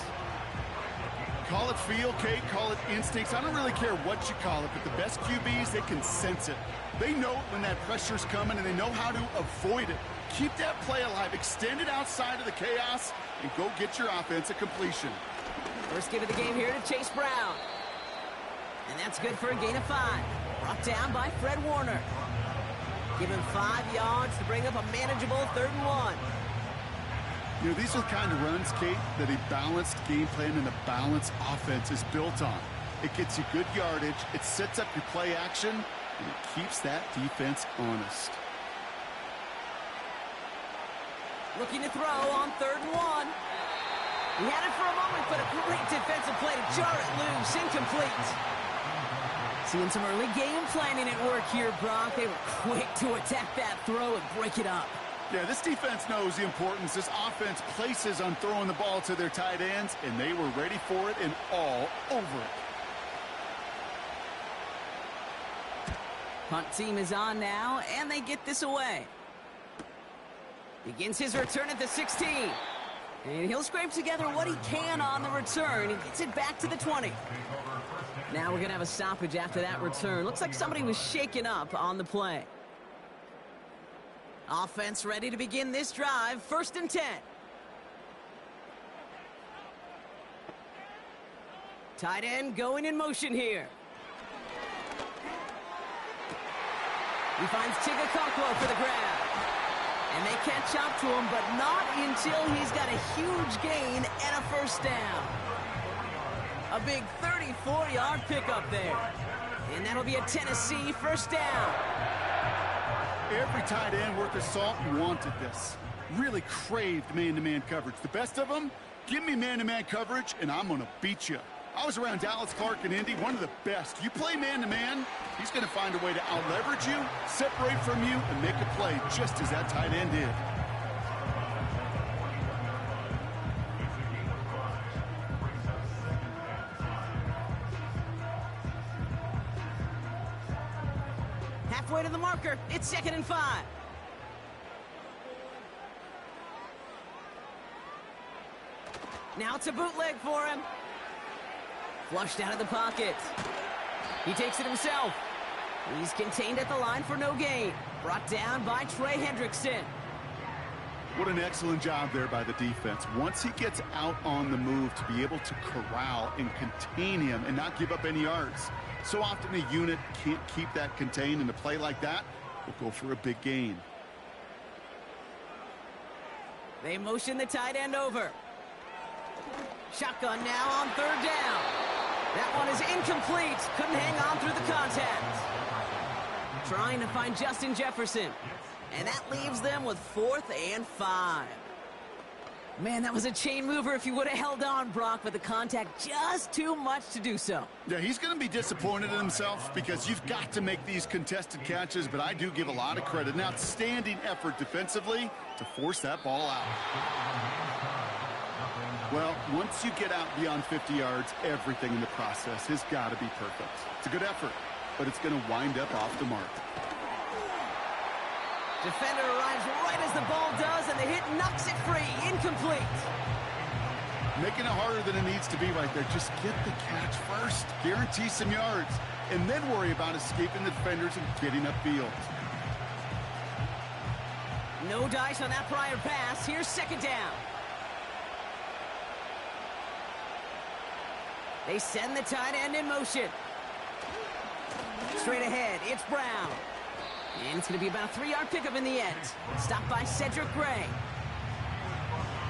Call it feel, Kate, call it instincts. I don't really care what you call it, but the best QBs, they can sense it. They know when that pressure's coming, and they know how to avoid it. Keep that play alive, extend it outside of the chaos, and go get your offense a completion. First give of the game here to Chase Brown. And that's good for a gain of 5. Brought down by Fred Warner. Give him 5 yards to bring up a manageable 3rd and 1. You know, these are the kind of runs, Kate, that a balanced game plan and a balanced offense is built on. It gets you good yardage, it sets up your play action, and it keeps that defense honest. Looking to throw on 3rd and 1. He had it for a moment, but a great defensive play to jar it loose. Incomplete. Seeing some early game planning at work here, Brock. They were quick to attack that throw and break it up. Yeah, this defense knows the importance this offense places on throwing the ball to their tight ends, and they were ready for it and all over it. Punt team is on now, and they get this away. Begins his return at the 16. And he'll scrape together what he can on the return. He gets it back to the 20. Now we're going to have a stoppage after that return. Looks like somebody was shaken up on the play. Offense ready to begin this drive. 1st and 10. Tight end going in motion here. He finds Tigakokwo for the grab. And they catch up to him, but not until he's got a huge gain and a first down. A big 34-yard pickup there. And that'll be a Tennessee first down. Every tight end worth his salt wanted this. Really craved man-to-man coverage. The best of them, give me man-to-man coverage, and I'm going to beat you. I was around Dallas Clark and Indy, one of the best. You play man-to-man, he's going to find a way to out-leverage you, separate from you, and make a play just as that tight end did. Halfway to the marker, it's 2nd and 5. Now it's a bootleg for him. Flushed out of the pocket. He takes it himself. He's contained at the line for no gain. Brought down by Trey Hendrickson. What an excellent job there by the defense. Once he gets out on the move, to be able to corral and contain him and not give up any yards. So often a unit can't keep that contained, and a play like that will go for a big gain. They motion the tight end over. Shotgun now on 3rd down. That one is incomplete. Couldn't hang on through the contact. Trying to find Justin Jefferson. And that leaves them with 4th and 5. Man, that was a chain mover if you would have held on, Brock, but the contact just too much to do so. Yeah, he's going to be disappointed in himself because you've got to make these contested catches, but I do give a lot of credit. An outstanding effort defensively to force that ball out. Well, once you get out beyond 50 yards, everything in the process has got to be perfect. It's a good effort, but it's going to wind up off the mark. Defender arrives right as the ball does, and the hit knocks it free. Incomplete. Making it harder than it needs to be right there. Just get the catch first. Guarantee some yards, and then worry about escaping the defenders and getting upfield. No dice on that prior pass. Here's 2nd down. They send the tight end in motion. Straight ahead, it's Brown. And it's going to be about a 3-yard pickup in the end. Stopped by Cedric Gray.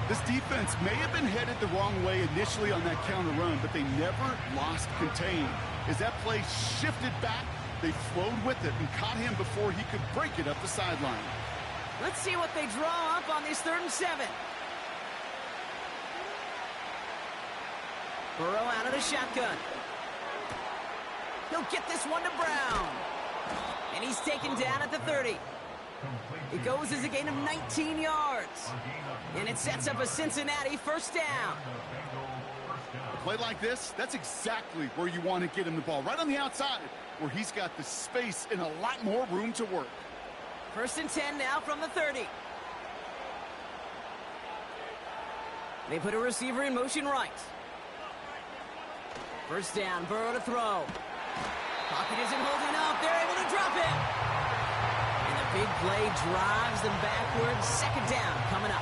This defense may have been headed the wrong way initially on that counter run, but they never lost contain. As that play shifted back, they flowed with it and caught him before he could break it up the sideline. Let's see what they draw up on this 3rd and 7. Burrow out of the shotgun. He'll get this one to Brown. And he's taken down at the 30. It goes as a gain of 19 yards. And it sets up a Cincinnati first down. A play like this, that's exactly where you want to get him the ball. Right on the outside, where he's got the space and a lot more room to work. 1st and 10 now from the 30. They put a receiver in motion right. First down, Burrow to throw. Pocket isn't holding up. They're able to drop it. And the big play drives them backwards. 2nd down coming up.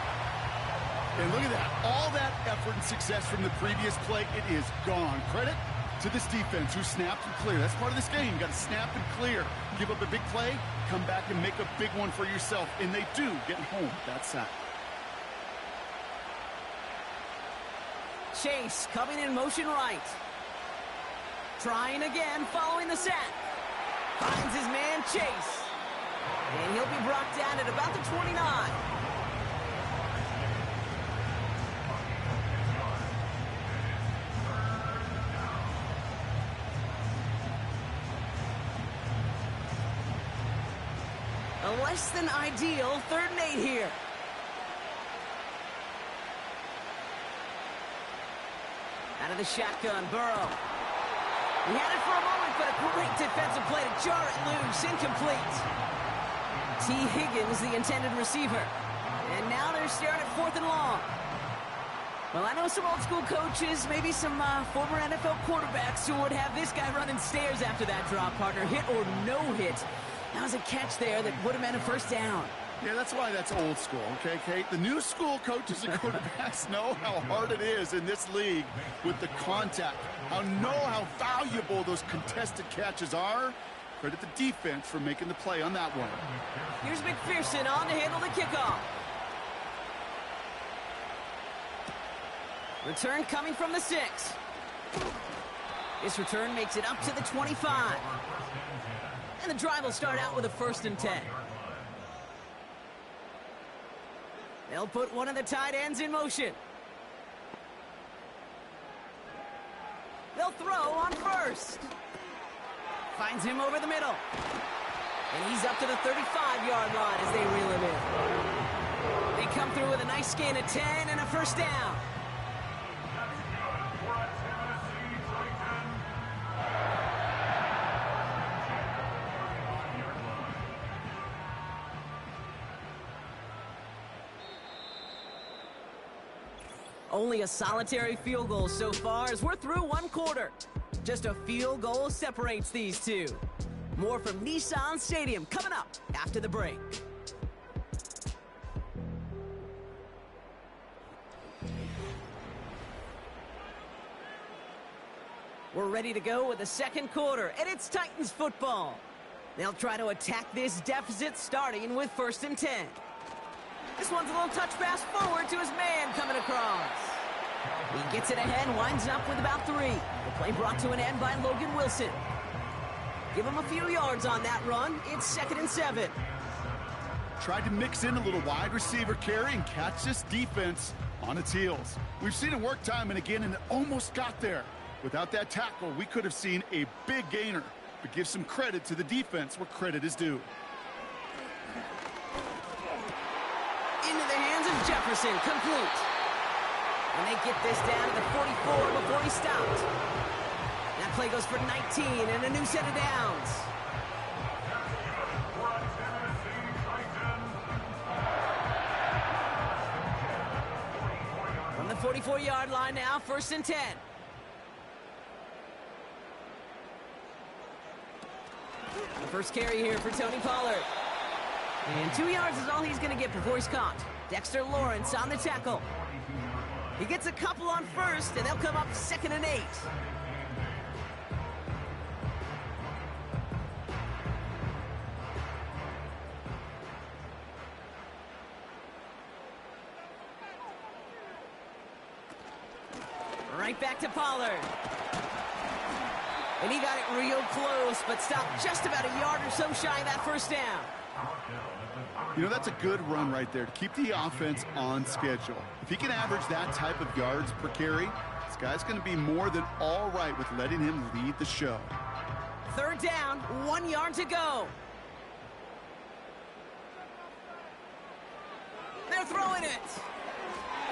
And look at that. All that effort and success from the previous play, it is gone. Credit to this defense who snapped and cleared. That's part of this game. You got to snap and clear. Give up a big play, come back and make a big one for yourself. And they do, getting home that sack. Chase coming in motion right. Trying again, following the sack. Finds his man, Chase. And he'll be brought down at about the 29. A less than ideal 3rd and 8 here. Out of the shotgun, Burrow. He had it for a moment, but a great defensive play to jar it loose. Incomplete. T. Higgins, the intended receiver. And now they're staring at 4th and long. Well, I know some old school coaches, maybe some former NFL quarterbacks who would have this guy running stairs after that drop, partner. Hit or no hit. That was a catch there that would have meant a first down. Yeah, that's why that's old school, okay, Kate? The new school coaches and quarterbacks know how hard it is in this league with the contact. How valuable those contested catches are. Credit the defense for making the play on that one. Here's McPherson on to handle the kickoff. Return coming from the 6. This return makes it up to the 25. And the drive will start out with a 1st and 10. They'll put one of the tight ends in motion. They'll throw on 1st. Finds him over the middle. And he's up to the 35-yard line as they reel him in. They come through with a nice gain of 10 and a 1st down. Only a solitary field goal so far as we're through 1 quarter. Just a field goal separates these two. More from Nissan Stadium coming up after the break. We're ready to go with the 2nd quarter, and it's Titans football. They'll try to attack this deficit starting with 1st and 10. This one's a little touch pass forward to his man coming across. He gets it ahead, winds up with about 3. The play brought to an end by Logan Wilson. Give him a few yards on that run. It's 2nd and 7. Tried to mix in a little wide receiver carry and catch this defense on its heels. We've seen it work time and again, and it almost got there. Without that tackle, we could have seen a big gainer. But give some credit to the defense where credit is due. Into the hands of Jefferson, complete. And they get this down to the 44 before he stopped. That play goes for 19 and a new set of downs. From the 44-yard line now, 1st and 10. The first carry here for Tony Pollard. And 2 yards is all he's going to get before he's caught. Dexter Lawrence on the tackle. He gets a couple on 1st, and they'll come up 2nd and 8. Right back to Pollard. And he got it real close, but stopped just about a yard or so shy of that 1st down. You know, that's a good run right there to keep the offense on schedule. If he can average that type of yards per carry, this guy's going to be more than all right with letting him lead the show. 3rd down, 1 yard to go. They're throwing it.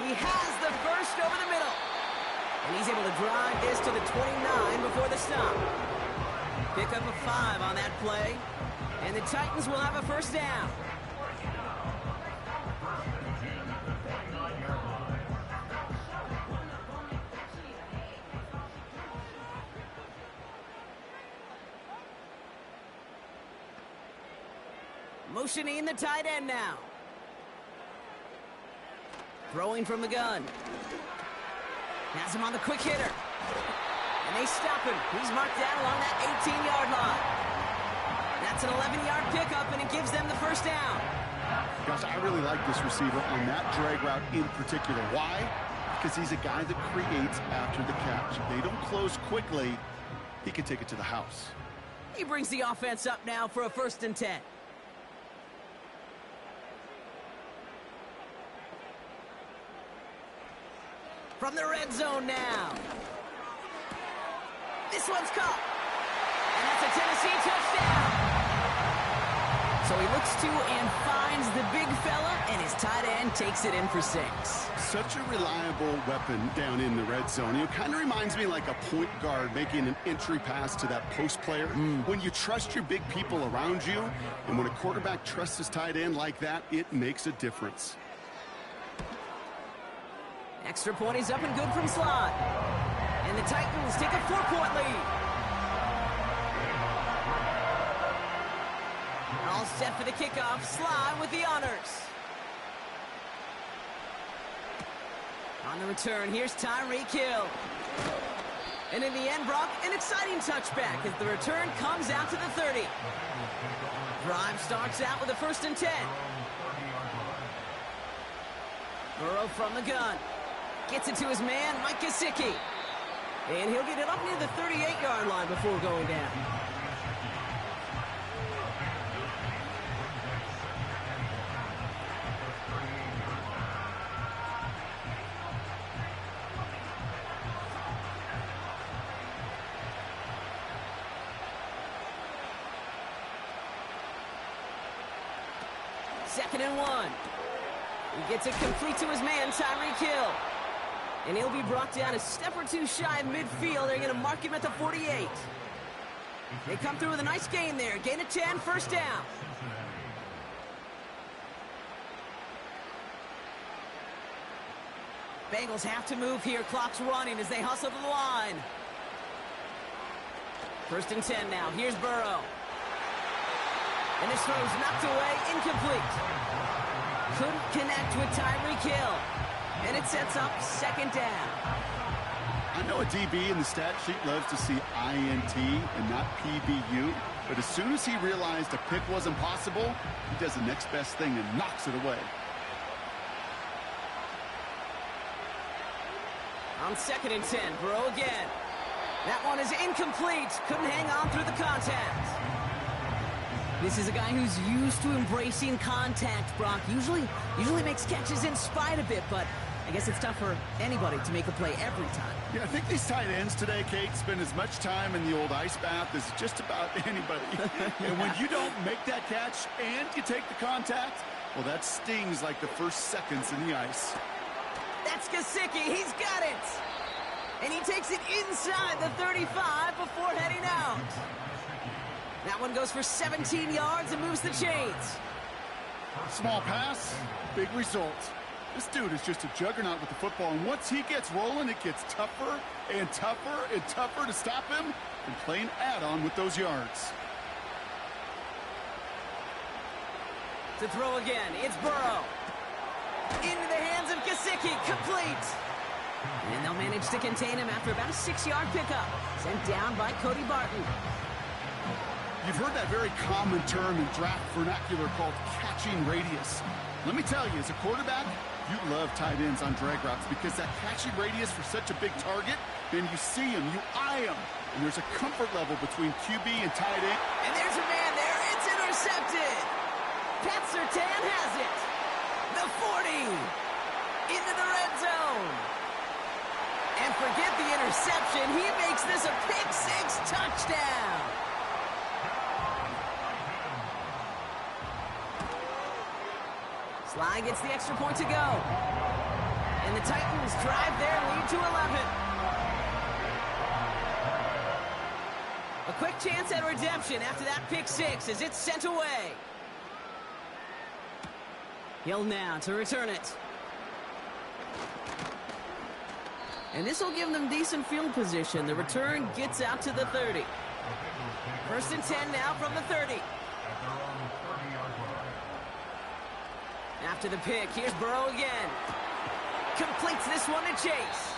He has the 1st over the middle. And he's able to drive this to the 29 before the stop. Pick up a 5 on that play. And the Titans will have a 1st down. Motioning the tight end now. Throwing from the gun. Has him on the quick hitter. And they stop him. He's marked down along that 18-yard line. That's an 11-yard pickup, and it gives them the 1st down. Gosh, I really like this receiver on that drag route in particular. Why? Because he's a guy that creates after the catch. If they don't close quickly, he can take it to the house. He brings the offense up now for a 1st and 10. From the red zone now. This one's caught. And that's a Tennessee touchdown. So he looks to and finds the big fella, and his tight end takes it in for 6. Such a reliable weapon down in the red zone. It kind of reminds me like a point guard making an entry pass to that post player. When you trust your big people around you, and when a quarterback trusts his tight end like that, it makes a difference. Extra point is up and good from slot. And the Titans take a 4-point lead. All set for the kickoff. Sly with the honors. On the return, here's Tyreek Hill. And in the end, Brock, an exciting touchback as the return comes out to the 30. Drive starts out with a 1st and 10. Burrow from the gun. Gets it to his man, Mike Gesicki. And he'll get it up near the 38-yard line before going down. Second and 1. He gets it complete to his man, Tyreek Hill. And he'll be brought down a step or two shy of midfield. They're going to mark him at the 48. They come through with a nice gain there. Gain of 10, 1st down. Bengals have to move here. Clock's running as they hustle to the line. 1st and 10 now. Here's Burrow. And this throw's knocked away, incomplete. Couldn't connect with Tyreek Hill. And it sets up 2nd down. I know a DB in the stat sheet loves to see INT and not PBU, but as soon as he realized a pick wasn't possible, he does the next best thing and knocks it away. On 2nd and 10, Burrow again. That one is incomplete. Couldn't hang on through the contact. This is a guy who's used to embracing contact, Brock. Usually makes catches in spite of it, but I guess it's tough for anybody to make a play every time. Yeah, I think these tight ends today, Kate, spend as much time in the old ice bath as just about anybody. And when you don't make that catch and you take the contact, well, that stings like the first seconds in the ice. That's Gesicki. He's got it. And he takes it inside the 35 before heading out. That one goes for 17 yards and moves the chains. Small pass, big result. This dude is just a juggernaut with the football, and once he gets rolling, it gets tougher and tougher and tougher to stop him and play an add-on with those yards. To throw again, it's Burrow. Into the hands of Gesicki, complete. And they'll manage to contain him after about a 6-yard pickup. Sent down by Cody Barton. You've heard that very common term in draft vernacular called catching radius. Let me tell you, as a quarterback, you love tight ends on drag routes because that catching radius for such a big target, then you see him, you eye him, and there's a comfort level between QB and tight end. And there's a man there. It's intercepted. Pat Surtain has it. The 40. Into the red zone. And forget the interception. He makes this a pick-6 touchdown. Sly gets the extra point to go. And the Titans drive their lead to 11. A quick chance at redemption after that pick-6 as it's sent away. Hill now to return it. And this will give them decent field position. The return gets out to the 30. 1st and 10 now from the 30. After the pick, here's Burrow again. Completes this one to Chase.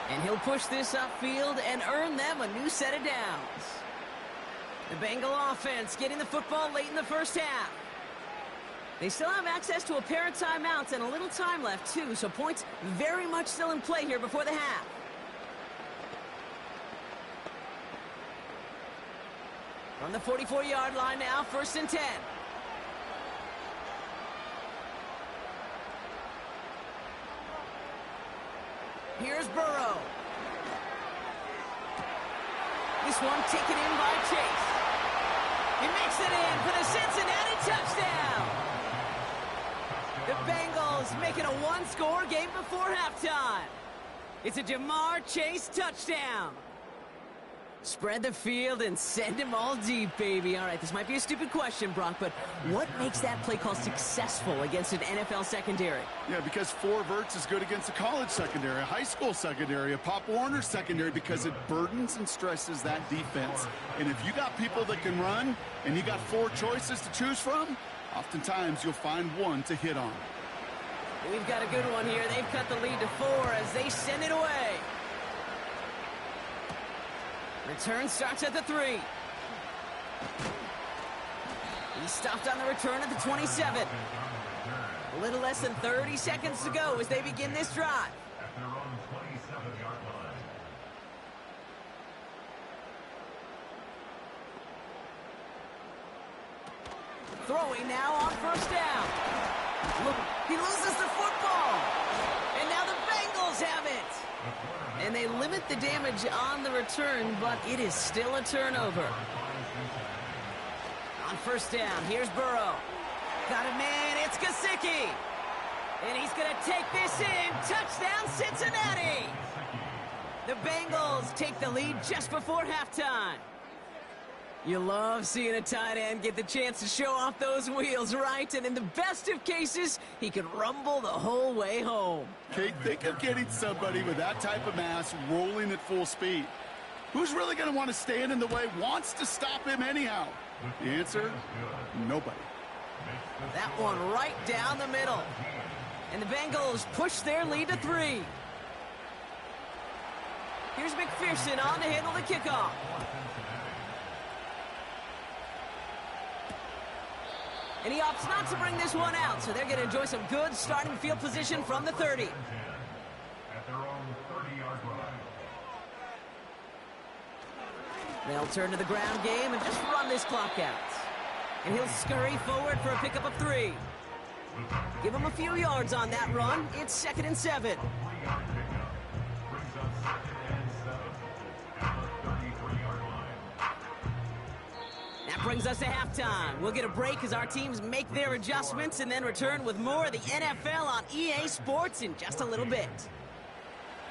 And he'll push this upfield and earn them a new set of downs. The Bengal offense getting the football late in the first half. They still have access to a pair of timeouts and a little time left, too, so points very much still in play here before the half. From the 44-yard line now, 1st and 10. Here's Burrow. This one taken in by Chase. He makes it in for the Cincinnati touchdown. The Bengals make it a one-score game before halftime. It's a Jamar Chase touchdown. Spread the field and send him all deep, baby. All right, this might be a stupid question, Brock, but what makes that play call successful against an NFL secondary? Yeah, because 4 verts is good against a college secondary, a high school secondary, a Pop Warner secondary, because it burdens and stresses that defense. And if you got people that can run and you got 4 choices to choose from, oftentimes you'll find one to hit on. We've got a good one here. They've cut the lead to 4 as they send it away. Return starts at the 3. He stopped on the return at the 27. A little less than 30 seconds to go as they begin this drive. Throwing now on first down. Look, he loses the football. And now the Bengals have it. And they limit the damage on the return, but it is still a turnover. On first down, here's Burrow. Got a man, it's Gesicki. And he's going to take this in. Touchdown, Cincinnati. The Bengals take the lead just before halftime. You love seeing a tight end get the chance to show off those wheels, right? And in the best of cases, he could rumble the whole way home. Kate, think of getting somebody with that type of mass rolling at full speed. Who's really going to want to stand in the way, wants to stop him anyhow? The answer, nobody. That one right down the middle. And the Bengals push their lead to 3. Here's McPherson on to handle the kickoff. And he opts not to bring this one out, so they're going to enjoy some good starting field position from the 30. At their own 30-yard line. They'll turn to the ground game and just run this clock out. And he'll scurry forward for a pickup of 3. Give him a few yards on that run. It's 2nd and 7. That brings us to halftime. We'll get a break as our teams make their adjustments and then return with more of the NFL on EA Sports in just a little bit.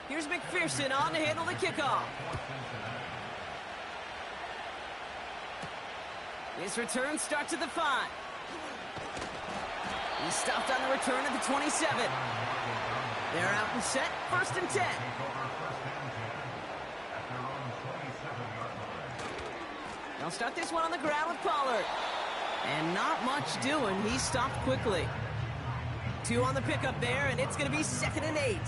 Here's McPherson on to handle the kickoff. His return starts at the 5. He stopped on the return at the 27. They're out and set, 1st and 10. They'll start this one on the ground with Pollard. And not much doing. He stopped quickly. 2 on the pickup there, and it's going to be 2nd and 8.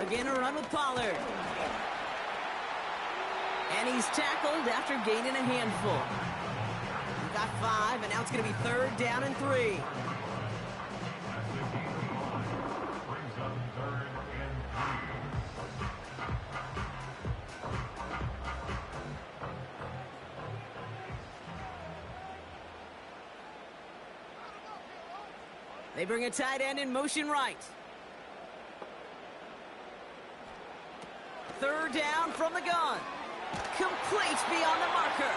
Again, a run with Pollard. And he's tackled after gaining a handful. He got 5, and now it's going to be 3rd down and 3. They bring a tight end in motion right. 3rd down from the gun. Complete beyond the marker.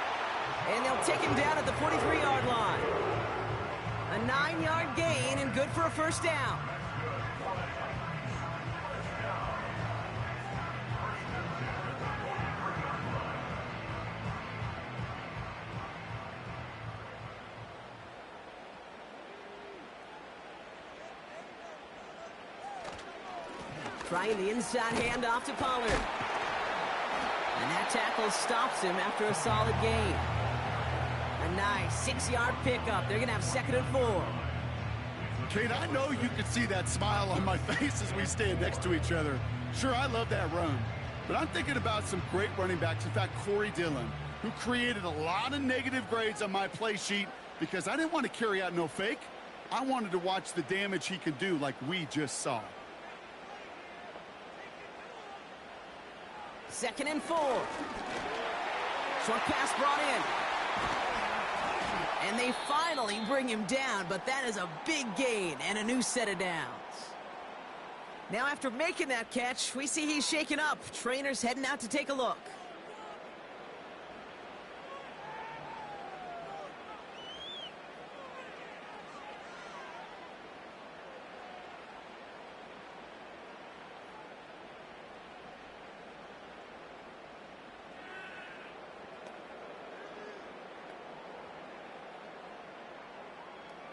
And they'll take him down at the 43-yard line. A 9-yard gain and good for a 1st down. Trying the inside handoff to Pollard. And that tackle stops him after a solid gain. A nice 6-yard pickup. They're going to have 2nd and 4. Kate, I know you could see that smile on my face as we stand next to each other. Sure, I love that run. But I'm thinking about some great running backs. In fact, Corey Dillon, who created a lot of negative grades on my play sheet because I didn't want to carry out no fake. I wanted to watch the damage he could do like we just saw. 2nd and 4. Short pass brought in. And they finally bring him down, but that is a big gain and a new set of downs. Now after making that catch, we see he's shaken up. Trainer's heading out to take a look.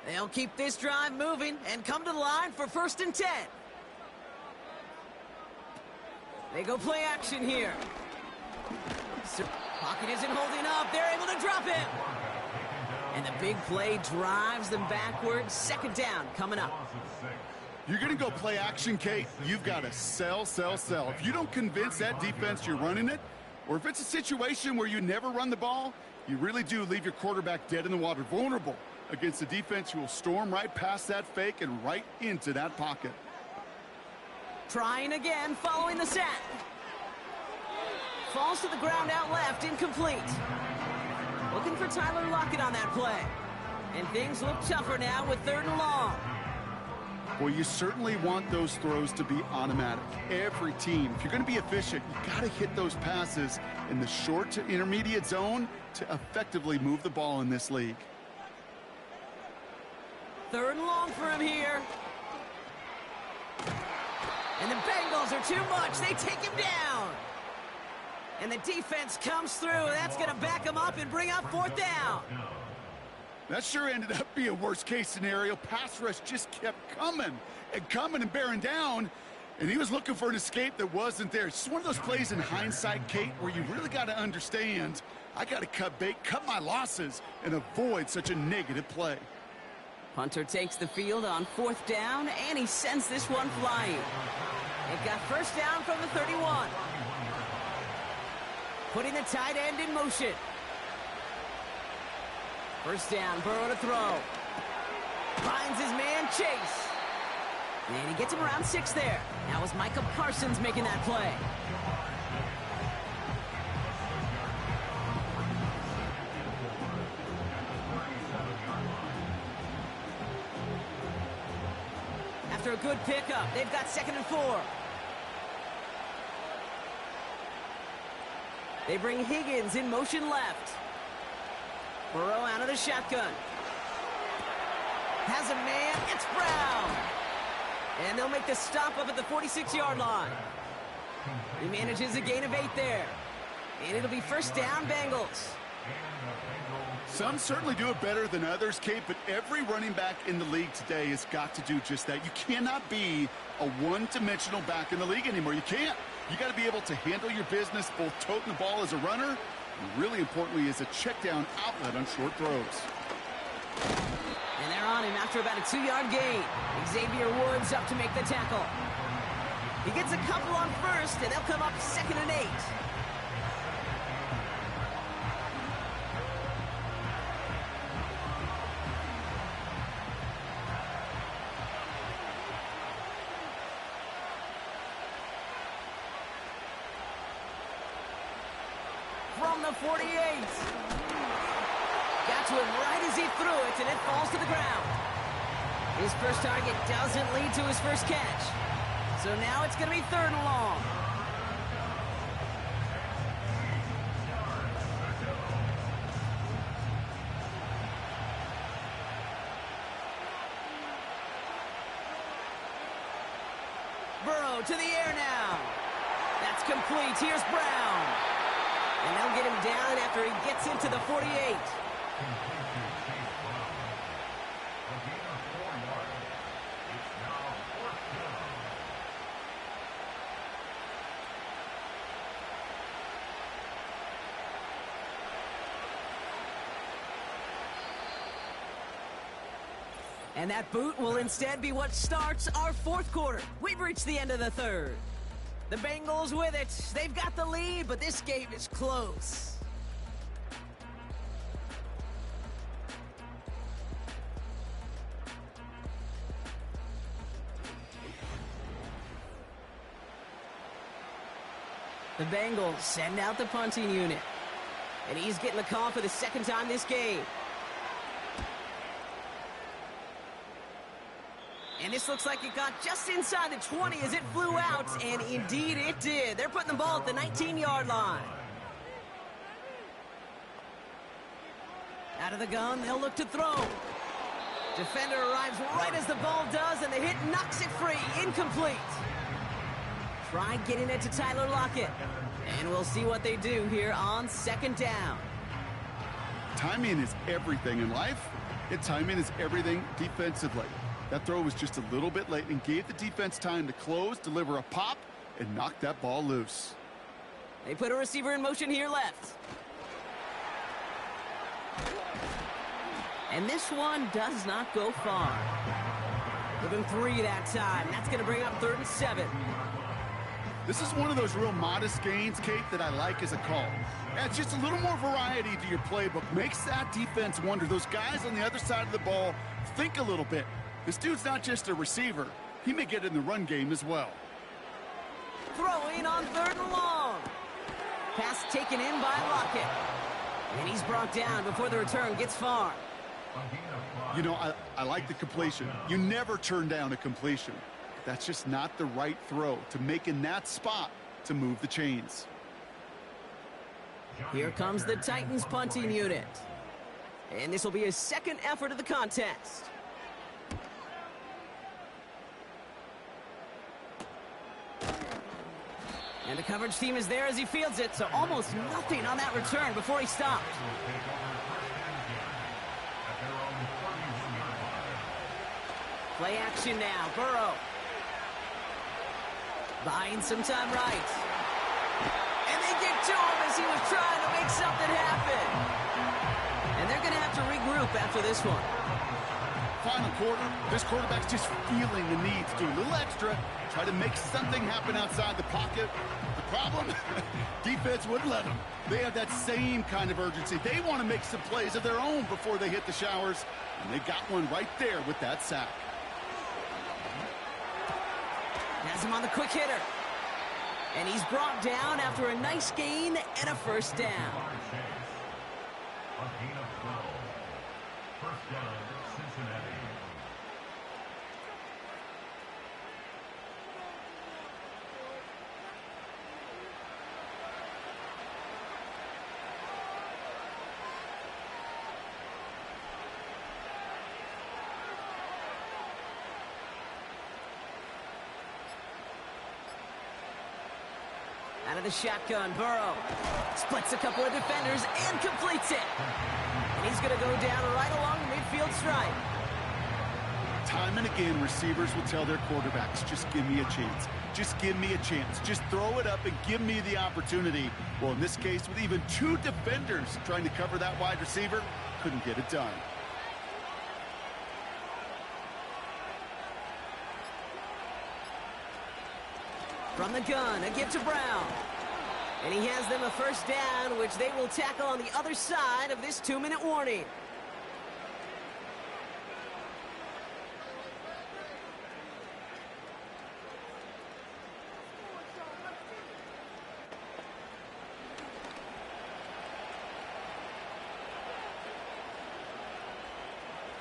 They'll keep this drive moving and come to the line for 1st and 10. They go play action here. Pocket isn't holding up. They're able to drop it. And the big play drives them backwards. Second down coming up. You're going to go play action, Kate. You've got to sell, sell, sell. If you don't convince that defense you're running it, or if it's a situation where you never run the ball, you really do leave your quarterback dead in the water, vulnerable against a defense who will storm right past that fake and right into that pocket. Trying again, following the set. Falls to the ground out left, incomplete. Looking for Tyler Lockett on that play. And things look tougher now with 3rd and long. Well, you certainly want those throws to be automatic. Every team, if you're going to be efficient, you got to hit those passes in the short to intermediate zone to effectively move the ball in this league. 3rd and long for him here. And the Bengals are too much. They take him down. And the defense comes through. That's going to back him up and bring up 4th down. That sure ended up being a worst-case scenario. Pass rush just kept coming and bearing down, and he was looking for an escape that wasn't there. It's just one of those plays in hindsight, Kate, where you really got to understand, I got to cut bait, cut my losses, and avoid such a negative play. Punter takes the field on 4th down, and he sends this one flying. It got 1st down from the 31. Putting the tight end in motion. 1st down, Burrow to throw. Finds his man, Chase. And he gets him around 6 there. That was Micah Parsons making that play. After a good pickup, they've got 2nd and 4. They bring Higgins in motion left. Burrow out of the shotgun. Has a man. It's Brown. And they'll make the stop up at the 46-yard line. He manages a gain of 8 there. And it'll be 1st down, Bengals. Some certainly do it better than others, Kate, but every running back in the league today has got to do just that. You cannot be a one-dimensional back in the league anymore. You can't. You got to be able to handle your business, both toting the ball as a runner, and really importantly as a check-down outlet on short throws. And they're on him after about a 2-yard gain. Xavier Woods up to make the tackle. He gets a couple on 1st, and they'll come up 2nd and 8. From the 48. Got to him right as he threw it, and it falls to the ground. His first target doesn't lead to his first catch. So now it's going to be 3rd and long. Burrow to the air now. That's complete. Here's Brown. And they'll get him down after he gets into the 48. And that boot will instead be what starts our 4th quarter. We've reached the end of the 3rd. The Bengals with it. They've got the lead, but this game is close. The Bengals send out the punting unit. And he's getting the call for the 2nd time this game. And this looks like it got just inside the 20 as it flew out, and indeed it did. They're putting the ball at the 19-yard line. Out of the gun, they'll look to throw. Defender arrives right as the ball does, and the hit knocks it free. Incomplete. Try getting it to Tyler Lockett. And we'll see what they do here on 2nd down. Timing is everything in life, and timing is everything defensively. That throw was just a little bit late and gave the defense time to close, deliver a pop, and knock that ball loose. They put a receiver in motion here left. And this one does not go far. Give him 3 that time. That's going to bring up 3rd and 7. This is one of those real modest gains, Kate, that I like as a call. Adds just a little more variety to your playbook. Makes that defense wonder. Those guys on the other side of the ball think a little bit. This dude's not just a receiver. He may get in the run game as well. Throwing on 3rd and long. Pass taken in by Lockett. And he's brought down before the return gets far. You know, I like the completion. You never turn down a completion. That's just not the right throw to make in that spot to move the chains. Here comes the Titans punting unit. And this will be his 2nd effort of the contest. And the coverage team is there as he fields it, so almost nothing on that return before he stopped. Play action now, Burrow. Buying some time right. And they get to him as he was trying to make something happen. And they're going to have to regroup after this one. Final quarter, this quarterback's just feeling the need to do a little extra, try to make something happen outside the pocket. The problem? Defense wouldn't let them. They have that same kind of urgency. They want to make some plays of their own before they hit the showers, and they got one right there with that sack. Has him on the quick hitter. And he's brought down after a nice gain and a 1st down. A gain of 12. 1st down, Cincinnati. Out of the shotgun, Burrow splits a couple of defenders and completes it. And he's going to go down right along the midfield stripe. Time and again, receivers will tell their quarterbacks, just give me a chance. Just give me a chance. Just throw it up and give me the opportunity. Well, in this case, with even 2 defenders trying to cover that wide receiver, couldn't get it done. From the gun, a give to Brown. And he has them a 1st down, which they will tackle on the other side of this 2-minute warning.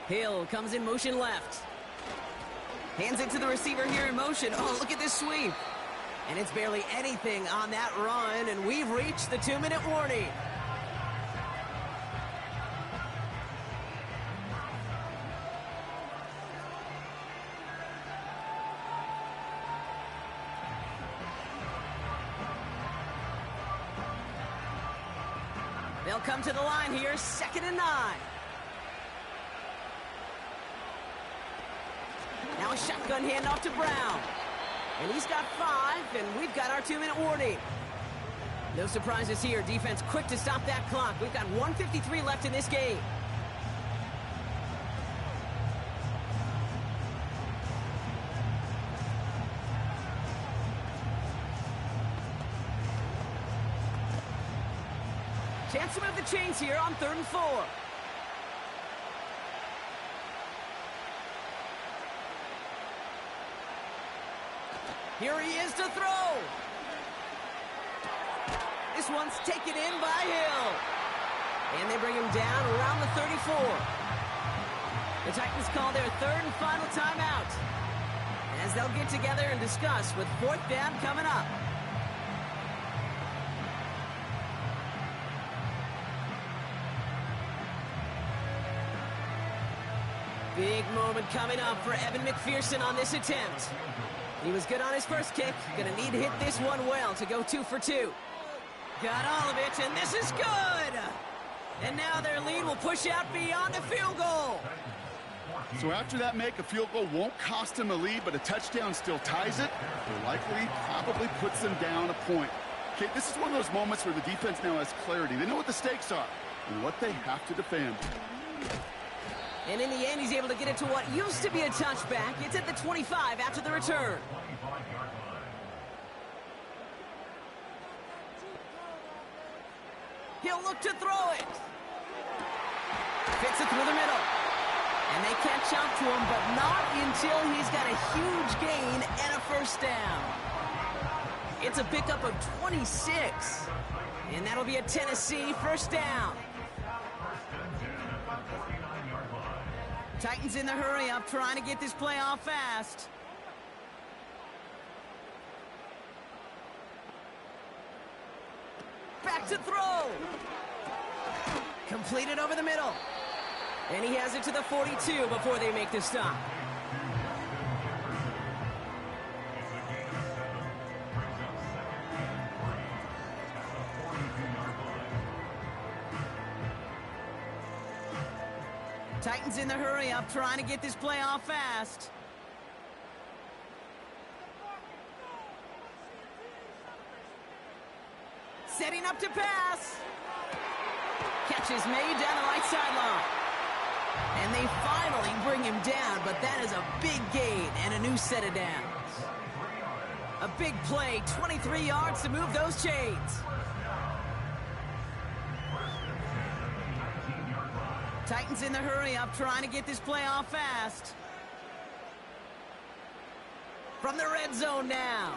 Hill comes in motion left. Hands it to the receiver here in motion. Oh, look at this sweep. And it's barely anything on that run, and we've reached the 2-minute warning. They'll come to the line here, 2nd and 9. Now a shotgun handoff to Brown. And he's got 5, and we've got our 2-minute warning. No surprises here. Defense quick to stop that clock. We've got 1:53 left in this game. Chance to move the chains here on 3rd and 4. Here he is to throw. This one's taken in by Hill. And they bring him down around the 34. The Titans call their 3rd and final timeout, as they'll get together and discuss with 4th down coming up. Big moment coming up for Evan McPherson on this attempt. He was good on his first kick. Gonna need to hit this one well to go 2 for 2. Got all of it, and this is good! And now their lead will push out beyond the field goal. So after that make, a field goal won't cost them a lead, but a touchdown still ties it. Or likely, probably puts them down a point. Okay, this is one of those moments where the defense now has clarity. They know what the stakes are and what they have to defend. And in the end, he's able to get it to what used to be a touchback. It's at the 25 after the return. He'll look to throw it. Fits it through the middle. And they catch up to him, but not until he's got a huge gain and a first down. It's a pickup of 26. And that'll be a Tennessee first down. Titans in the hurry-up, trying to get this play off fast. Back to throw. Completed over the middle. And he has it to the 42 before they make the stop. Titans in the hurry-up, trying to get this play off fast. Setting up to pass. Catch is made down the right sideline. And they finally bring him down, but that is a big gain and a new set of downs. A big play, 23 yards to move those chains. Titans in the hurry-up, trying to get this play off fast. From the red zone now.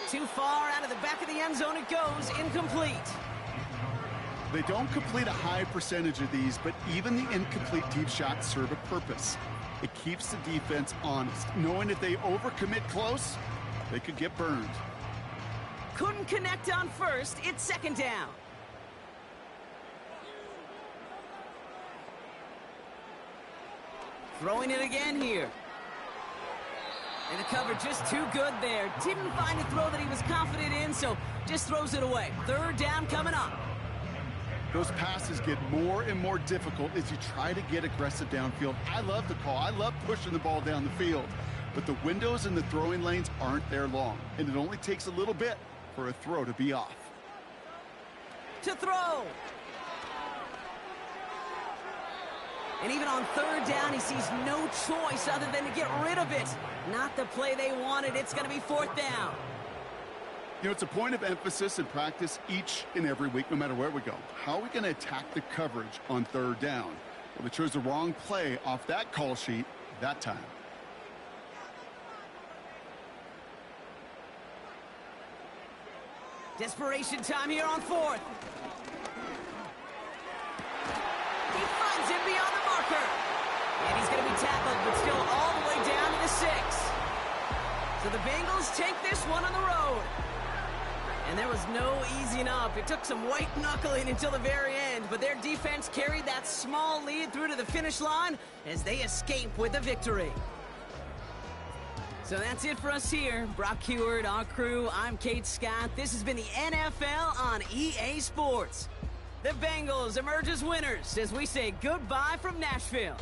Too far out of the back of the end zone it goes, incomplete. They don't complete a high percentage of these, but even the incomplete deep shots serve a purpose. It keeps the defense honest, knowing if they overcommit close, they could get burned. Couldn't connect on first, it's second down. Throwing it again here. And the cover just too good there. Didn't find a throw that he was confident in, so just throws it away. Third down coming up. Those passes get more and more difficult as you try to get aggressive downfield. I love the call. I love pushing the ball down the field. But the windows in the throwing lanes aren't there long, and it only takes a little bit for a throw to be off. To throw. And even on third down, he sees no choice other than to get rid of it. Not the play they wanted. It's going to be fourth down. You know, it's a point of emphasis in practice each and every week, no matter where we go. How are we going to attack the coverage on third down? Well, they chose the wrong play off that call sheet that time. Desperation time here on fourth. He finds him beyond the marker. And he's going to be tackled, but still all the way down to the 6. So the Bengals take this one on the road. And there was no easing up. It took some white knuckling until the very end, but their defense carried that small lead through to the finish line as they escape with a victory. So that's it for us here. Brock Heward, our crew, I'm Kate Scott. This has been the NFL on EA Sports. The Bengals emerge as winners as we say goodbye from Nashville.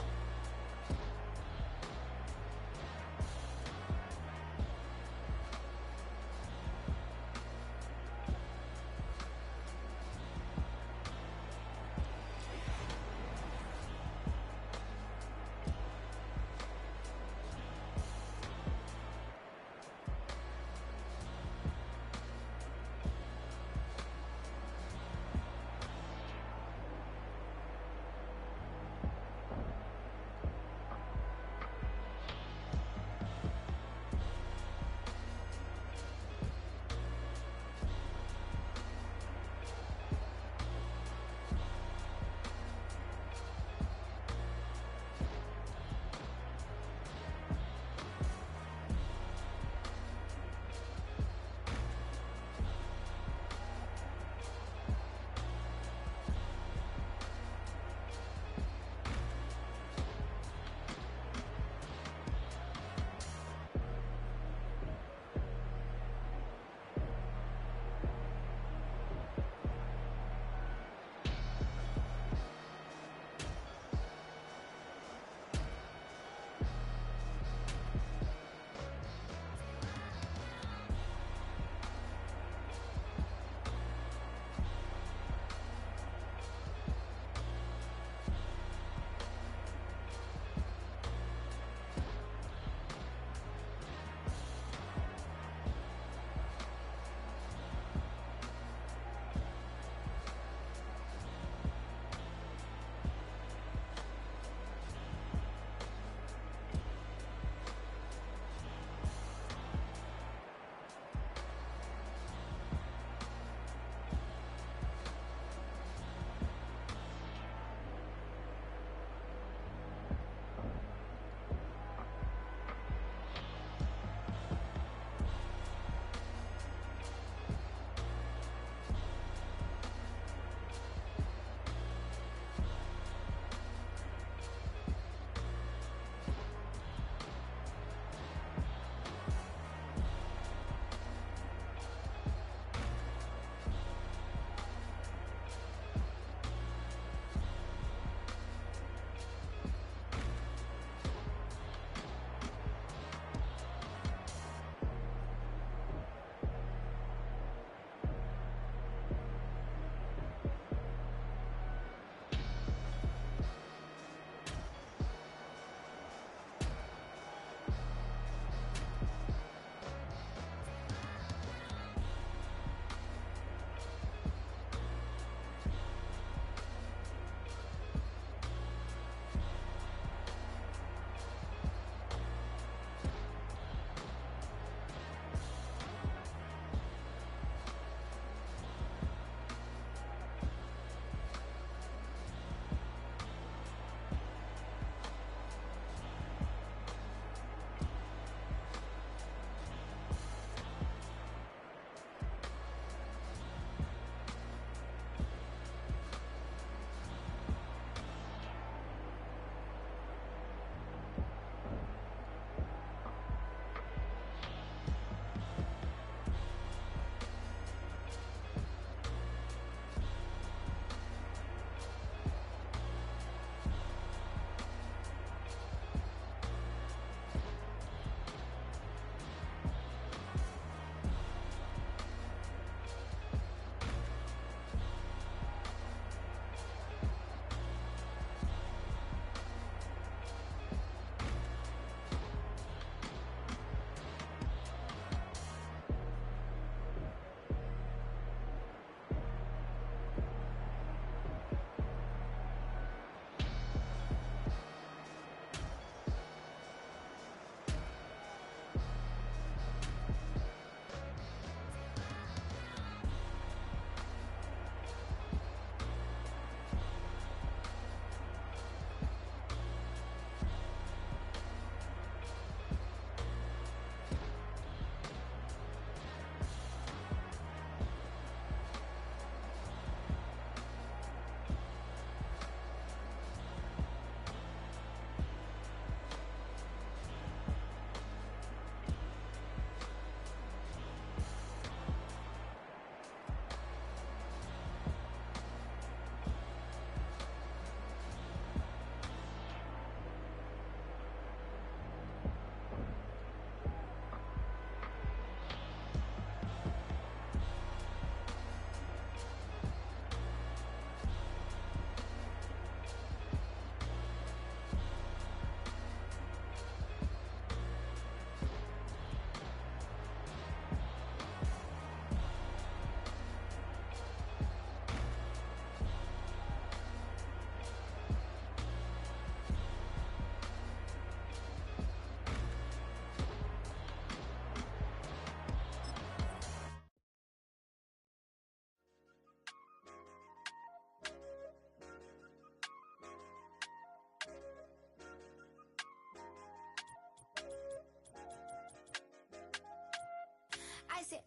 said,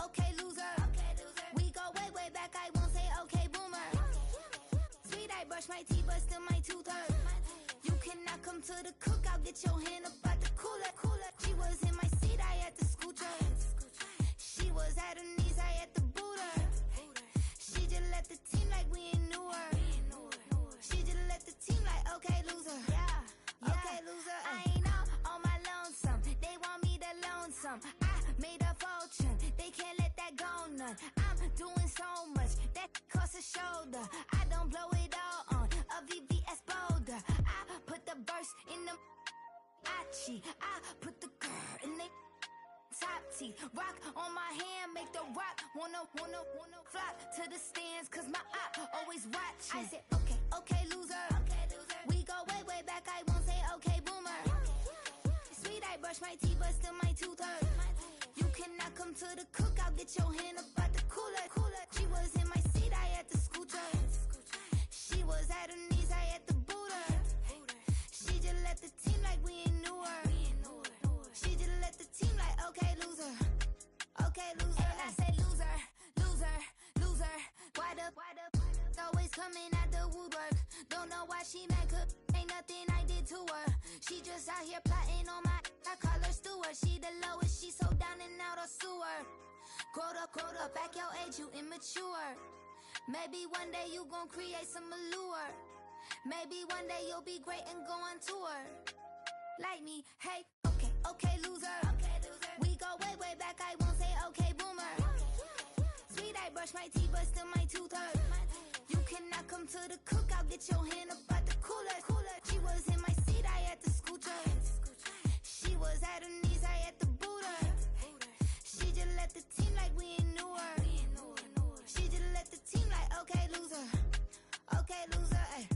okay, loser. We go way back, I won't say okay, boomer. Sweet, I brush my teeth, but still my tooth hurt. You cannot come to the cookout, get your hand up out the cooler. She was in my seat, I had to scoot her. She was at her knees, I had to boot her. She just left the team like we ain't knew her. She just left the team like, okay, loser. Yeah, okay, loser. I ain't out on my lonesome. They want me to loan some. I made a fortune. They can't let that go none. I'm doing so much that costs a shoulder. I don't blow it all on a VVS boulder. I put the verse in the Achi. I put the girl in the top teeth. Rock on my hand, make the rock wanna flock to the stands, cause my eye always watching. I said, okay, loser. We go way back, I won't say okay, boomer. Sweet, I brush my teeth, but still my tooth hurt. You cannot come to the cookout, get your hand up out the cooler. She was in my seat, I had to scoot her. She was at her knees, I had to boot her. She just left the team like we ain't knew her. She just left the team like, okay, loser. Okay, loser. And I say loser. Why the always coming out the woodwork? Don't know why she mad, cause ain't nothing I did to her. She just out here plotting on my, I call her steward. She the lowest, she so down and out of sewer. Growed up, back your age, you immature. Maybe one day you gon' create some allure. Maybe one day you'll be great and go on tour. Like me, hey, okay, loser. We go way back, I won't say okay, boomer. Sweet, I brush my teeth, but still my tooth hurt. You cannot come to the cookout, get your hand up out the cooler. She was in my seat, I had to scoot her. She was at her knees, I had to boot her. She just left the team like we ain't knew her. She just left the team like, okay, loser. Okay, loser, ay.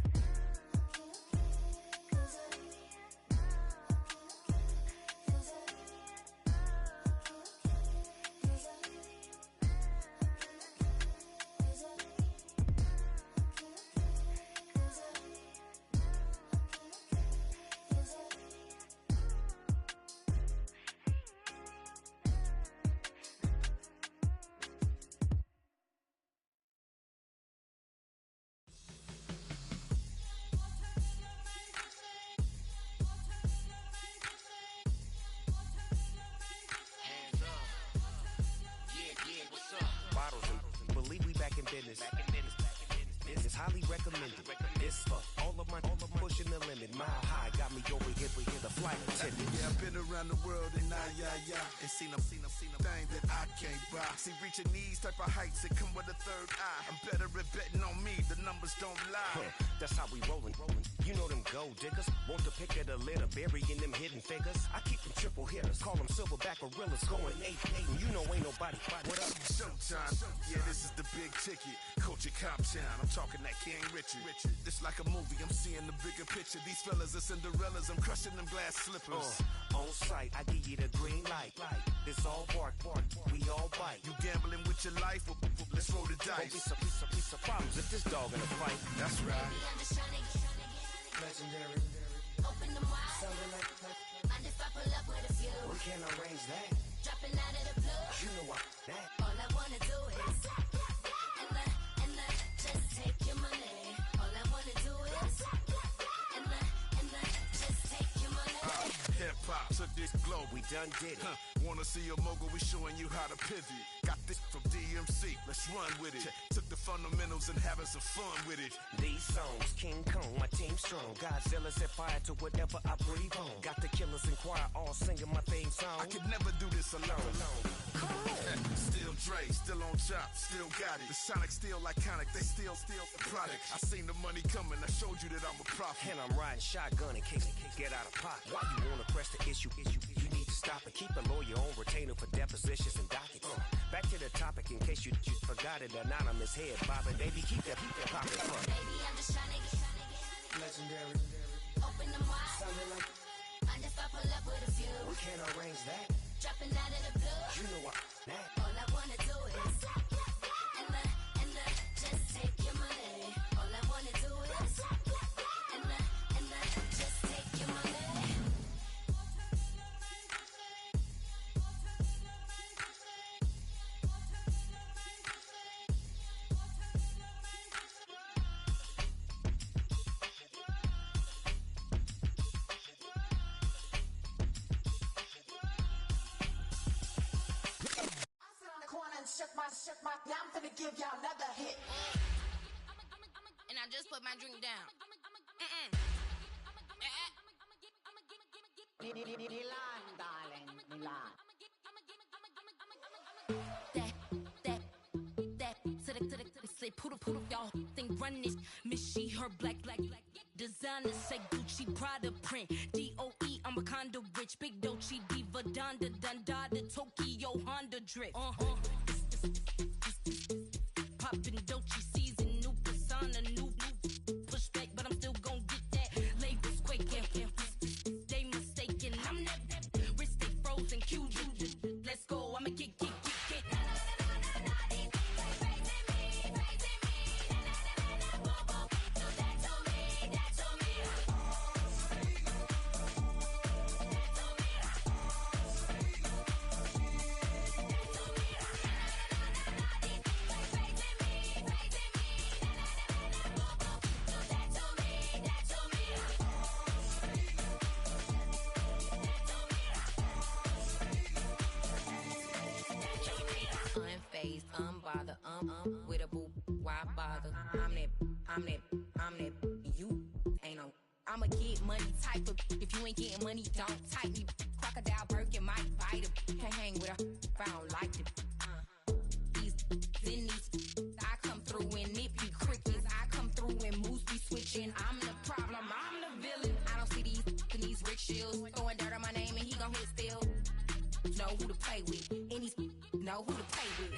Business. It's highly recommended. It's for all of my pushing the limit. Mile high got me over here with the flight attendant. Yeah, I've been around the world and and seen them thing that I can't buy. See, reaching these type of heights, it come with a third eye. I'm better at betting on me, the numbers don't lie. That's how we rollin'. You know them gold diggers, want to pick at a litter, burying them hidden figures. I keep them triple hitters, call them silverback gorillas, going 8-8, and you know ain't nobody. What up? Showtime, yeah, this is the big ticket. Coach at Cop Town, I'm talking that King Richard. It's like a movie, I'm seeing the bigger picture. These fellas are Cinderellas, I'm crushing them glass slippers. On sight, I give you the green light. It's all bark, we all bite. You gambling with your life? Well, let's roll the dice. Don't be some problems if this dog in a fight. That's right. I'm just trying to get Legendary. Open them wide. Something like and if I pull up with a few, we can't arrange that. Dropping out of the blue. You know what? That. All I wanna do is and just take your money. All I wanna do is and just take your money. Hip hop took this globe. We done did it. Wanna see a mogul? We showing you how to pivot. Got this from DMC. Let's run with it. Took the fundamentals and having some fun with it. These songs, King Kong, my team strong. Godzilla set fire to whatever I breathe on. Got the killers in choir all singing my theme song. I could never do this alone. Still Dre, still on top, still got it. The Sonic still iconic, they still the product. I seen the money coming, I showed you that I'm a prophet. And I'm riding shotgun in case get out of pocket. Why you wanna press the issue? You need to stop it. Keep a lawyer on retainer for depositions and dockets. Back to the topic in case you forgot it. Anonymous head bobbing, baby, keep that poppin'. Baby, I'm just trying to get legendary. Open them wide. Something like and if I pull up with a few, we can't arrange that. Dropping out of the blue. You know what? That. All I wanna do is and just take your money. All I wanna do is and just take your money. shook my, now I'm finna give y'all another hit. And I just put my drink down. Milan, darling, Milan. That, say poodle, y'all think run this. Miss she, her black, designer say Gucci, Prada print. DOE, I'm a condo rich. Big Dolce, Diva, Donda, Dundada, Tokyo, Honda drip. Poppin' Dolce season, new persona, new pushback, but I'm still gon' get that. Labels quaking, they mistaken. I'm that wrist stay frozen, Q. Let's go, I'ma kick. Unfazed, unbothered, with a boo, why bother? I'm that, you ain't no. I'm a get money type of, if you ain't getting money, don't type me. Crocodile Birkin might bite him. Can't hang with her if I don't like them. These, I come through and it be crickets. I come through and moves be switching. I'm the problem, I'm the villain. I don't see these rickshaws throwing dirt on my name and he gon' hit still. Know who to play with, and these know who to play with.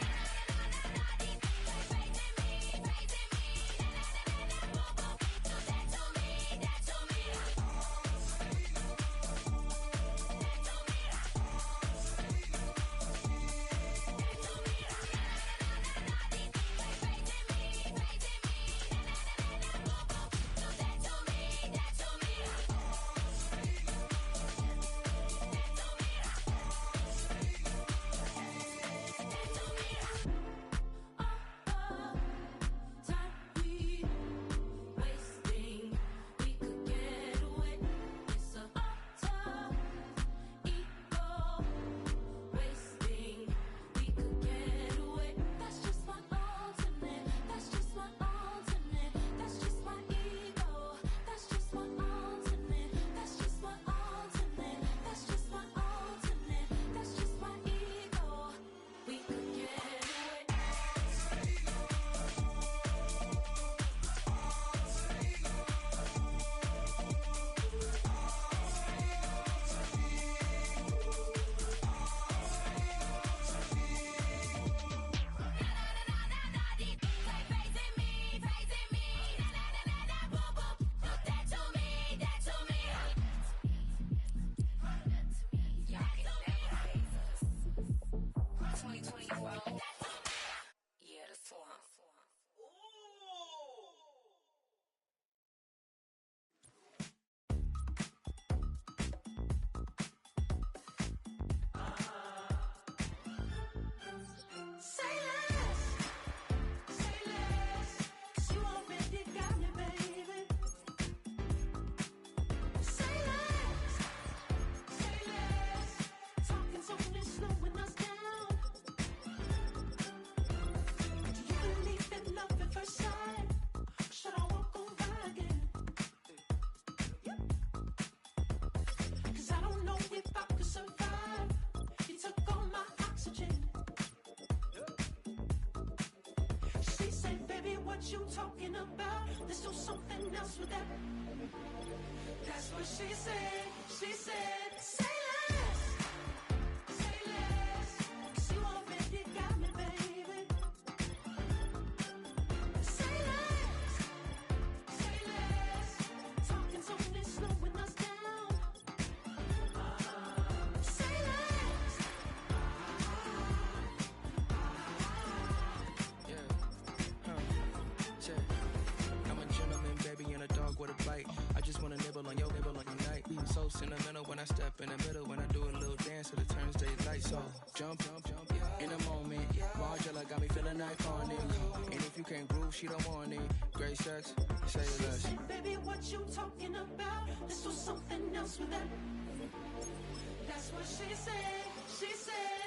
You talking about? Let's do something else with that. That's what she said. She said, say less. Say less. 'Cause you already got me, baby. Say less. Say less. Talking's only slowing us down. Say less. I'm a gentleman, baby, and a dog with a bite. I just wanna nibble on your night. So sentimental when I step in the middle. When I do a little dance, till it turns daylight. So jump, in a moment. Margella got me feeling iconic. And if you can't groove, she don't want it. Great sex, say less. She said, baby, what you talking about? Let's do something else with that. That's what she said. She said.